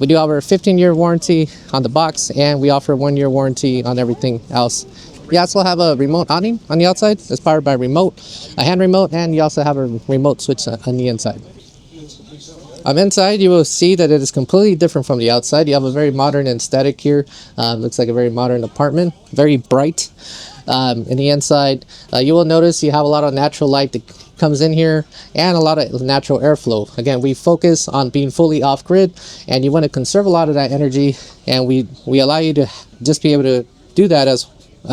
We do offer a 15-year warranty on the box, and we offer a 1-year warranty on everything else. You also have a remote awning on the outside. It's powered by remote, a hand remote, and you also have a remote switch on the inside. Inside, you will see that it is completely different from the outside. You have a very modern aesthetic here. Looks like a very modern apartment, very bright. In the inside, you will notice you have a lot of natural light that comes in here and a lot of natural airflow. Again, we focus on being fully off-grid, and you want to conserve a lot of that energy, and we allow you to just be able to do that as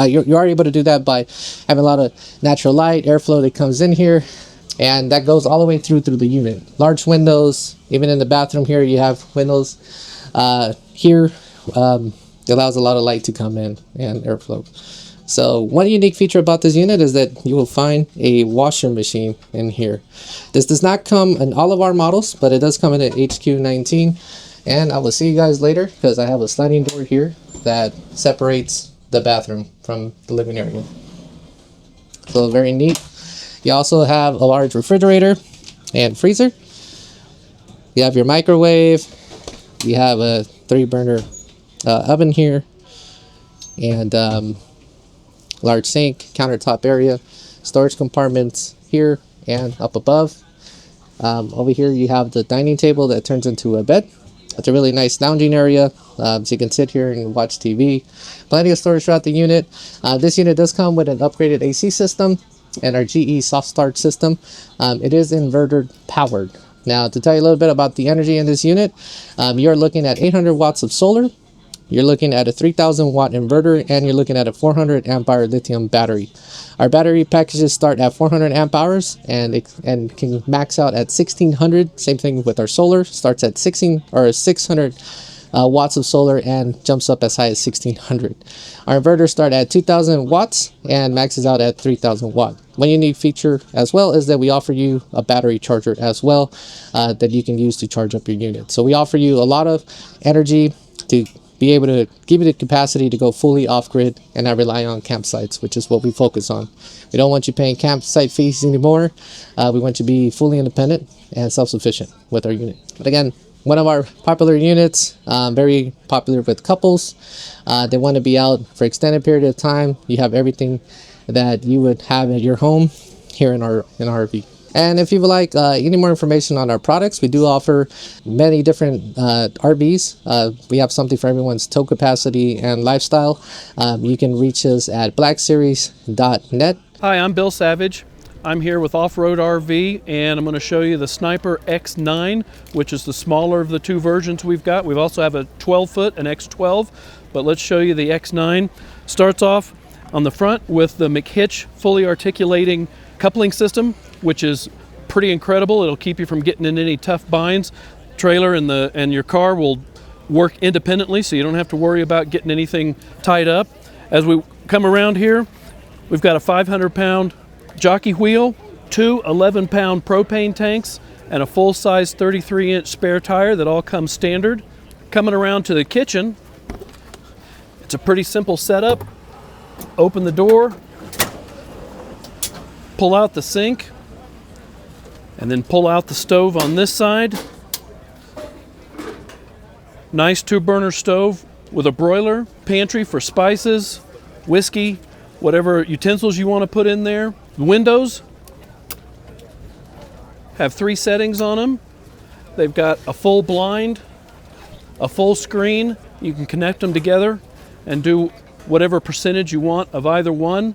you are able to do that by having a lot of natural light, airflow that comes in here, and that goes all the way through the unit. Large windows, even in the bathroom here you have windows. Here it allows a lot of light to come in and airflow. So one unique feature about this unit is that you will find a washer machine in here. This does not come in all of our models, but it does come in at HQ19, and I will see you guys later because I have a sliding door here that separates the bathroom from the living area. So very neat. You also have a large refrigerator and freezer. You have your microwave. You have a 3-burner oven here, and large sink, countertop area, storage compartments here and up above. Over here you have the dining table that turns into a bed. It's a really nice lounging area, so you can sit here and watch TV. Plenty of storage throughout the unit. This unit does come with an upgraded AC system and our GE soft start system. It is inverter powered. Now, to tell you a little bit about the energy in this unit, you're looking at 800 watts of solar. You're looking at a 3000 watt inverter, and you're looking at a 400 amp hour lithium battery. Our battery packages start at 400 amp hours and can max out at 1600. Same thing with our solar, starts at 600 watts of solar and jumps up as high as 1600. Our inverters start at 2000 watts and maxes out at 3000 watt. One unique feature as well is that we offer you a battery charger as well that you can use to charge up your unit. So we offer you a lot of energy to be able to give you the capacity to go fully off-grid and not rely on campsites, which is what we focus on. We don't want you paying campsite fees anymore. We want you to be fully independent and self-sufficient with our unit. But again, one of our popular units, very popular with couples. They want to be out for extended period of time. You have everything that you would have at your home here in our RV. And if you would like any more information on our products, we do offer many different RVs. We have something for everyone's tow capacity and lifestyle. You can reach us at blackseries.net. Hi, I'm Bill Savage. I'm here with Offroad RV, and I'm going to show you the Sniper X9, which is the smaller of the two versions we've got. We also have a 12-foot, an X12, but let's show you the X9. Starts off on the front with the McHitch fully articulating coupling system, which is pretty incredible. It'll keep you from getting in any tough binds. Trailer and your car will work independently, so you don't have to worry about getting anything tied up. As we come around here, we've got a 500-pound jockey wheel, two 11-pound propane tanks, and a full-size 33-inch spare tire that all come standard. Coming around to the kitchen, it's a pretty simple setup. Open the door, pull out the sink, and then pull out the stove on this side. Nice 2-burner stove with a broiler, pantry for spices, whiskey, whatever utensils you want to put in there. The windows have 3 settings on them. They've got a full blind, a full screen. You can connect them together and do whatever percentage you want of either one.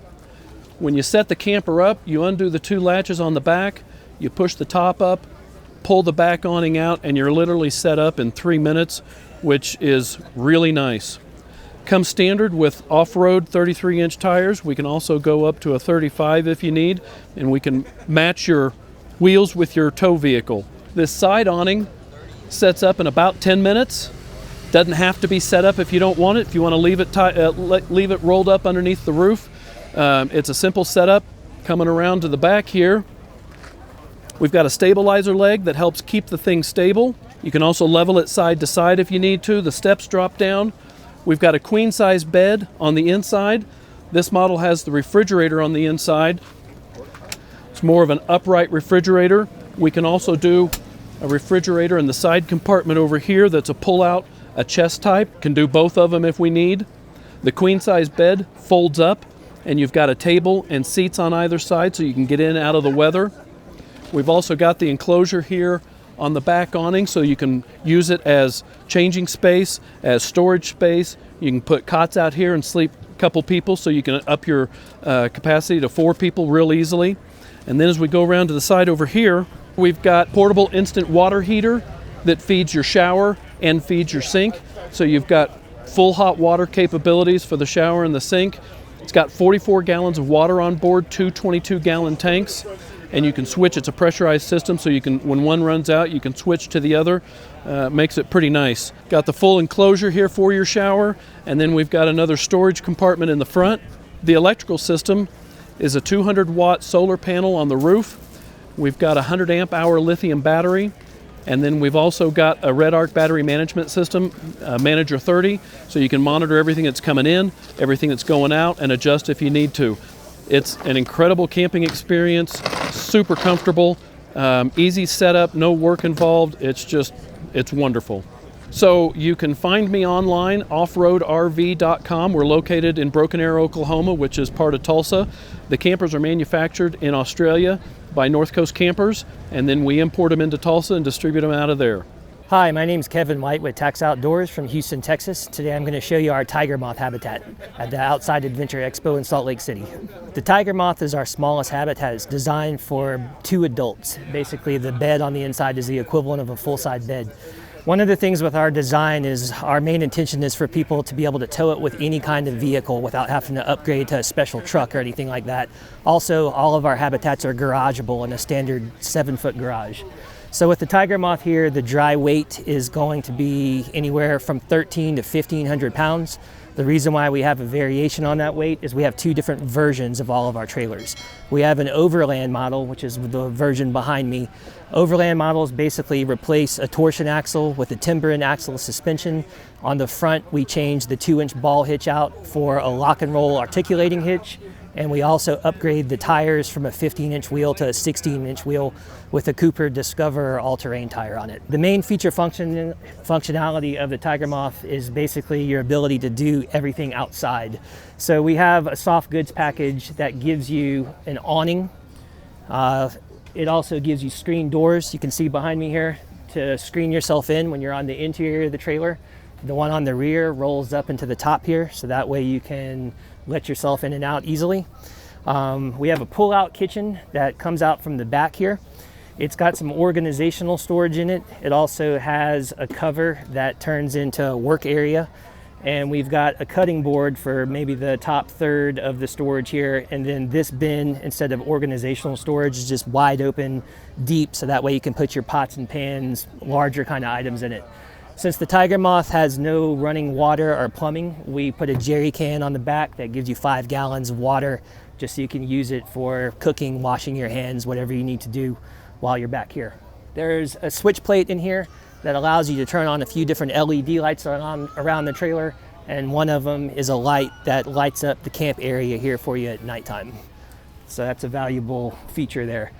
When you set the camper up, you undo the 2 latches on the back, you push the top up, pull the back awning out, and you're literally set up in 3 minutes, which is really nice. Comes standard with off-road 33-inch tires. We can also go up to a 35 if you need, and we can match your wheels with your tow vehicle. This side awning sets up in about 10 minutes. Doesn't have to be set up if you don't want it. If you want to leave it rolled up underneath the roof, it's a simple setup. Coming around to the back here, we've got a stabilizer leg that helps keep the thing stable. You can also level it side to side if you need to. The steps drop down. We've got a queen size bed on the inside, This model has the refrigerator on the inside. It's more of an upright refrigerator. We can also do a refrigerator in the side compartment over here that's a pull-out, a chest type. Can do both of them if we need. The queen-size bed folds up, and you've got a table and seats on either side so you can get in and out of the weather. We've also got the enclosure here on the back awning so you can use it as changing space, as storage space. You can put cots out here and sleep a couple people so you can up your capacity to 4 people real easily. And then as we go around to the side over here, we've got portable instant water heater that feeds your shower and feeds your sink. So you've got full hot water capabilities for the shower and the sink. It's got 44 gallons of water on board, 2 22-gallon tanks, and you can switch. It's a pressurized system, so you can, when one runs out, you can switch to the other. Makes it pretty nice. Got the full enclosure here for your shower, and then we've got another storage compartment in the front. The electrical system is a 200-watt solar panel on the roof. We've got a 100-amp-hour lithium battery, and then we've also got a Red Arc battery management system, Manager 30, so you can monitor everything that's coming in, everything that's going out, and adjust if you need to. It's an incredible camping experience, super comfortable, easy setup, no work involved. It's wonderful. So you can find me online, offroadrv.com. We're located in Broken Arrow, Oklahoma, which is part of Tulsa. The campers are manufactured in Australia by North Coast Campers, and then we import them into Tulsa and distribute them out of there. Hi, my name is Kevin White with Taxa Outdoors from Houston, Texas. Today I'm going to show you our Tigermoth habitat at the Outside Adventure Expo in Salt Lake City. The Tigermoth is our smallest habitat. It's designed for 2 adults. Basically, the bed on the inside is the equivalent of a full-size bed. One of the things with our design is our main intention is for people to be able to tow it with any kind of vehicle without having to upgrade to a special truck or anything like that. Also, all of our habitats are garageable in a standard 7-foot garage. So with the Tigermoth here, the dry weight is going to be anywhere from 1,300 to 1,500 pounds. The reason why we have a variation on that weight is we have 2 different versions of all of our trailers. We have an Overland model, which is the version behind me. Overland models basically replace a torsion axle with a timber and axle suspension. On the front, we change the 2-inch ball hitch out for a lock and roll articulating hitch. And we also upgrade the tires from a 15-inch wheel to a 16-inch wheel with a Cooper Discover all-terrain tire on it. The main feature functionality of the Tigermoth is basically your ability to do everything outside. So we have a soft goods package that gives you an awning. It also gives you screen doors. You can see behind me here to screen yourself in when you're on the interior of the trailer. The one on the rear rolls up into the top here, so that way you can let yourself in and out easily. We have a pull-out kitchen that comes out from the back here. It's got some organizational storage in it. It also has a cover that turns into a work area. And we've got a cutting board for maybe the top third of the storage here. And then this bin, instead of organizational storage, is just wide open, deep, so that way you can put your pots and pans, larger kind of items in it. Since the Tigermoth has no running water or plumbing, we put a jerry can on the back that gives you 5 gallons of water, just so you can use it for cooking, washing your hands, whatever you need to do while you're back here. There's a switch plate in here that allows you to turn on a few different LED lights around the trailer, and one of them is a light that lights up the camp area here for you at nighttime. So that's a valuable feature there.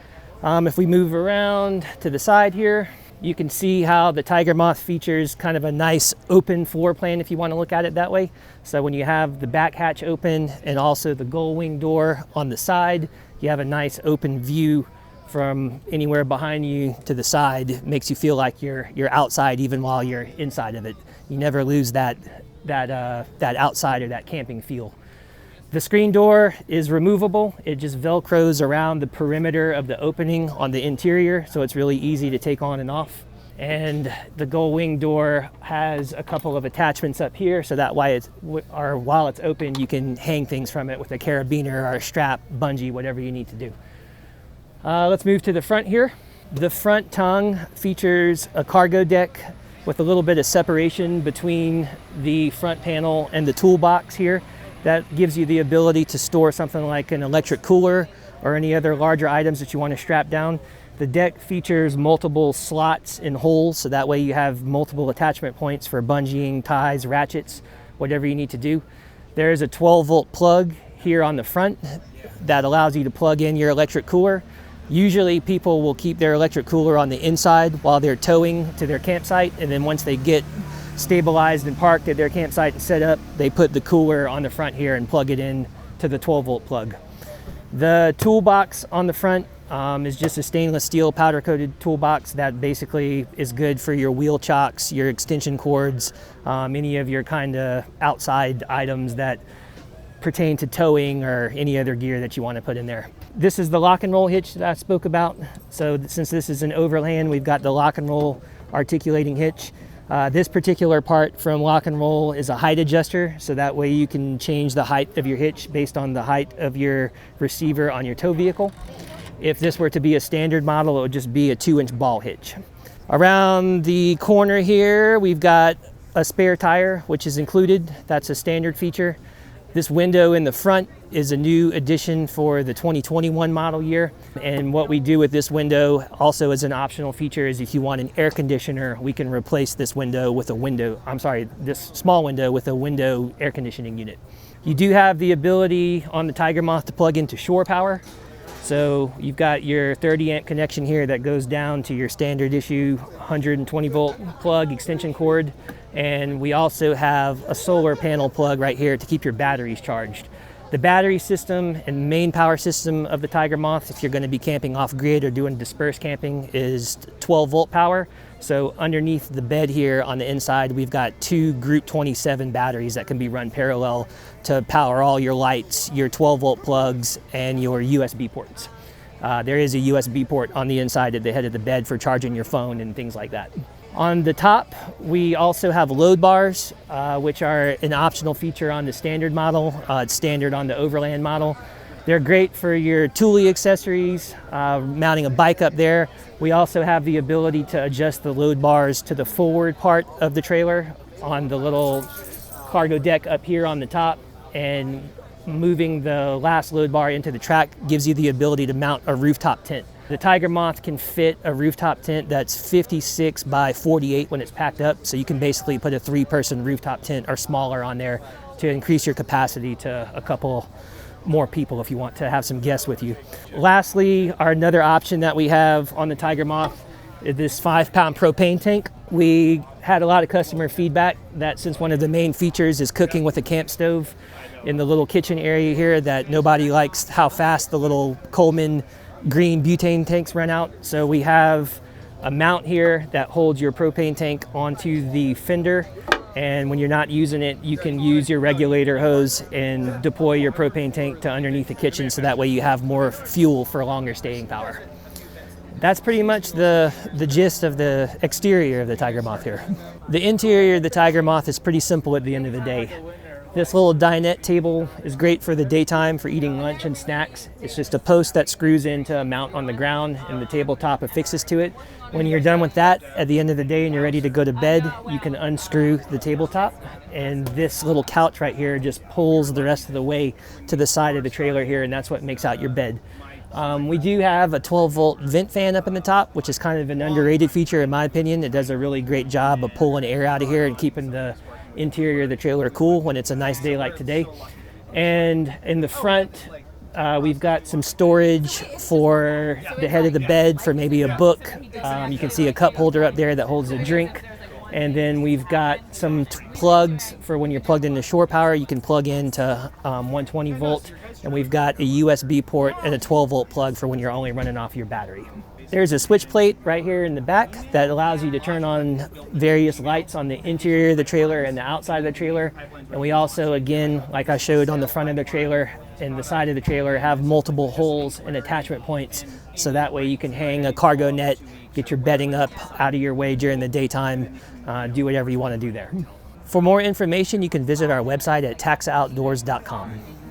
If we move around to the side here, you can see how the Tigermoth features kind of a nice open floor plan if you want to look at it that way. So when you have the back hatch open and also the gull wing door on the side, you have a nice open view from anywhere behind you to the side. It makes you feel like you're outside even while you're inside of it. You never lose that outside or that camping feel. The screen door is removable. It just velcros around the perimeter of the opening on the interior, so it's really easy to take on and off. And the gull wing door has a couple of attachments up here, so that while it's open, you can hang things from it with a carabiner or a strap, bungee, whatever you need to do. Let's move to the front here. The front tongue features a cargo deck with a little bit of separation between the front panel and the toolbox here. That gives you the ability to store something like an electric cooler or any other larger items that you want to strap down. The deck features multiple slots and holes, so that way you have multiple attachment points for bungeeing, ties, ratchets, whatever you need to do. There's a 12-volt plug here on the front that allows you to plug in your electric cooler. Usually people will keep their electric cooler on the inside while they're towing to their campsite, and then once they get stabilized and parked at their campsite and set up, they put the cooler on the front here and plug it in to the 12-volt plug. The toolbox on the front is just a stainless steel powder coated toolbox that basically is good for your wheel chocks, your extension cords, any of your kind of outside items that pertain to towing or any other gear that you want to put in there. This is the lock and roll hitch that I spoke about. So since this is an Overland, we've got the lock and roll articulating hitch. This particular part from lock and roll is a height adjuster, so that way you can change the height of your hitch based on the height of your receiver on your tow vehicle. If this were to be a standard model, it would just be a 2-inch ball hitch. Around the corner here, we've got a spare tire, which is included. That's a standard feature. This window in the front is a new addition for the 2021 model year. And what we do with this window also as an optional feature is if you want an air conditioner, we can replace this window with this small window with a window air conditioning unit. You do have the ability on the Tigermoth to plug into shore power. So you've got your 30 amp connection here that goes down to your standard issue 120 volt plug extension cord. And we also have a solar panel plug right here to keep your batteries charged. The battery system and main power system of the Tigermoth, if you're going to be camping off grid or doing dispersed camping, is 12 volt power. So underneath the bed here on the inside, we've got 2 Group 27 batteries that can be run parallel to power all your lights, your 12 volt plugs, and your USB ports. There is a USB port on the inside at the head of the bed for charging your phone and things like that. On the top, we also have load bars, which are an optional feature on the standard model. It's standard on the Overland model. They're great for your toolie accessories, mounting a bike up there. We also have the ability to adjust the load bars to the forward part of the trailer on the little cargo deck up here on the top, and moving the last load bar into the track gives you the ability to mount a rooftop tent. The Tigermoth can fit a rooftop tent that's 56 by 48 when it's packed up, so you can basically put a 3-person rooftop tent or smaller on there to increase your capacity to a couple more people if you want to have some guests with you. Lastly, another option that we have on the Tigermoth is this 5-pound propane tank. We had a lot of customer feedback that since one of the main features is cooking with a camp stove in the little kitchen area here, that nobody likes how fast the little Coleman green butane tanks run out. So we have a mount here that holds your propane tank onto the fender, and when you're not using it, you can use your regulator hose and deploy your propane tank to underneath the kitchen, so that way you have more fuel for longer staying power. That's pretty much the gist of the exterior of the Tigermoth here. The interior of the Tigermoth is pretty simple at the end of the day. This little dinette table is great for the daytime for eating lunch and snacks. It's just a post that screws into a mount on the ground, and the tabletop affixes to it. When you're done with that, at the end of the day and you're ready to go to bed, you can unscrew the tabletop, and this little couch right here just pulls the rest of the way to the side of the trailer here, and that's what makes out your bed. We do have a 12-volt vent fan up in the top, which is kind of an underrated feature in my opinion. It does a really great job of pulling air out of here and keeping the interior of the trailer cool when it's a nice day like today. And in the front, we've got some storage for the head of the bed for maybe a book. You can see a cup holder up there that holds a drink. And then we've got some plugs for when you're plugged into shore power. You can plug into 120 volt. And we've got a USB port and a 12 volt plug for when you're only running off your battery. There's a switch plate right here in the back that allows you to turn on various lights on the interior of the trailer and the outside of the trailer. And we also, again, like I showed on the front of the trailer and the side of the trailer, have multiple holes and attachment points. So that way you can hang a cargo net, get your bedding up out of your way during the daytime, do whatever you want to do there. For more information, you can visit our website at taxaoutdoors.com.